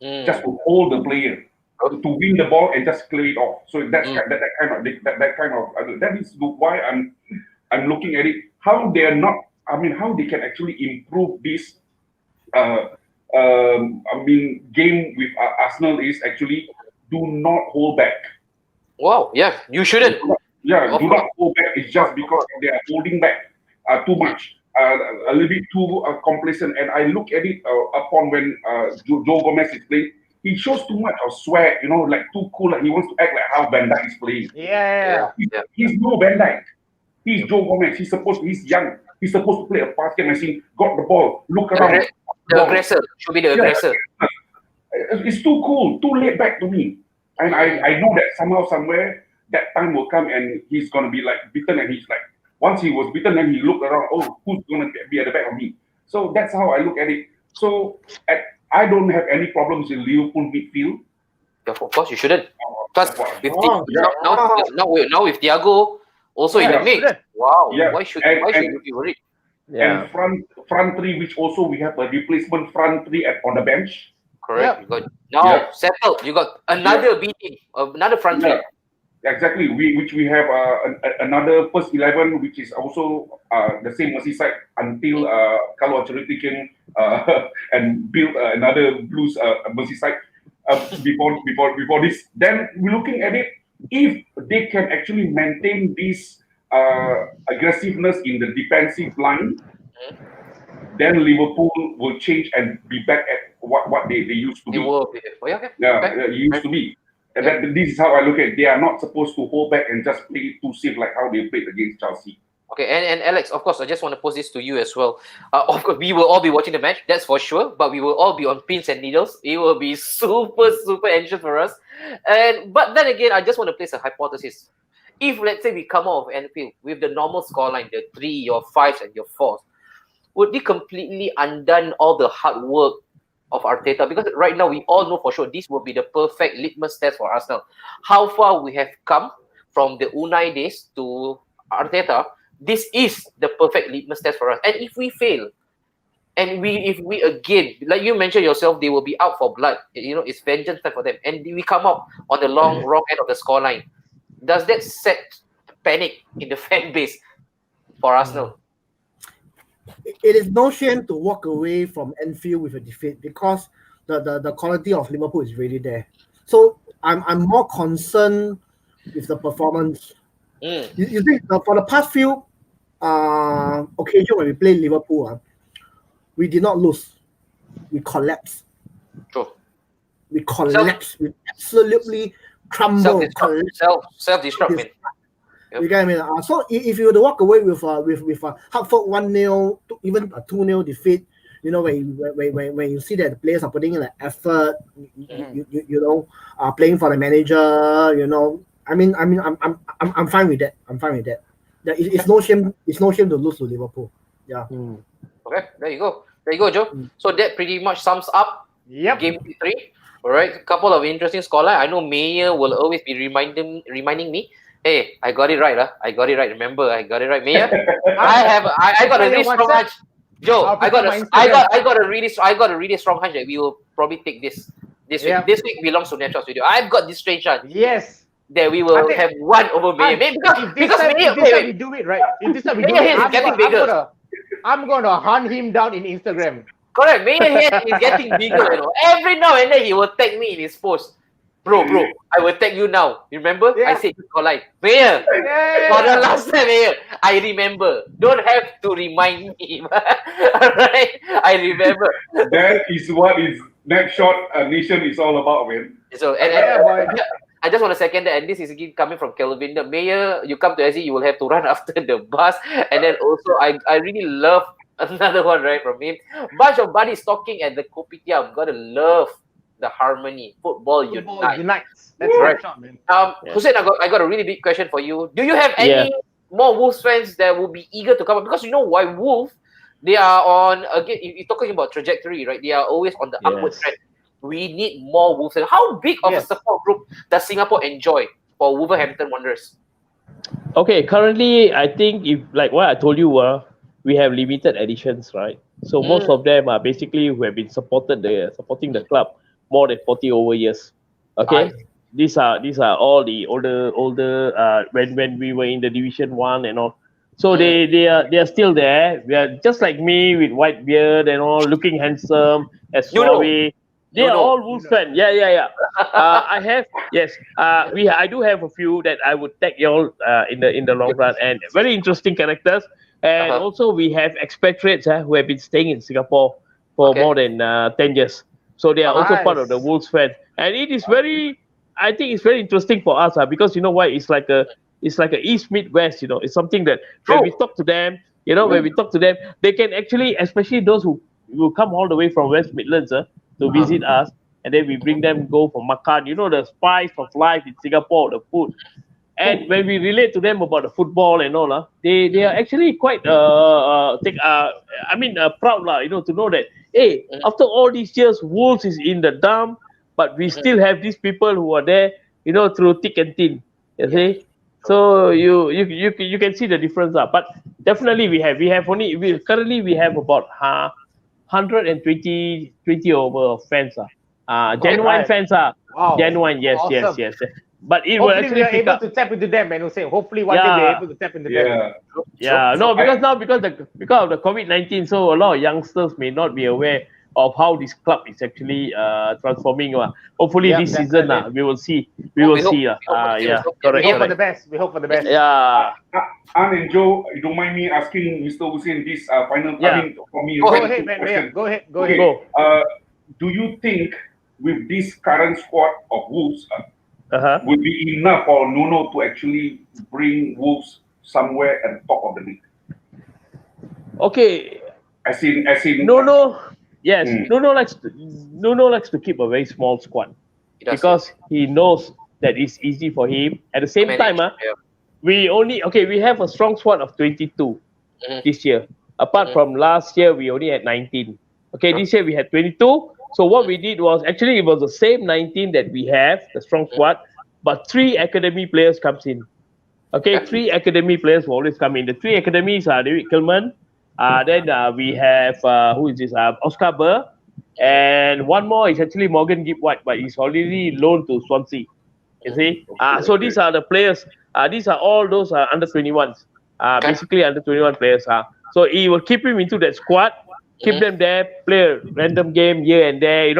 just to hold the player, to win the ball and just clear it off. So that is why I'm looking at it. How they are not. I mean, how they can actually improve this. Game with Arsenal is actually do not hold back. Wow, yeah, you shouldn't. Yeah, do not hold back. It's just because they are holding back too much, a little bit too complacent. And I look at it upon when Joe Gomez is playing. He shows too much of swag, like too cool. Like he wants to act like how Van Dijk is playing. Yeah. He's no Van Dijk. He's Joe Gomez. He's young. He's supposed to play a fast game and see, got the ball, look around. The aggressor should be the aggressor. It's too cool, too laid back to me. And I know that somehow, somewhere, that time will come and he's going to be like beaten. And he's like, once he was beaten, then he looked around, oh, who's going to be at the back of me? So that's how I look at it. So I don't have any problems in Liverpool midfield. Yeah, of course, you shouldn't. Plus, now with Thiago also in the mix. Wow, why should you be worried? And front three, which also we have a replacement front three on the bench. Correct. You got settled. You got another BT, another front three. Exactly. We have another first 11, which is also the same Merseyside until Carlo Ancelotti came and built another Blues Merseyside before this. Then we're looking at it. If they can actually maintain this aggressiveness in the defensive line, then Liverpool will change and be back at what they used to be. Used to be. And this is how I look at it. They are not supposed to hold back and just play too safe like how they played against Chelsea. Okay, and Alex, of course, I just want to pose this to you as well. Of course, we will all be watching the match, that's for sure, but we will all be on pins and needles. It will be super, super anxious for us. But then again, I just want to place a hypothesis. If, let's say, we come out of Anfield with the normal scoreline, the 3, your 5s, and your 4s, would they completely undone all the hard work of Arteta? Because right now, we all know for sure this will be the perfect litmus test for Arsenal. How far we have come from the Unai days to Arteta, this is the perfect litmus test for us. And if we fail, and if we again, like you mentioned yourself, they will be out for blood. It's vengeance time for them. And we come up on the wrong end of the scoreline. Does that set panic in the fan base for Arsenal? It is no shame to walk away from Anfield with a defeat because the quality of Liverpool is really there. So I'm more concerned with the performance. You see, for the past few occasions when we played Liverpool, we did not lose. We collapsed. True. We collapsed. We absolutely crumbled. Self-destruct. You get what I mean? So if you were to walk away with a Hartford 1-0, even a 2-0 defeat, when you see that the players are putting in an effort, playing for the manager, I'm fine with that. I'm fine with that. It's no shame. It's no shame to lose to Liverpool. Yeah. Okay, there you go, Joe. So that pretty much sums up game 3. All right, a couple of interesting scoreline. I know Mayer will always be reminding me. Hey, I got it right, I got it right. Remember, I got it right, Mayer. I got a really strong hunch, Joe. I got a really strong hunch that we will probably take this week. This week belongs to Snapshotstudio. I've got this strange hunch. Yes. That we will have one over Mayer. Because Mayer, we do it right. If this time we do it, I'm gonna hunt him down in Instagram. Correct. Mayer head is getting bigger. Every now and then he will tag me in his post. Bro, I will tag you now. You remember? I said you collide. Mayer, for the last time, Mayer, I remember. Don't have to remind me. Alright? I remember. That is what is Snapshot Nation is all about, man. So, I just want to second that, and this is again coming from Kelvin. The Mayer, you come to SC, you will have to run after the bus. And then also, I really love another one right from him. Bunch of buddies talking at the kopitiam. Gotta love the harmony. Football unites. That's right, man. Hussein, I got a really big question for you. Do you have any more Wolves fans that will be eager to come up? Because you know why Wolves, they are on, again, if you're talking about trajectory, right? They are always on the upward trend. We need more Wolves. How big of a support group does Singapore enjoy for Wolverhampton Wanderers? Okay, currently, I think if like what I told you, we have limited editions, right? So most of them are basically who have been supporting the club more than 40 over years. Okay, these are all the older when we were in the Division 1 and all. So they are still there. We are just like me with white beard and all, looking handsome as You know. Suave. They are all Wolves fans. Yeah, yeah, yeah. I have, yes. I do have a few that I would tag you all in the long run, and very interesting characters. And also we have expatriates who have been staying in Singapore for more than 10 years. So they are also part of the Wolves fans, and it is very. I think it's very interesting for us because you know why it's like a East meet West. It's something that when we talk to them, when we talk to them, they can actually, especially those who come all the way from West Midlands to visit us, and then we bring them go for makan. The spice of life in Singapore, the food. And when we relate to them about the football and all, they are actually quite proud to know that hey, after all these years, Wolves is in the dump, but we still have these people who are there, through thick and thin. You see, so you can see the difference, but definitely we currently we have about 120 over fans, genuine fans, Wow. genuine, yes, Awesome. yes. But it Hopefully will actually we are pick able up. to tap into them, and hopefully one day we're able to tap into them. Yeah, no, because of the COVID-19, so a lot of youngsters may not be aware of how this club is actually transforming. Hopefully Yep, this season definitely. we will see. hope Yeah, We hope for correct. the best. We hope for the best. Yeah, Ann and Joe, you don't mind me asking Mr. Hussein this final? Yeah. I mean, for me, Go very ahead, quick man. question. Yeah, go ahead. Go Okay. ahead. Do you think with this current squad of Wolves uh-huh. would be enough for Nuno to actually bring Wolves somewhere at the top of the league? Okay. As in. Nuno, yes, Nuno likes to keep a very small squad because he knows that it's easy for him. At the same time, we have a strong squad of 22 this year. Apart from last year, we only had 19. Okay, this year we had 22. So what we did was actually it was the same 19 that we have, the strong squad, but 3 academy players comes in. Okay, 3 academy players will always come in. The 3 academies are David Kilman. Then we have who is this? Oscar Burr, and one more is actually Morgan Gibb White, but he's already loaned to Swansea. You see, so these are the players. These are all those under 21s. Basically under 21 players. So he will keep him into that squad, keep them there, play a random game here and there.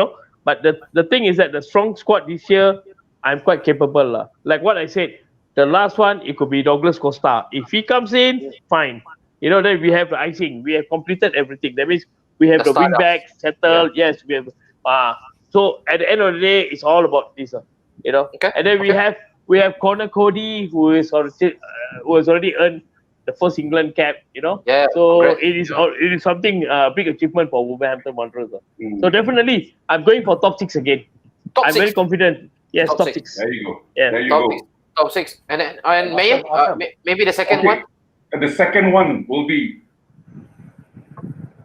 But the thing is that the strong squad this year, I'm quite capable. Like what I said, the last one it could be Douglas Costa. If he comes in, fine. Then we have the icing. We have completed everything. That means we have the wing back settled. Yes, we have. So at the end of the day, it's all about this. And then we have Connor Cody, who has already earned the first England cap. So it is something big achievement for Wolverhampton Wanderers. So definitely, I'm going for top 6 again. I'm very confident. Yes, top 6. There you go. Yeah. There you go. Top 6. And Mayor, maybe the second one. The second one will be.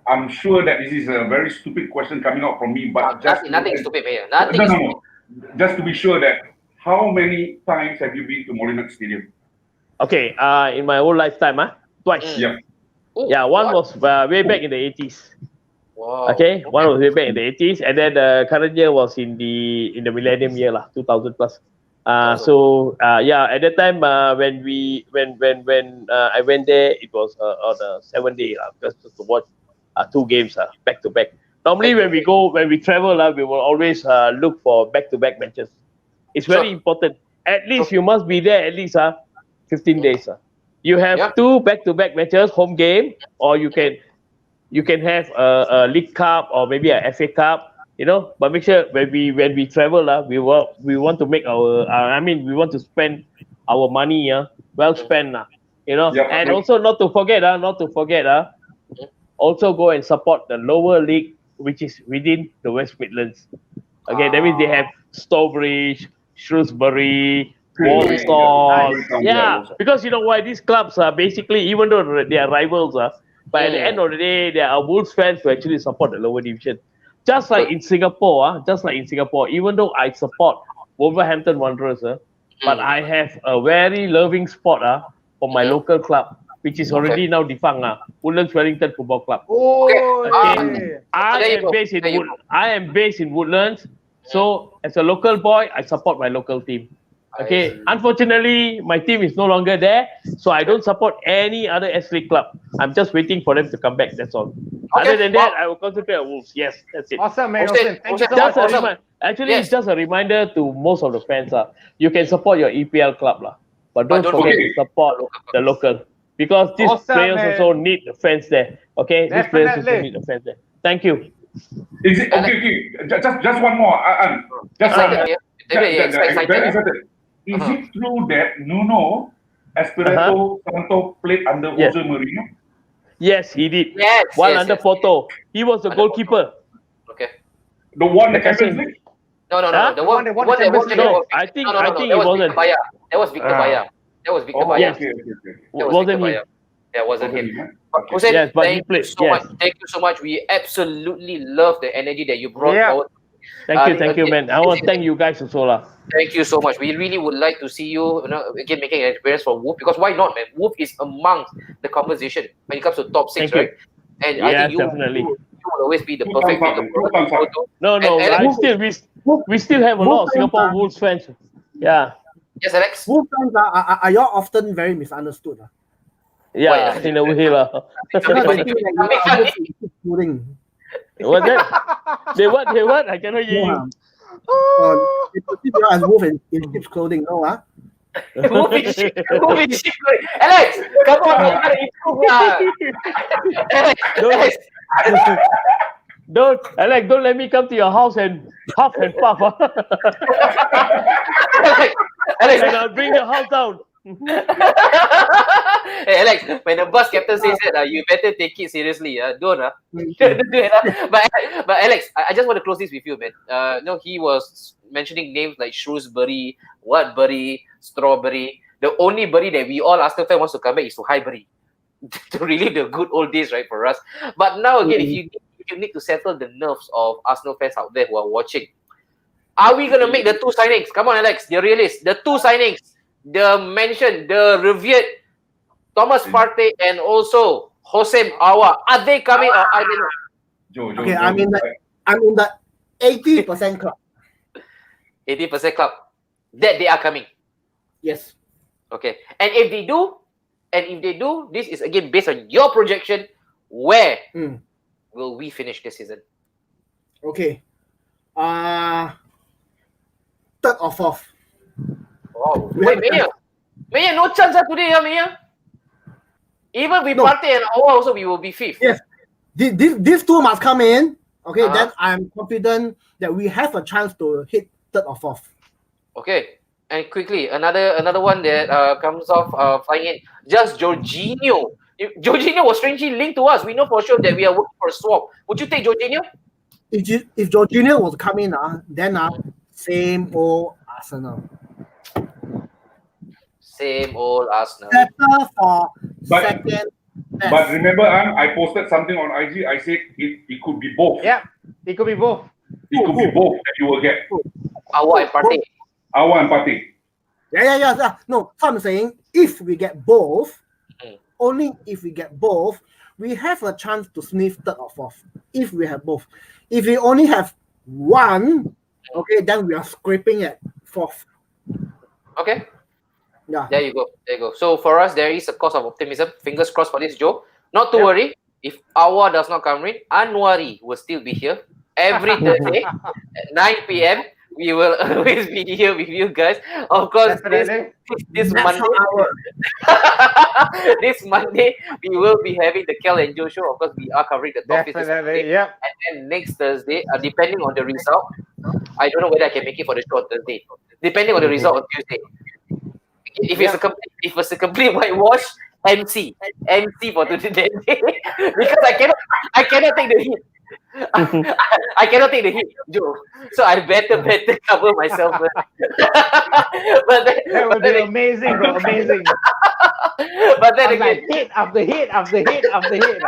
I'm sure that this is a very stupid question coming out from me, but nothing stupid, Mayor. Nothing. No. Just to be sure that how many times have you been to Molineux Stadium? Okay, in my whole lifetime, twice. Yeah. Yeah, one was way back in the 80s. Wow. Okay, one was way back in the 80s, and then the current year was in the millennium year 2000 plus. So at that time when I went there, it was on a 7-day just to watch 2 games back to back. Normally when we travel we will always look for back to back matches. It's very important. At least you must be there at least 15 days. You have 2 back to back matches, home game, or you can have a League Cup or maybe a FA Cup. But make sure when we travel, we want to make we want to spend our money, well spent, and also not to forget, also go and support the lower league, which is within the West Midlands. Okay, that means they have Stourbridge, Shrewsbury, Walsall. Yeah, because you know why these clubs are basically, even though they are rivals, but at the end of the day, there are Wolves fans who actually support the lower division. Just like in Singapore, even though I support Wolverhampton Wanderers, but I have a very loving spot for my local club, which is already now defunct, Woodlands Wellington Football Club. Oh, Okay. I am based in Woodlands, so as a local boy, I support my local team. Okay, unfortunately, my team is no longer there, so I don't support any other S-League club. I'm just waiting for them to come back. That's all. Other than that, I will concentrate on Wolves. Yes, that's it. Awesome, man. Awesome. Thank you so Just much. Actually, it's just a reminder to most of the fans. You can support your EPL club, but don't forget to support the local. Because these players also need the fans there. Okay, these players also need the fans there. Thank you. Is it okay? Just one more. Just one more. Very excited. Is it true that Nuno Espirito Santo played under Jose Mourinho? Yes, he did. Yes, under Porto. He was the goalkeeper. Okay. The one that Champions League? No. The one that won the Champions League. I think it wasn't. That was Victor Baia. That was Victor Baia. Okay. That wasn't him. That wasn't him. Okay. Hussein, Yes, but he thank played. you so much. Thank you so much. We absolutely love the energy that you brought forward. Thank you, man. I want to thank you guys also, Thank you so much. We really would like to see you, again making an experience for Wolf, because why not, man? Wolf is amongst the conversation when it comes to top 6, right? And I think definitely. You will always be the perfect fit. No. We still have a lot of Singapore Wolves fans. Yeah. Yes, Alex. Wolf fans are y'all often very misunderstood. Yeah, in a way, What's that? They what? I cannot hear you. As Wolf in sheep's clothing, no, Wolf in sheep's clothing. Alex, come on, you gotta improve, Alex, don't let me come to your house and huff and puff. Alex, and I'll bring your house down. Hey Alex, when the bus captain says that, you better take it seriously. Don't do it. But Alex, I just want to close this with you, man. He was mentioning names like Shrewsbury, Whatbury, Strawberry. The only Bury that we all Arsenal fans wants to come back is to Highbury. To relive the good old days, right, for us. But now again, if you need to settle the nerves of Arsenal fans out there who are watching, are we gonna make the two signings? Come on, Alex, the realist. The two signings. The revered Thomas Partey and also Hossein Awa. Are they coming or are they not? Okay, I'm in the 80% club. 80% club. That they are coming. Yes. Okay. And if they do, this is again based on your projection, where will we finish this season? Okay. 3rd or 4th. Wow. Wait, Maya, no chance today, Maya. Even with Partey and Awa also, we will be 5th. Yes. These two must come in. Okay, then I'm confident that we have a chance to hit 3rd or 4th. Okay. And quickly, another one that comes off flying in. Just Jorginho. Jorginho was strangely linked to us. We know for sure that we are working for a swap. Would you take Jorginho? If Jorginho was coming, then same old Arsenal. Same old Arsenal. Better for second best. But remember, I posted something on IG. I said it could be both. Yeah, it could be both. It could be both that you will get. Awa and Partey. Awa and Partey. Yeah. No, so I'm saying if we get both, only if we get both, we have a chance to sniff 3rd or 4th. If we have both. If we only have one, okay, then we are scraping at 4th. Okay. Yeah. There you go. So for us, there is a cause of optimism. Fingers crossed for this, Joe. Not to worry. If Awa does not come in, Anwari will still be here every Thursday at 9 p.m. We will always be here with you guys. Of course, this Monday, this Monday, we will be having the Kel and Joe show. Of course, we are covering the top 6. And then next Thursday, depending on the result, I don't know whether I can make it for the show on Thursday. Depending on the result on Tuesday. If it's a complete whitewash, MC for today because I cannot take the heat. I cannot take the heat, Joe. So I better cover myself. That would be amazing, bro. Amazing. But then again, hit after hit after hit after hit.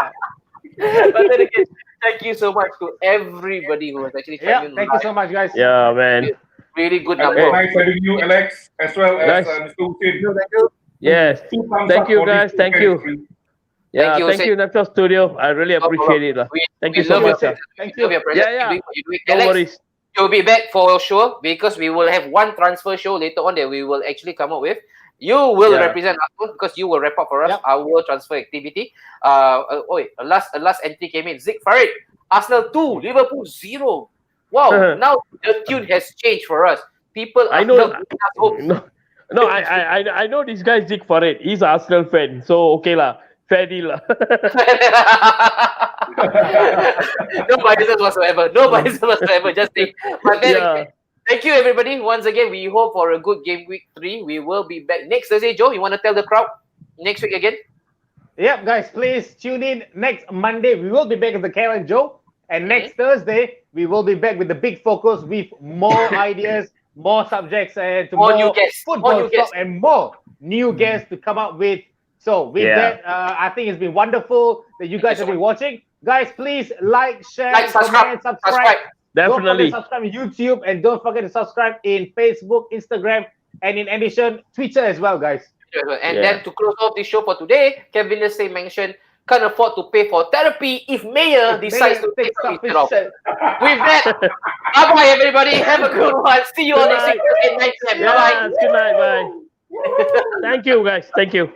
But then again, thank you so much to everybody who has actually thank you so much, guys. Yeah, man. Really good Nice number. having you, Alex, as well as Mr. Hussein. Yes. Two thumbs Thank up you, for this guys. Thank you. chemistry. Yeah, you, thank Sid. you, Napshot Studio. I really No appreciate it. problem. Thank We you so love much. your, Thank we love you. your presence. Yeah. Keep doing what you're doing. No Alex, worries. you'll be back for sure because we will have one transfer show later on that we will actually come up with. You will Yeah. represent us because you will wrap up for us Yep. our transfer activity. A last entry came in. Zik Farid, Arsenal 2, Liverpool 0. Wow, now the tune has changed for us. People I are know. now giving us hope. No, I know this guy Zik for it. He's an Arsenal fan, so okay lah, fair deal lah. No biases whatsoever. No biases whatsoever. Just think. But then, Yeah. thank you everybody. Once again, we hope for a good game week 3. We will be back next Thursday. Joe, you want to tell the crowd next week again? Yep, guys, please tune in next Monday. We will be back with the Karen Joe. And next Thursday, we will be back with the big focus with more ideas, more subjects, and More new more guests. football More new talk guests. and more new guests to come up with. So with Yeah. that, I think it's been wonderful that you guys you have so been watching. Guys, please like, share, Like, subscribe. comment, subscribe. Don't forget Definitely. to subscribe on YouTube and don't forget to subscribe in Facebook, Instagram, and in addition, Twitter as well, guys. And Yeah. then to close off this show for today, Kevin Leslie mentioned can't afford to pay for therapy if Mayor decides to take some instead of. With that, bye-bye everybody. Have a good one. See you on next week at 9 p.m. Yeah, Bye-bye. good night. Bye. Thank you, guys. Thank you.